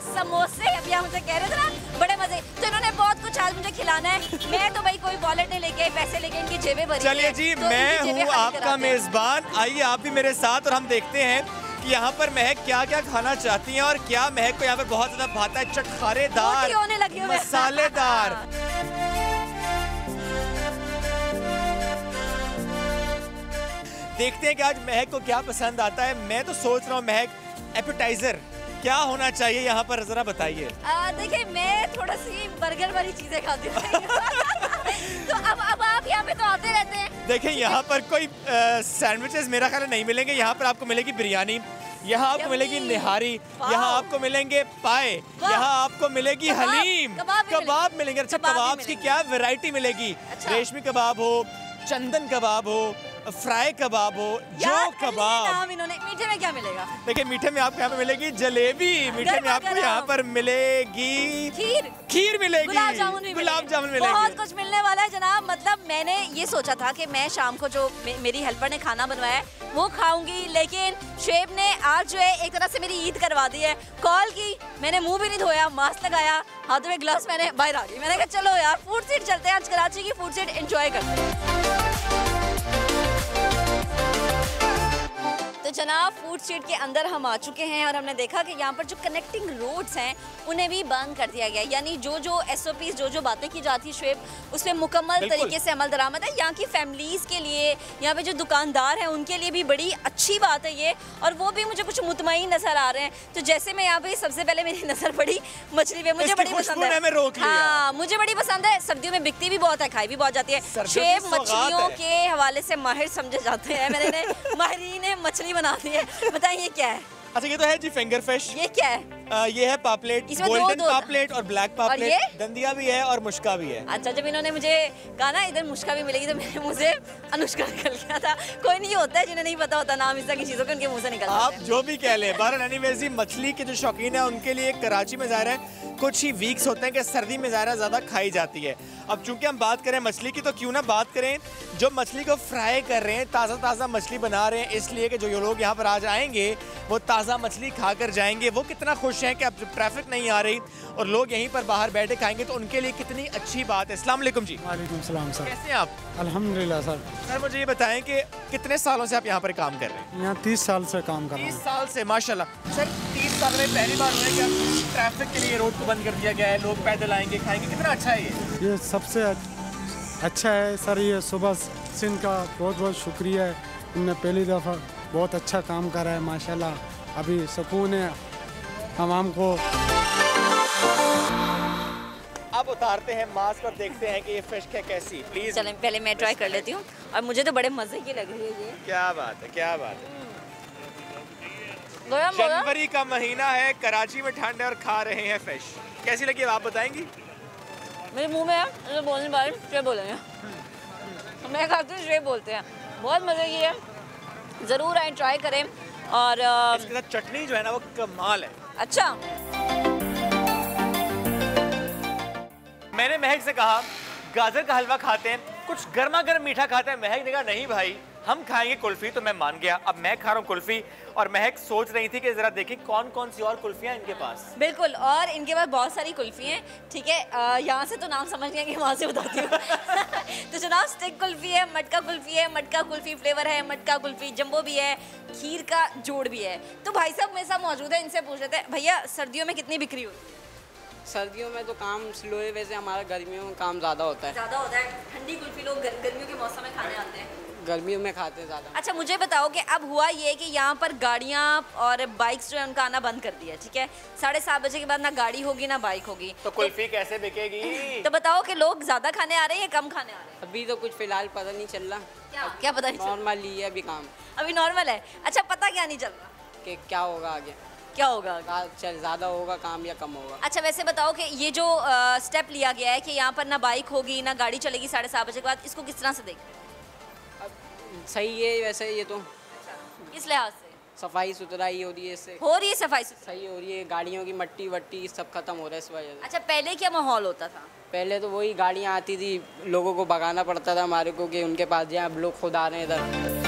समोसे। अभी आप मुझे कह रहे थे ना बड़े मजे, तो इन्होंने बहुत कुछ आज मुझे खिलाना है। मैं तो भाई कोई वॉलेट नहीं लेके, पैसे लेके इनकी जेबें भरी। चलिए जी, मैं हूँ आपका मेजबान, आइए आप भी मेरे साथ और हम देखते हैं कि यहाँ पर महक क्या क्या खाना चाहती हैं और क्या महक को यहाँ पर बहुत ज्यादा भाता है। चटखारेदार, मसालेदार। देखते हैं कि आज महक को क्या पसंद आता है। मैं तो सोच रहा हूँ महक एपेटाइजर क्या होना चाहिए यहाँ पर, जरा बताइए। देखिए मैं थोड़ा सी बर्गर वाली चीजें खाती हूँ तो अब आप यहाँ पे तो आते रहते हैं। देखिए यहाँ पर कोई सैंडविचेस मेरा ख्याल नहीं मिलेंगे। यहाँ पर आपको मिलेगी बिरयानी, यहाँ आपको मिलेगी निहारी, यहाँ आपको मिलेंगे पाए, यहाँ आपको मिलेगी हलीम, कबाब मिलेंगे। अच्छा, कबाब की क्या वैरायटी मिलेगी? रेशमी कबाब हो, चंदन कबाब हो, फ्राई कबाब हो, जो कबाब। नाम इन्होंने। मीठे में क्या मिलेगा? देखिए मीठे में आपको यहाँ पे मिलेगी जलेबी, मीठे में आपको यहाँ पर मिलेगी खीर मिलेगी, गुलाब जामुन मिलेगी, बहुत कुछ मिलने वाला है जनाब। मतलब मैंने ये सोचा था कि मैं शाम को जो मेरी हेल्पर ने खाना बनवाया है वो खाऊंगी, लेकिन शेफ ने आज जो है एक तरह से मेरी ईद करवा दी है। कॉल की, मैंने मुंह भी नहीं धोया, मास्क लगाया, हाथों में ग्लव्स, मैंने बाहर आ गई। मैंने कहा चलो यार फूड स्ट्रीट चलते हैं, आज कराची की फूड स्ट्रीट एंजॉय करते हैं। तो जनाब फूड स्ट्रीट के अंदर हम आ चुके हैं और हमने देखा कि यहाँ पर जो कनेक्टिंग रोड्स हैं उन्हें भी बंद कर दिया गया है। यानी जो SOPs जो बातें की जाती शेफ उस पर मुकम्मल तरीके से अमल दरामद है। यहाँ की फैमिलीज़ के लिए, यहाँ पे जो दुकानदार हैं उनके लिए भी बड़ी अच्छी बात है ये, और वो भी मुझे कुछ मुतमईन नज़र आ रहे हैं। तो जैसे मैं यहाँ पे सबसे पहले मेरी नज़र पड़ी मछली पे, मुझे बड़ी पसंद है। हाँ मुझे बड़ी पसंद है, सर्दियों में बिकती भी बहुत है, खाई भी बहुत जाती है। शेफ मछलियों के हवाले से माहिर समझे जाते हैं, मैंने माहिरीन ने मछली बना दी है। बताइए ये क्या है? अच्छा ये तो है जी फिंगर फिश। ये क्या है? ये है पापलेट, गोल्डन पापलेट और ब्लैक पापलेट, दंदिया भी है और मुश्का भी है। अच्छा जब इन्होंने मुझे कहा ना इधर मुश्का भी मिलेगी तो मेरे मुंह से अनुष्का निकल गया था। कोई नहीं होता है जिन्हें नहीं पता होता नाम इस तरह की चीजों के, उनके मुंह से निकलता है। आप जो भी कह लें, बहरहाल एनीवेज़ मछली के जो शौकीन है उनके लिए कराची में ज़ाहिर है कुछ ही वीक्स होते हैं कि सर्दी में ज़्यादा खाई जाती है। अब चूंकि हम बात करें मछली की तो क्यों ना बात करें जो मछली को फ्राई कर रहे हैं, ताज़ा मछली बना रहे हैं, इसलिए कि जो ये लोग यहाँ पर आज आएंगे वो ताज़ा मछली खाकर जाएंगे। वो कितना खुश हैं कि अब ट्रैफिक नहीं आ रही और लोग यहीं पर बाहर बैठे खाएंगे, तो उनके लिए कितनी अच्छी बात है। अस्सलाम वालेकुम जी। वालेकुम सलाम सर। कैसे हैं आप? अल्हम्दुलिल्लाह सर। सर मुझे ये बताएं कि कितने सालों से आप यहाँ पर काम कर रहे हैं? यहाँ 30 साल से काम कर रहा हूँ। 30 साल से माशाल्लाह। सर 30 साल में पहली बार हुआ है कि ट्रैफिक के लिए रोड को बंद कर दिया गया है, लोग पैदल आएंगे खाएंगे, कितना अच्छा है ये सबसे अच्छा है सर। ये सुबह सिंह का बहुत बहुत शुक्रिया है, इनने पहली दफ़ा बहुत अच्छा काम करा है माशाल्लाह। अभी सुकून है आवाम को। अब उतारते हैं मास्क और देखते हैं कि ये फिश है कैसी। प्लीज चलें पहले मैं ट्राई कर लेती हूँ, और मुझे तो बड़े मजे की लग रही है ये। क्या बात है, क्या बात है। जनवरी का महीना है, कराची में ठंड है और खा रहे हैं फिश। कैसी लगी आप बताएंगी? मेरे मुंह में है बोलने वाले शेफ बोलेंगे, मैं खाती हूँ शेफ बोलते हैं। बहुत मजे की है, ज़रूर आए ट्राई करें। और इसके साथ चटनी जो है ना वो कमाल है। अच्छा मैंने महक से कहा गाजर का हलवा खाते हैं, कुछ गर्मा गर्म मीठा खाते हैं। महक ने कहा नहीं भाई हम खाएंगे कुल्फी, तो मैं मान गया। अब मैं खा रहा हूँ कुल्फी और महक सोच रही थी कि जरा देखी कौन कौन सी और कुल्फियाँ इनके पास। बिल्कुल, और इनके पास बहुत सारी कुल्फी हैं, ठीक है। यहाँ से तो नाम समझ गए कि वहाँ से बताती हूँ। तो जनाब स्टिक कुल्फी है, मटका कुल्फी है, मटका कुल्फी फ्लेवर है, मटका कुल्फी जंबो भी है, खीर का जोड़ भी है। तो भाई साहब मेरे साथ मौजूद है, इनसे पूछ लेते हैं भैया सर्दियों में कितनी बिक्री होती है? सर्दियों में तो काम स्लो है, वैसे हमारा गर्मियों में काम ज़्यादा होता है। ज़्यादा होता है, ठंडी कुल्फी लोग गर्मियों के मौसम में खाने आते हैं, गर्मियों में खाते हैं ज़्यादा। अच्छा मुझे बताओ कि अब हुआ ये कि यहाँ पर गाड़ियाँ और बाइक्स जो है उनका आना बंद कर दिया, ठीक है। 7:30 बजे के बाद ना गाड़ी होगी ना बाइक होगी, तो कुल्फी कैसे बिकेगी? तो बताओ कि लोग ज़्यादा खाने आ रहे हैं या कम खाने आ रहे हैं? अभी तो कुछ फिलहाल पता नहीं चल रहा। क्या पता नहीं? नॉर्मल ही है अभी काम, अभी नॉर्मल है। अच्छा पता क्या नहीं चल रहा कि क्या होगा आगे, क्या होगा चल ज़्यादा होगा काम या कम होगा। अच्छा वैसे बताओ कि ये जो स्टेप लिया गया है कि यहाँ पर ना बाइक होगी ना गाड़ी चलेगी 7:30 बजे के बाद, इसको किस तरह से देखते? सही है वैसे ये तो। किस लिहाज से? सफाई सुथराई हो रही है इससे। हो रही है सफाई सही हो रही है, गाड़ियों की मट्टी वट्टी सब खत्म हो रहा है इस वजह से। अच्छा पहले क्या माहौल होता था? पहले तो वही गाड़ियाँ आती थी, लोगों को भगाना पड़ता था हमारे को कि उनके पास जाए। अब लोग खुद आ रहे हैं इधर।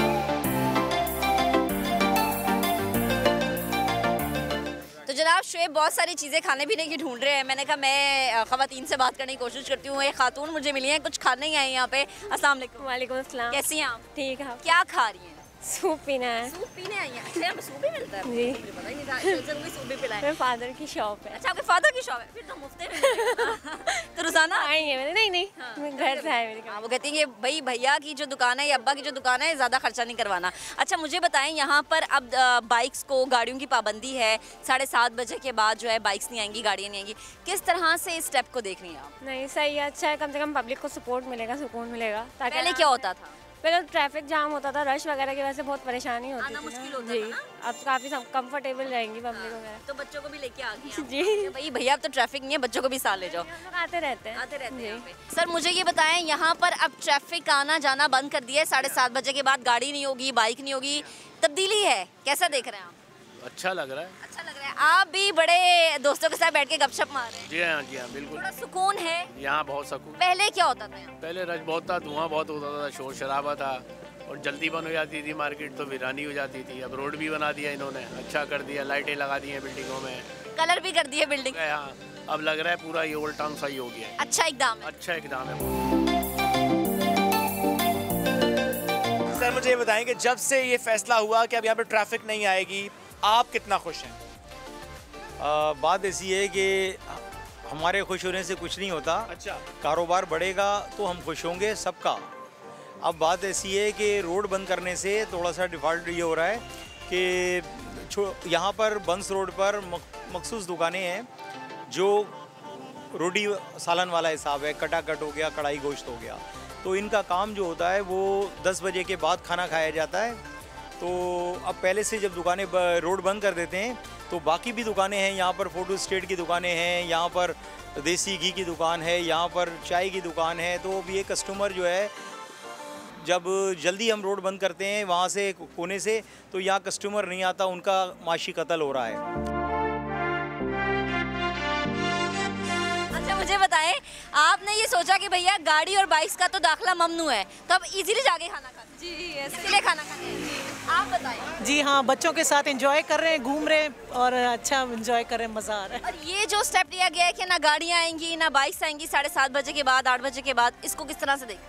तो जनाब शुएब बहुत सारी चीज़ें खाने पीने की ढूंढ रहे हैं। मैंने कहा मैं ख़वातीन से बात करने की कोशिश करती हूँ। एक खातून मुझे मिली हैं, कुछ खाने ही आए यहाँ पे। अस्सलाम वालेकुम। वालेकुम अस्सलाम। कैसी हैं आप? ठीक है। क्या खा रही हैं? सूप पीना है। सूप पीने आई हैं? अच्छा यहाँ पे सूप भी मिलता है? जी। मुझे पता ही नहीं था, जरूरी सूप भी पिलाएं। मेरे फादर की शॉप है। अच्छा आपके फादर की शॉप है, फिर तो मुफ्त में। तो रोजाना आएंगे? मैंने नहीं मैं घर से आए मेरे। हाँ वो कहती हैं कि भाई भैया की जो दुकान है या अब्बा की जो दुकान है ज़्यादा खर्चा नहीं करवाना। अच्छा मुझे बताएं यहाँ पर अब बाइक्स को गाड़ियों की पाबंदी है, 7:30 बजे के बाद जो है बाइक्स नहीं आएंगी, गाड़ियाँ नहीं आएंगी, किस तरह से इस स्टेप को देख रही हैं आप? नहीं सही है, अच्छा है, कम से कम पब्लिक को सपोर्ट मिलेगा, सुकून मिलेगा। पहले क्या होता था? पहले ट्रैफिक जाम होता था, रश वगैरह की वजह से बहुत परेशानी होती थी मुश्किल होता जी। था ना? अब काफ़ी कंफर्टेबल रहेंगी पब्लिक वगैरह। तो बच्चों को भी लेके आ गए जी भाई, भैया अब तो ट्रैफिक नहीं है, बच्चों को भी साथ ले जाओ। आते रहते हैं यहाँ पे। सर मुझे ये बताएं, यहाँ पर अब ट्रैफिक आना जाना बंद कर दिया है, 7:30 बजे के बाद गाड़ी नहीं होगी, बाइक नहीं होगी, तब्दीली है, कैसा देख रहे हैं आप? अच्छा लग रहा है। अच्छा लग रहा है। आप भी बड़े दोस्तों के साथ बैठ के गपशप मार रहे हैं? जी हाँ बिल्कुल। थोड़ा सुकून है यहाँ, बहुत सुकून। पहले क्या होता था यहाँ? पहले रश बहुत था, धुआं बहुत होता था, शोर शराबा था और जल्दी बंद हो जाती थी मार्केट, तो वीरानी हो जाती थी। अब रोड भी बना दिया इन्होंने, अच्छा कर दिया, लाइटें लगा दी हैं बिल्डिंगों में, कलर भी कर दिए बिल्डिंग। हाँ, अब लग रहा है पूरा ये ओल्ड टाउन सही हो गया है। अच्छा एकदम अच्छा एकदम है। सर मुझे ये बताएं कि जब से ये फैसला हुआ कि अब यहाँ पे ट्रैफिक नहीं आएगी, आप कितना खुश हैं? बात ऐसी है कि हमारे खुश होने से कुछ नहीं होता। अच्छा। कारोबार बढ़ेगा तो हम खुश होंगे सबका। अब बात ऐसी है कि रोड बंद करने से थोड़ा सा डिफ़ॉल्ट ये हो रहा है कि यहाँ पर बंस रोड पर मखसूस दुकानें हैं जो रोटी सालन वाला हिसाब है, कटाकट हो गया, कढ़ाई गोश्त हो गया, तो इनका काम जो होता है वो 10 बजे के बाद खाना खाया जाता है। तो अब पहले से जब दुकानें रोड बंद कर देते हैं तो बाकी भी दुकानें हैं, यहाँ पर फोटो स्टेट की दुकानें हैं, यहाँ पर देसी घी की दुकान है, यहाँ पर चाय की दुकान है। तो अब ये कस्टमर जो है, जब जल्दी हम रोड बंद करते हैं वहाँ से कोने से, तो यहाँ कस्टमर नहीं आता, उनका माशी कत्ल हो रहा है। अच्छा मुझे बताएं, आपने ये सोचा कि भैया गाड़ी और बाइक्स का तो दाखला ममनू है, तो अब इजीली जाके खाना खाते हैं? जी इसलिए खाना खाते हैं। आप बताएं। जी हाँ, बच्चों के साथ एंजॉय कर रहे हैं, घूम रहे हैं और अच्छा एंजॉय कर रहे हैं, मज़ा आ रहा है। और ये जो स्टेप लिया गया है कि ना गाड़ियाँ आएंगी ना बाइक्स आएंगी 7:30 बजे के बाद, 8 बजे के बाद, इसको किस तरह से देखें?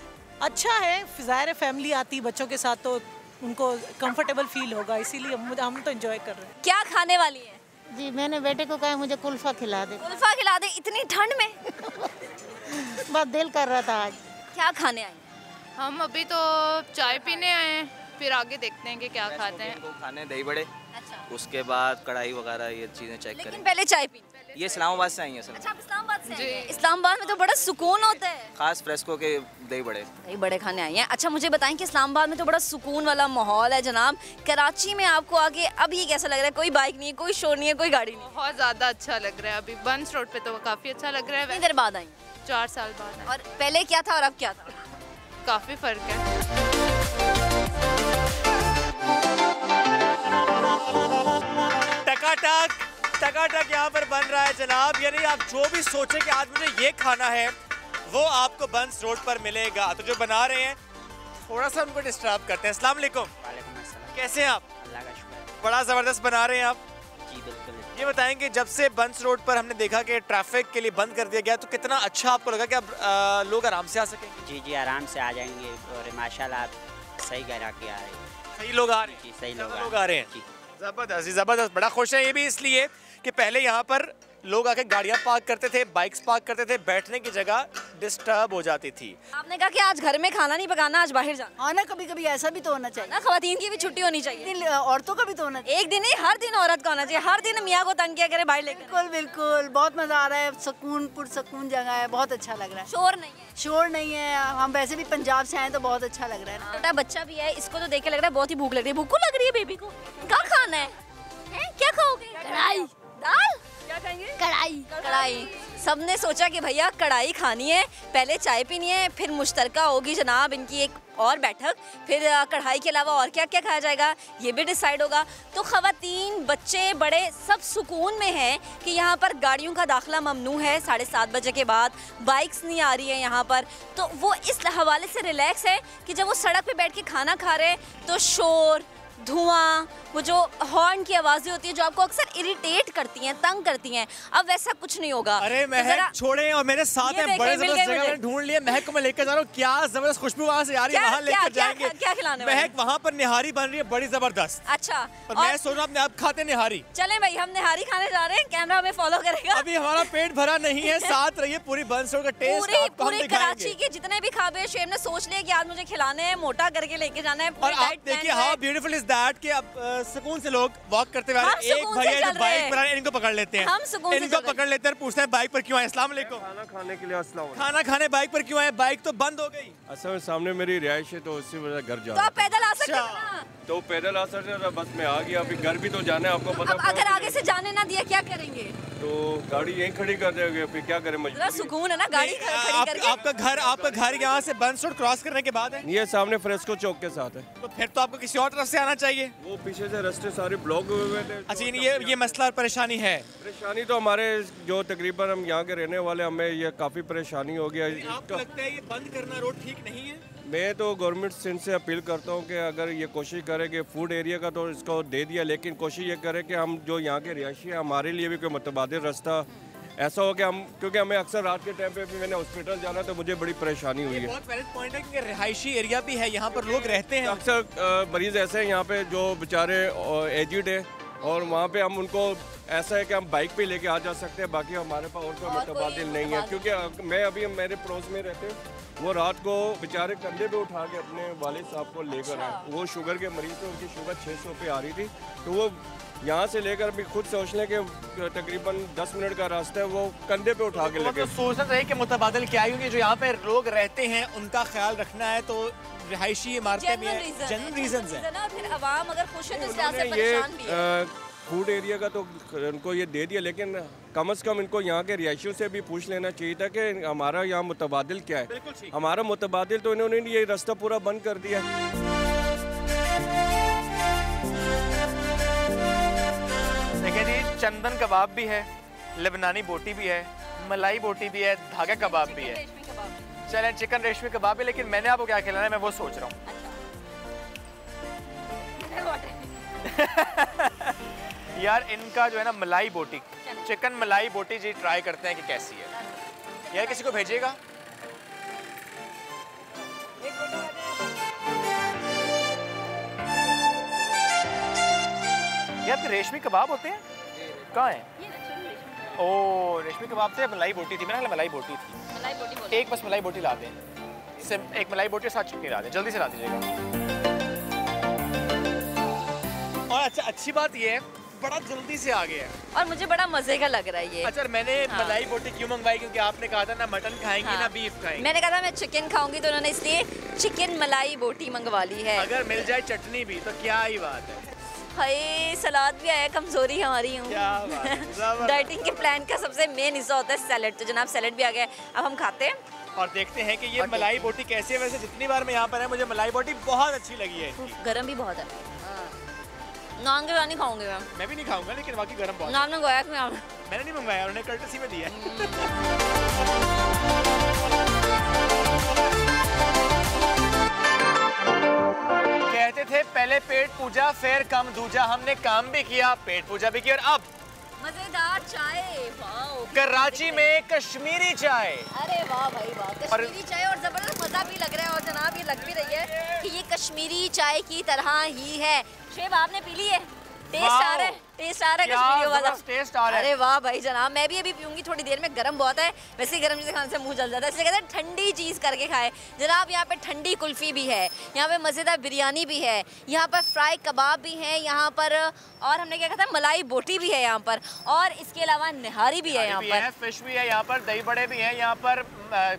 अच्छा है, ज़ाहिर है फैमिली आती बच्चों के साथ तो उनको कंफर्टेबल फील होगा, इसीलिए हम तो एंजॉय कर रहे हैं। क्या खाने वाली है? जी मैंने बेटे को कहा मुझे कुल्फा खिला दे। कुल्फा खिला दे इतनी ठंड में? बस दिल कर रहा था आज। क्या खाने आए? हम अभी तो चाय पीने आए हैं, फिर आगे देखते हैं कि क्या खाते हैं। खाने दही बड़े, उसके बाद कढ़ाई वगैरह ये चीज़ें चेक करें। लेकिन पहले चाय पी। ये इस्लामाबाद से आई है सर। अच्छा आप इस्लामाबाद से आए हैं? इस्लामाबाद में तो बड़ा सुकून होता है। खास फ्रेस्को के दही बड़े। दही बड़े खाने आई हैं। अच्छा मुझे बताएं कि इस्लामाबाद में तो बड़ा सुकून वाला माहौल है जनाब, कराची में आपको आके अब ये कैसा लग रहा है? कोई बाइक नहीं है, कोई शोर नहीं है, कोई गाड़ी नहीं? बहुत ज़्यादा अच्छा लग रहा है। अभी बंस रोड पे तो काफ़ी अच्छा लग रहा है। कितनी देर बाद आई? 4 साल बाद। और पहले क्या था और अब क्या था? काफ़ी फर्क है। टकाटक यहाँ पर बन रहा है जनाब, यानी आप जो भी सोचे कि आज मुझे ये खाना है वो आपको बंस रोड पर मिलेगा। तो जो बना रहे हैं थोड़ा सा उनको डिस्टर्ब करते हैं। अस्सलाम वालेकुम। कैसे हैं आप? अल्लाह का शुक्र। बड़ा ज़बरदस्त बना रहे हैं आप। जी बिल्कुल। ये बताएंगे जब से बंस रोड पर हमने देखा कि ट्रैफिक के लिए बंद कर दिया गया, तो कितना अच्छा आपको लगा कि अब लोग आराम से आ सकेंगे? जी जी आराम से आ जाएंगे और माशाल्लाह सही ग्राहकी आ रही है। सही लोग आ रहे हैं? सही लोग आ रहे हैं। जबरदस्त। बड़ा खुश है ये भी इसलिए कि पहले यहाँ पर लोग आके गाड़ियाँ पार्क करते थे, बाइक्स पार्क करते थे, बैठने की जगह डिस्टर्ब हो जाती थी। आपने कहा कि आज घर में खाना नहीं पकाना, आज बाहर जाना। हाँ ना, कभी कभी ऐसा भी तो होना चाहिए ना, खवातीन की भी छुट्टी होनी चाहिए, औरतों का भी तो होना चाहिए। एक दिन नहीं, हर दिन औरत का होना चाहिए, हर दिन मियाँ को तंग किया करे बाहर लेकर। बिल्कुल बिल्कुल, बहुत मजा आ रहा है, सुकून पुरसुकून जगह है, बहुत अच्छा लग रहा है। शोर नहीं है? शोर नहीं है, हम वैसे भी पंजाब से आए तो बहुत अच्छा लग रहा है। छोटा बच्चा भी है, इसको तो देख के लग रहा है बहुत ही भूख लग रही है। भूख लग रही है बेबी को? क्या खाना है? क्या खाओगे? कढ़ाई। दाल? क्या खाएंगे? कढ़ाई। सबने सोचा कि भैया कढ़ाई खानी है, पहले चाय पीनी है, फिर मुश्तरका होगी जनाब इनकी एक और बैठक, फिर कढ़ाई के अलावा और क्या क्या खाया जाएगा ये भी डिसाइड होगा। तो खवातीन, बच्चे, बड़े सब सुकून में हैं कि यहाँ पर गाड़ियों का दाखिला ममनू है 7:30 बजे के बाद, बाइक्स नहीं आ रही हैं यहाँ पर। तो वो इस हवाले से रिलैक्स है कि जब वो सड़क पे बैठ के खाना खा रहे हैं तो शोर, धुआं, वो जो हॉर्न की आवाज़ें होती है जो आपको अक्सर इरिटेट करती हैं, तंग करती हैं, अब वैसा कुछ नहीं होगा। अरे महक छोड़े और मेरे साथ हैं, बड़े जबरदस्त जगह मैंने ढूंढ लिया। महक को मैं लेकर जा रहा हूँ, क्या जबरदस्त खुशबू वहाँ से आ रही है, वहाँ लेकर जाएंगे। क्या खिलाने? महक वहाँ पर निहारी बन रही है बड़ी जबरदस्त। अच्छा। और मैं सोच रहा हूँ आप खाते निहारी। चले भाई, हम निहारी खाने जा रहे हैं, कैमरा हमें फॉलो करेगा। अभी हमारा पेट भरा नहीं है, साथ रहिए, पूरी बंस रोड का टेस्ट आपको हम पूरे कराची के जितने भी खाबे शेफ ने सोच लिया कि आज मुझे खिलाने हैं, मोटा करके लेके जाना है। और आप देखिए हाउ ब्यूटीफुल इज दैट कि अब सुकून से लोग वॉक करते हुए एक भैया जो बाइक पर इनको पकड़ लेते हैं, इनको पकड़ लेते हैं, पूछते हैं बाइक पर क्यों आए। अस्सलाम वालेकुम। खाना खाने के लिए। अस्सलाम। खाना खाने बाइक पर क्यों आए? बाइक तो बंद हो गई। असल सामने मेरी रिहाइश है तो उसी वजह घर जा तो आप पैदल आ सकते हैं। तो पैदल आ सकते हैं, बस में आ गया। अभी घर भी तो जाना है, आपको पता। अब अगर आगे से जाने ना दिया क्या करेंगे? तो गाड़ी यहीं खड़ी कर देंगे, फिर क्या करें? जरा सुकून है ना गाड़ी खड़ी करके। आपका घर यहाँ से बंस रोड क्रॉस करने के बाद है? ये सामने फ्रेस्को चौक के साथ है। तो फिर तो आपको किसी और तरफ से आना चाहिए। वो पीछे से रास्ते सारे ब्लॉक हुए थे। अच्छा, ये मसला और परेशानी है। परेशानी तो हमारे जो तकरीबन हम यहाँ के रहने वाले, हमें ये काफ़ी परेशानी हो गया। आपको लगता है ये बंद करना रोड ठीक नहीं है? मैं तो गवर्नमेंट सिंध से अपील करता हूँ कि अगर ये कोशिश करे कि फूड एरिया का तो इसको दे दिया, लेकिन कोशिश ये करे कि हम जो यहाँ के रिहायशी हैं हमारे लिए भी कोई मुतबादिल रास्ता ऐसा हो कि हम, क्योंकि हमें अक्सर रात के टाइम पे भी मैंने हॉस्पिटल जाना तो मुझे बड़ी परेशानी हुई है। बहुत वैलिड पॉइंट है कि रिहायशी एरिया भी है, यहाँ पर लोग रहते हैं। अक्सर मरीज ऐसे हैं यहाँ पे जो बेचारे एजिड है, और वहाँ पे हम उनको ऐसा है कि हम बाइक पे लेके आ जा सकते हैं, बाकी हमारे पास और कोई मुतबादिल नहीं है। क्योंकि मैं अभी मेरे पड़ोस में रहते हैं, वो रात को बेचारे कंधे पे उठा के अपने वालिद साहब को लेकर आए। वो शुगर के मरीज थे, उनकी शुगर 600 पे आ रही थी, तो वो यहाँ से लेकर भी खुद सोच लें कि तकरीबन 10 मिनट का रास्ता है, वो कंधे पे उठा के लेके। सोचना चाहिए कि मुतबादिल क्या है, क्योंकि जो यहाँ पे लोग रहते हैं उनका ख्याल रखना है, तो रिहायशी इमारतें भी हैं, जनरल रीजंस हैं। फिर अवाम अगर खुश है तो इससे आसे परेशान भी है। फूड एरिया का तो उनको ये दे दिया, लेकिन कम से कम इनको यहाँ के रिहायशियों से भी पूछ लेना चाहिए था कि हमारा यहाँ मुतबादिल क्या है। हमारा मुतबादिल तो इन्होंने ये रास्ता पूरा बंद कर दिया। देखिए जी, चंदन कबाब भी है, लेबनानी बोटी भी है, मलाई बोटी भी है, धागा कबाब भी है। चलें, चिकन रेशमी कबाब भी, लेकिन मैंने आपको क्या खिलाना है मैं वो सोच रहा हूँ। यार इनका जो है ना मलाई बोटी, चिकन मलाई बोटी जी ट्राई करते हैं कि कैसी है। यार किसी को भेजिएगा। ये आपके रेशमी कबाब होते हैं? कहाँ है? ओ, रेशमी कबाब थे, मलाई बोटी थी। मैंने मलाई बोटी थी। एक बस मलाई बोटी ला दें, एक मलाई बोटी साथ चटनी ला दें, जल्दी से ला दीजिएगा। और अच्छा, अच्छी बात ये है बड़ा जल्दी से आ गया है और मुझे बड़ा मजे का लग रहा है ये। अच्छा, मैंने मलाई बोटी क्यों मंगवाई? क्योंकि आपने कहा था ना मटन खाएंगी ना बीफ खाएंगी। मैंने कहा था मैं चिकन खाऊंगी, तो उन्होंने इसलिए चिकन मलाई बोटी मंगवा ली है। अगर मिल जाए चटनी भी तो क्या ही बात है। हाय, सलाद भी आया, कमजोरी हमारी हूँ। डाइटिंग के प्लान का सबसे मेन हिस्सा होता है सैलेड, तो जनाब सैलेड भी आ गया। अब हम खाते हैं और देखते हैं कि ये मलाई बोटी कैसी है। वैसे जितनी बार मैं यहाँ पर है मुझे मलाई बोटी बहुत अच्छी लगी है। गरम भी बहुत है। नान के साथ नहीं खाऊंगी मैं भी नहीं खाऊंगा, लेकिन बाकी गरम बहुत। नान मंगवाया कि मैंने नहीं मंगवाया, उन्होंने कर्टसी में दिया है। कहते थे पहले पेट पूजा फिर कम दूजा, हमने काम भी किया, पेट पूजा भी की, और अब मजेदार चाय। वाओ, कराची में कश्मीरी चाय। अरे वाह भाई वाह, कश्मीरी चाय और जबरदस्त मजा भी लग रहा है। और जनाब ये लग भी रही है कि ये कश्मीरी चाय की तरह ही है। शेब आपने पी ली है? टेस्ट आ रहा है, टेस्ट आ रहा है कश्मीरी वाला, टेस्ट आ रहा है। अरे वाह भाई जनाब, मैं भी अभी पीऊंगी थोड़ी देर में। गर्म बहुत है, वैसे ही गर्म चीज़ खाने से मुंह जल जाता है, इसलिए कहते हैं ठंडी चीज़ करके खाए। जनाब यहाँ पे ठंडी कुल्फ़ी भी है, यहाँ पे मज़ेदार बिरयानी भी है, यहाँ पर फ्राई कबाब भी है यहाँ पर, और हमने क्या कहा था मलाई बोटी भी है यहाँ पर, और इसके अलावा निहारी भी है यहाँ पर, फिश भी है यहाँ पर, दही बड़े भी है यहाँ पर,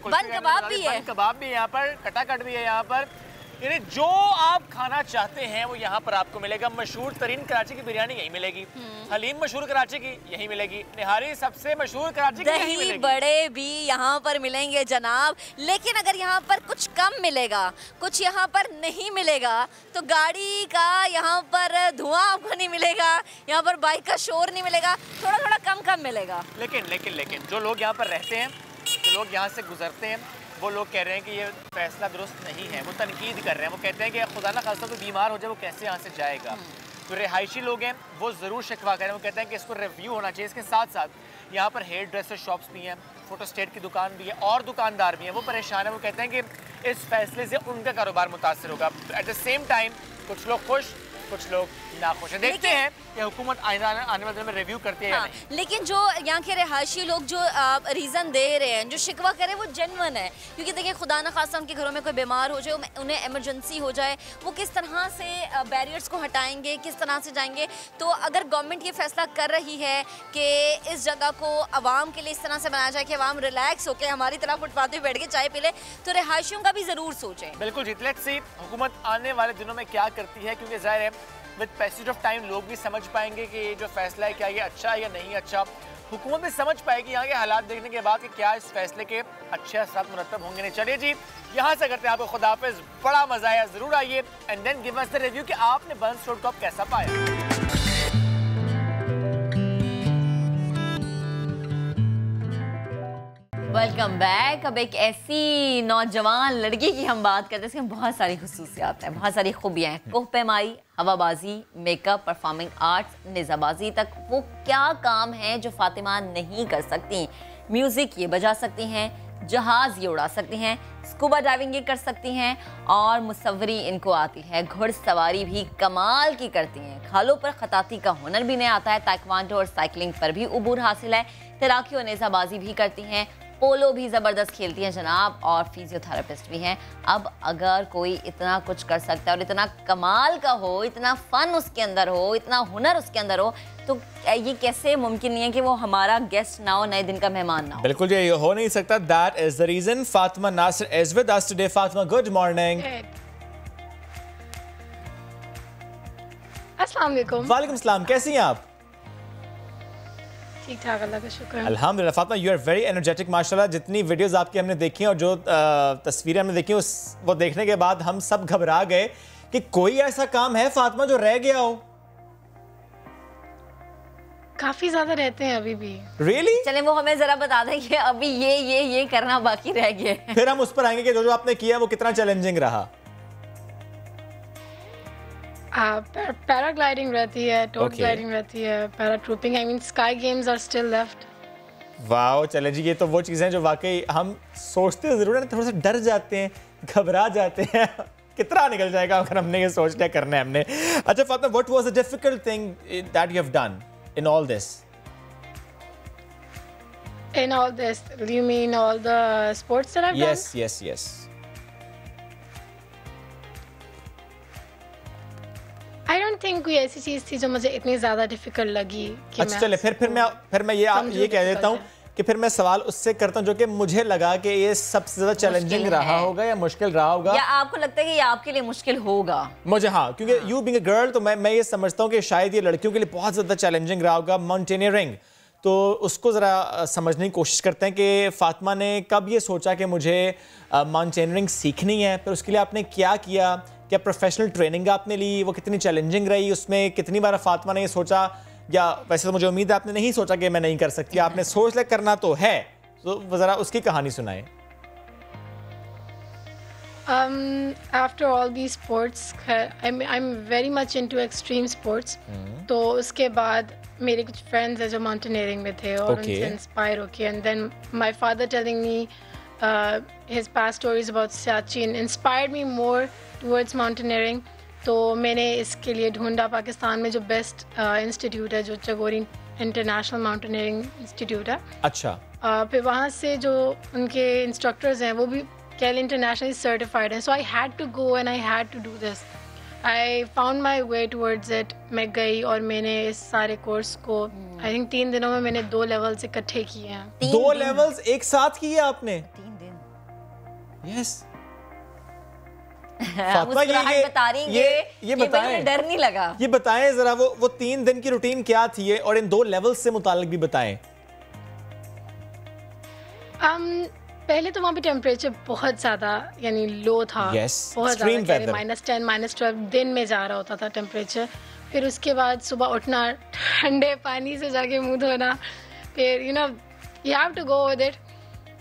बन कबाब भी है, कबाब भी है यहाँ पर, कटाकट भी है यहाँ पर। यानी जो आप खाना चाहते हैं वो यहाँ पर आपको मिलेगा। मशहूर तरीन कराची की बिरयानी यही मिलेगी, हलीम मशहूर कराची की यही मिलेगी, निहारी सबसे मशहूर कराची की यही मिलेगी, दही बड़े भी यहाँ पर मिलेंगे जनाब। लेकिन अगर यहाँ पर कुछ कम मिलेगा, कुछ यहाँ पर नहीं मिलेगा, तो गाड़ी का यहाँ पर धुआं आपको नहीं मिलेगा, यहाँ पर बाइक का शोर नहीं मिलेगा, थोड़ा थोड़ा कम कम मिलेगा। लेकिन जो लोग यहाँ पर रहते हैं, जो लोग यहाँ से गुजरते हैं, वो लोग कह रहे हैं कि ये फैसला दुरुस्त नहीं है। वो तनकीद कर रहे हैं, वो कहते हैं कि खुदा ना खास्ता कोई बीमार हो जाए वो कैसे यहाँ से जाएगा। तो रिहायशी लोग हैं वो ज़रूर शिकवा करें, वो कहते हैं कि इसको रिव्यू होना चाहिए। इसके साथ साथ यहाँ पर हेयर ड्रेसर शॉप्स भी हैं, फोटो स्टेट की दुकान भी है, और दुकानदार भी हैं, वो परेशान हैं। वो कहते हैं कि इस फैसले से उनका कारोबार मुतासर होगा। एट द सेम टाइम कुछ लोग खुश, कुछ लोग नाखुश हैं। देखते हैं कि हुकूमत आने वाले दिनों में रिव्यू करती है या नहीं। लेकिन जो यहाँ के रिहायशी लोग जो रीज़न दे रहे हैं, जो शिकवा करें, वो जेन्युइन है। क्योंकि देखिए खुदा न खासा उनके घरों में कोई बीमार हो जाए, उन्हें इमरजेंसी हो जाए, वो किस तरह से बैरियर्स को हटाएंगे, किस तरह से जाएंगे। तो अगर गवर्नमेंट ये फैसला कर रही है कि इस जगह को आवाम के लिए इस तरह से बनाया जाए कि आवाम रिलैक्स होकर हमारी तरह फुटपाथ पे बैठ के चाय पी ले, तो रिहायशियों का भी ज़रूर सोचें। बिल्कुल जी, लेट्स सी हुकूमत आने वाले दिनों में क्या करती है, क्योंकि जाहिर है विद पैसेज ऑफ टाइम लोग भी समझ पाएंगे कि ये जो फैसला है क्या ये अच्छा है या नहीं अच्छा। हुकूमत भी समझ पाएगी यहाँ के हालात देखने के बाद कि क्या इस फैसले के अच्छे असर मुरतब होंगे नहीं। चलिए जी, यहाँ से करते हैं आपको खुदाफिज, बड़ा मजा आया, जरूर आइए and then give us the review कि आपने बंस रोड को अब कैसा पाया। Welcome back. अब एक ऐसी नौजवान लड़की की हम बात करते हैं जिसमें बहुत सारी खुसूसियात हैं, बहुत सारी खूबियाँ हैं। कोहपेमाई, हवाबाजी, मेकअप, परफॉर्मिंग आर्ट्स, निज़ाबाजी तक वो क्या काम है जो फातिमा नहीं कर सकती। म्यूज़िक ये बजा सकती हैं, जहाज़ ये उड़ा सकती हैं, स्कूबा डाइविंग ये कर सकती हैं और मुसव्वरी इनको आती है। घुड़सवारी भी कमाल की करती हैं। खालों पर खताती का हुनर भी नहीं आता है। ताइक्वांडो और साइकिलिंग पर भी उबूर हासिल है। तैराकी और नेज़ाबाजी भी करती हैं। पोलो भी ज़बरदस्त खेलती हैं जनाब, और फिजियोथेरेपिस्ट भी हैं। अब अगर कोई इतना कुछ कर सकता है और इतना कमाल का हो, इतना फ़न उसके अंदर हो, इतना हुनर उसके अंदर हो, तो ये कैसे मुमकिन नहीं है कि वो हमारा गेस्ट ना हो, नए दिन का मेहमान ना हो। बिल्कुल ये हो नहीं सकता। That is the reason Fatima Nasir is with us today. Fatima, good morning. अस्सलाम वालेकुम। वालेकुम सलाम, कैसी हैं आप? ठीक ठाक, अल्लाह का शुक्र है। अल्हम्दुलिल्लाह। Fatima, you are very energetic माशाल्लाह। जितनी वीडियोस आपकी हमने देखी और जो तस्वीरें हमने देखी वो देखने के बाद हम सब घबरा गए कि कोई ऐसा काम है फातिमा जो रह गया हो। काफी ज्यादा रहते हैं अभी भी। Really? चलें वो हमें जरा बता दें कि अभी ये करना बाकी रह गया है। फिर हम उस पर आएंगे कि जो आपने किया वो कितना चैलेंजिंग रहा। पैराग्लाइडिंग रहती है, टोट ग्लाइडिंग रहती है, paratrooping, I mean sky games are still left. Wow, चले जी, ये तो वो चीज़ें जो वाकई हम सोचते ज़रूर हैं, थोड़ा सा डर जाते हैं, घबरा जाते हैं कितना निकल जाएगा अगर हमने ये सोच लिया करना है हमने। अच्छा Fatima, what was the difficult thing that you have done in all this? In all this, you mean all the sports that I've done? Yes. I don't think कोई ऐसी चीज थी जो मुझे इतनी ज्यादा डिफिकल्ट लगी कि अच्छा चले, फिर मैं ये कह देता हूँ कि फिर मैं सवाल उससे करता हूँ जो कि मुझे लगा कि ये सबसे ज्यादा चैलेंजिंग रहा होगा या मुश्किल रहा होगा, या आपको लगता है कि ये आपके लिए मुश्किल होगा? मुझे हाँ, क्योंकि यू बीइंग अ गर्ल तो मैं ये समझता हूँ कि शायद ये लड़कियों के लिए बहुत ज्यादा चैलेंजिंग रहा होगा। माउंटेनियरिंग, तो उसको ज़रा समझने की कोशिश करते हैं कि फातिमा ने कब ये सोचा कि मुझे माउंटेनियरिंग सीखनी है, फिर उसके लिए आपने क्या किया, क्या प्रोफेशनल ट्रेनिंग आपने ली, वो कितनी चैलेंजिंग रही, उसमें कितनी बार फातिमा ने ये सोचा, या वैसे तो मुझे उम्मीद है आपने नहीं सोचा कि मैं नहीं कर सकती, आपने सोच ले करना तो है, तो ज़रा उसकी कहानी सुनाए। After all these sports, I'm very much into extreme sports. तो उसके बाद मेरे कुछ फ्रेंड्स हैं जो माउंटेनियरिंग में थे और उनसे इंस्पायर होके, and then my father telling me his past stories about Siachen inspired me more towards mountaineering. तो मैंने इसके लिए ढूंढा पाकिस्तान में जो बेस्ट इंस्टीट्यूट है, जो चगोरी इंटरनेशनल माउंटेनियरिंग इंस्टीट्यूट है। अच्छा। फिर वहाँ से जो उनके इंस्ट्रक्टर्स हैं वो भी कैल इंटरनेशनली सर्टिफाइड हैं। So I had to go and I had to do this. I found my way towards it. मैं गई और मैंने इस सारे कोर्स को आई थिंक 3 दिनों में मैंने 2 लेवल्स इकट्ठे किए हैं। 2 लेवल्स एक साथ किए आपने? 3 दिन। यस। फातिमा ये बताएं, डर नहीं लगा? ये बताएं जरा, वो 3 दिन की रूटीन क्या थी और इन 2 लेवल्स से मुताल्लिक भी बताएं। पहले तो वहाँ पे टेम्परेचर बहुत ज़्यादा यानी लो था, बहुत ज़्यादा, -10 -12 दिन में जा रहा होता था टेम्परेचर। फिर उसके बाद सुबह उठना, ठंडे पानी से जाके मुँह धोना, फिर you have to go with it.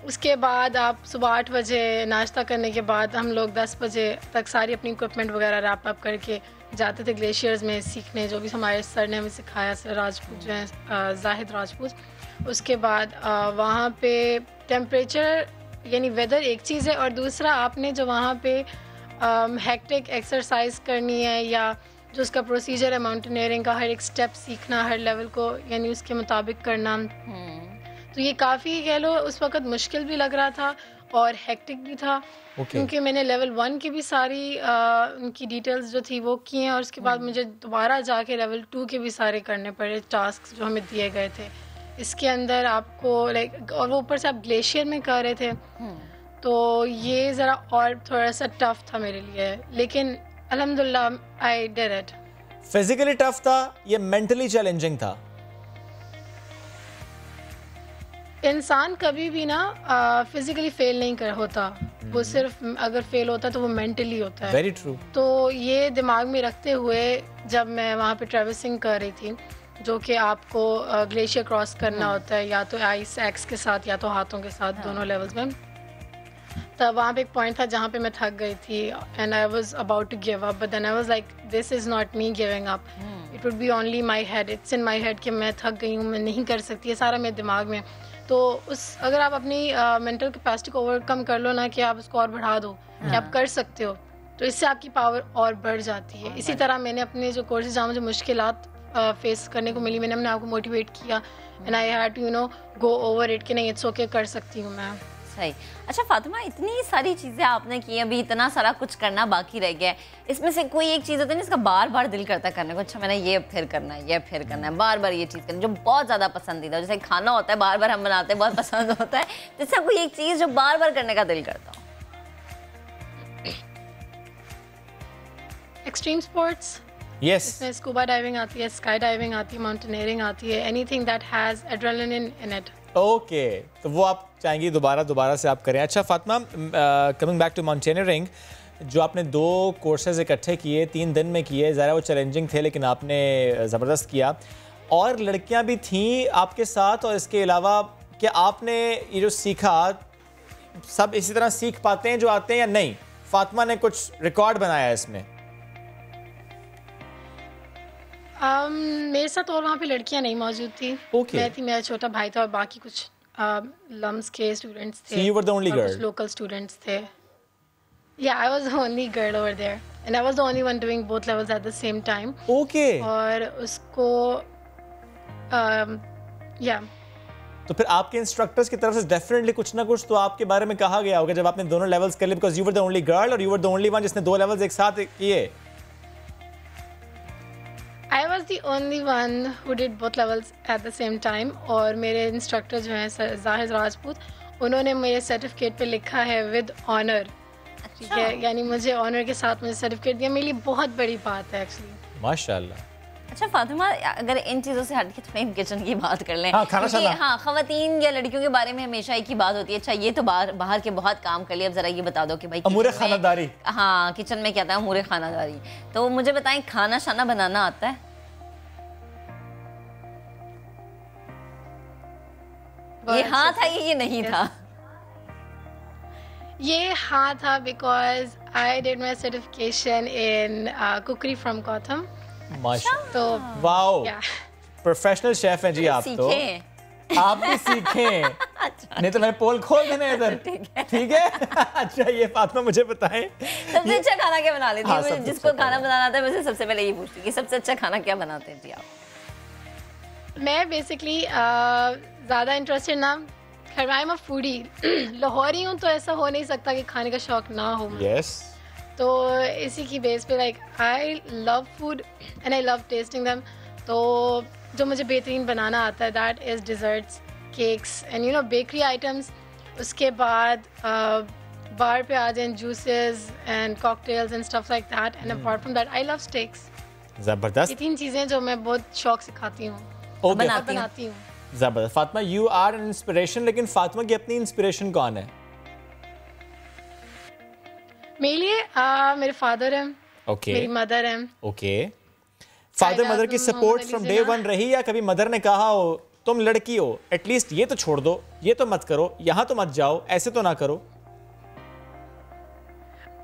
उसके बाद आप सुबह 8 बजे नाश्ता करने के बाद हम लोग 10 बजे तक सारी अपनी इक्विपमेंट वगैरह रैप अप करके जाते थे ग्लेशियर्स में सीखने, जो भी हमारे सर ने हमें सिखाया, सर राजपूत जो हैं, जाहिद राजपूत। उसके बाद वहाँ पे टेम्परेचर यानी वेदर एक चीज़ है, और दूसरा आपने जो वहाँ पे हेक्टिक एक्सरसाइज करनी है या जो उसका प्रोसीजर है माउंटेनियरिंग का, हर एक स्टेप सीखना, हर लेवल को यानी उसके मुताबिक करना, तो ये काफ़ी कह लो उस वक्त मुश्किल भी लग रहा था और हेक्टिक भी था। क्योंकि मैंने लेवल 1 की भी सारी उनकी डिटेल्स जो थी वो की हैं, और उसके बाद मुझे दोबारा जाके लेवल 2 के भी सारे करने पड़े टास्क जो हमें दिए गए थे। इसके अंदर आपको लाइक, और वो ऊपर से आप ग्लेशियर में कर रहे थे, तो ये ज़रा और थोड़ा सा टफ था मेरे लिए, लेकिन अल्हम्दुलिल्लाह I did it. Physically tough था या मेंटली चैलेंजिंग था? इंसान कभी भी ना फिजिकली फेल नहीं कर होता, वो सिर्फ अगर फेल होता तो वो मेंटली होता है। Very true. तो ये दिमाग में रखते हुए जब मैं वहाँ पे ट्रेवर्सिंग कर रही थी, जो कि आपको ग्लेशियर क्रॉस करना होता है या तो आइस एक्स के साथ या तो हाथों के साथ, दोनों लेवल्स में, तब वहाँ पे एक पॉइंट था जहाँ पे मैं थक गई थी and I was about to give up, but then I was like this is not me giving up, it would be only my head, it's in my head कि मैं थक गई हूँ, मैं नहीं कर सकती, ये सारा मेरे दिमाग में। तो उस अगर आप अपनी मेंटल कैपेसिटी को ओवरकम कर लो ना, कि आप उसको और बढ़ा दो कि आप कर सकते हो, तो इससे आपकी पावर और बढ़ जाती है। इसी तरह मैंने अपने जो कोर्सेज जहाँ मुझे मुश्किलात फेस करने को मिली, मैंने अपने आप को मोटिवेट किया and I had to you know go over it कि नहीं इट्स ओके, कर सकती हूँ मैं। सही। अच्छा फातिमा, इतनी सारी चीज़ें आपने की, अभी इतना सारा कुछ करना बाकी रह गया है, इसमें से कोई एक चीज़ होती है जिसका बार बार दिल करता है करने को, अच्छा मैंने ये फिर करना है, ये फिर करना है, बार बार ये चीज़ करना, जो बहुत ज़्यादा पसंदीदा, जैसे खाना होता है बार बार हम बनाते हैं, बहुत पसंद होता है, जैसे कोई एक चीज़ जो बार बार करने का दिल करता हो? एक्सट्रीम स्पोर्ट्स, इसमें स्कूबा डाइविंग आती है, स्काई डाइविंग आती है, माउंटेनियरिंग आती है, anything that has adrenaline in it. Okay, तो वो आप चाहेंगी दोबारा से आप करें। अच्छा Fatima, coming back to mountaineering, जो आपने 2 कोर्सेज इकट्ठे किए, 3 दिन में किए, ज़रा वो चैलेंजिंग थे लेकिन आपने ज़बरदस्त किया, और लड़कियां भी थीं आपके साथ, और इसके अलावा क्या आपने ये जो सीखा, सब इसी तरह सीख पाते हैं जो आते हैं या नहीं? फातिमा ने कुछ रिकॉर्ड बनाया है इसमें? मेरे साथ और वहाँ पे लड़कियाँ नहीं मौजूद थी। मैं थी, मेरा छोटा भाई था और बाकी कुछ लम्स के स्टूडेंट्स थे। So you were the only girl? कुछ लोकल स्टूडेंट्स थे। Yeah, I was the only girl over there and I was the only one doing both levels at the same time. Okay. और उसको yeah. तो फिर आपके instructors की तरफ से डेफिनेटली कुछ ना कुछ तो आपके बारे में कहा गया होगा जब आपने दोनों लेवल्स कर लिए, because you were the only girl और you were the only one जिसने 2 लेवल्स एक साथ किए। I was the only one who did both levels at the same time, और मेरे इंस्ट्रक्टर जो हैं जाहिद राजपूत, उन्होंने मेरे सर्टिफिकेट पे लिखा है विद ऑनर, ठीक है, यानी मुझे ऑनर के साथ मुझे सर्टिफिकेट दिया, मेरे लिए बहुत बड़ी बात है एक्चुअली। माशाल्लाह। अच्छा फातिमा, अगर इन चीज़ों से हट के थोड़ी किचन की बात कर लें, हाँ, ख़वातीन या लड़कियों के बारे में हमेशा एक ही बात होती है, अच्छा ये तो बाहर के बहुत काम कर लिए, अब ज़रा ये बता दो कि भाई अमूरे खानादारी, हाँ किचन में क्या था अमूरे खानादारी, तो मुझे बताएं खाना शाना बनाना आता है? ये हाँ था ये नहीं था? ये हाँ था because I did my certification in cookery from Gautam. माशाल्लाह, तो वाओ, प्रोफेशनल शेफ हैं जी आप तो। आप भी सीखें। अच्छा, नहीं तो मैं पोल खोल देना इधर, ठीक है? अच्छा ये फातिमा मुझे बताएं सबसे अच्छा खाना क्या बना लेती है? जिसको खाना बनाना आता है वैसे सबसे पहले ये पूछती हूँ कि सबसे अच्छा खाना क्या बनाते हैं जी आप? मैं बेसिकली ज़्यादा इंटरेस्टेड ना, खैर I am a foodie, Lahori हूँ तो ऐसा हो नहीं सकता कि खाने का शौक ना हो। yes. तो इसी की बेस पे like I love food and I love tasting them. तो जो मुझे बेहतरीन बनाना आता है that is desserts, cakes and you know bakery items. उसके बाद बार पे आ जाएं juices and cocktails and stuff like that, and apart from that I love steaks. ज़बरदस्त। ये 3 चीज़ें जो मैं बहुत शौक से खाती हूँ, बनाती हूँ। ज़बरदस्त। Fatima, you are an inspiration, लेकिन फातिमा की अपनी इंस्पिरेशन कौन है? मेरे लिए मेरे फादर हैं, मेरी मदर हैं। ओके, फादर मदर की सपोर्ट फ्रॉम डे 1 रही या कभी मदर ने कहा हो तुम लड़की हो एटलीस्ट ये तो छोड़ दो, ये तो मत करो, यहाँ तो मत जाओ, ऐसे तो ना करो?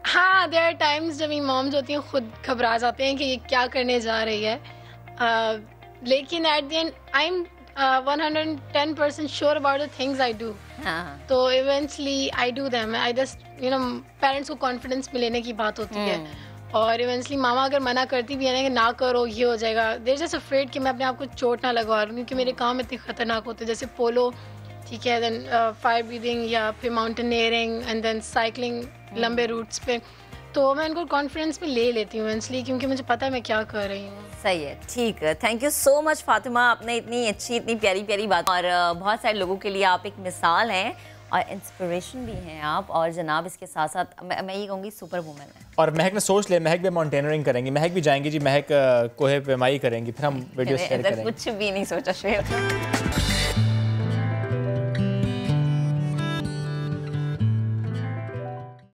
हाँ, देयर आर टाइम्स जब मेरी मॉम जो होती हैं खुद घबरा जाते हैं कि ये क्या करने जा रही है, लेकिन at the end I am 110% sure about the things I do. तो eventually I do them. I just you know parents को कॉन्फिडेंस में लेने की बात होती है, और इवेंचुअली मामा अगर मना करती भी है ना कि ना करो ये हो जाएगा, देर जस्ट अफ्रेड कि मैं अपने आप को चोट ना लगवा लूँ, क्योंकि मेरे काम इतने ख़तरनाक होते हैं जैसे पोलो, ठीक है, देन फायर ब्रीदिंग या फिर माउंटेनियरिंग एंड देन साइकिलिंग लंबे रूट्स पे, तो मैं इनको कॉन्फिडेंस में ले लेती हूँ इसलिए, क्योंकि मुझे पता है मैं क्या कर रही हूँ। सही है, ठीक है, thank you so much Fatima, आपने इतनी अच्छी इतनी प्यारी प्यारी बात, और बहुत सारे लोगों के लिए आप एक मिसाल हैं और इंस्पिरेशन भी हैं आप, और जनाब इसके साथ साथ मैं ये कहूँगी सुपर वुमन है। और महक ने सोच लिया, महक भी माउंटेनियरिंग करेंगी, महक भी जाएंगी जी, महक कोहे पे माई करेंगी, फिर हम वीडियो शेयर करेंगे। कुछ भी नहीं सोचा शेयर।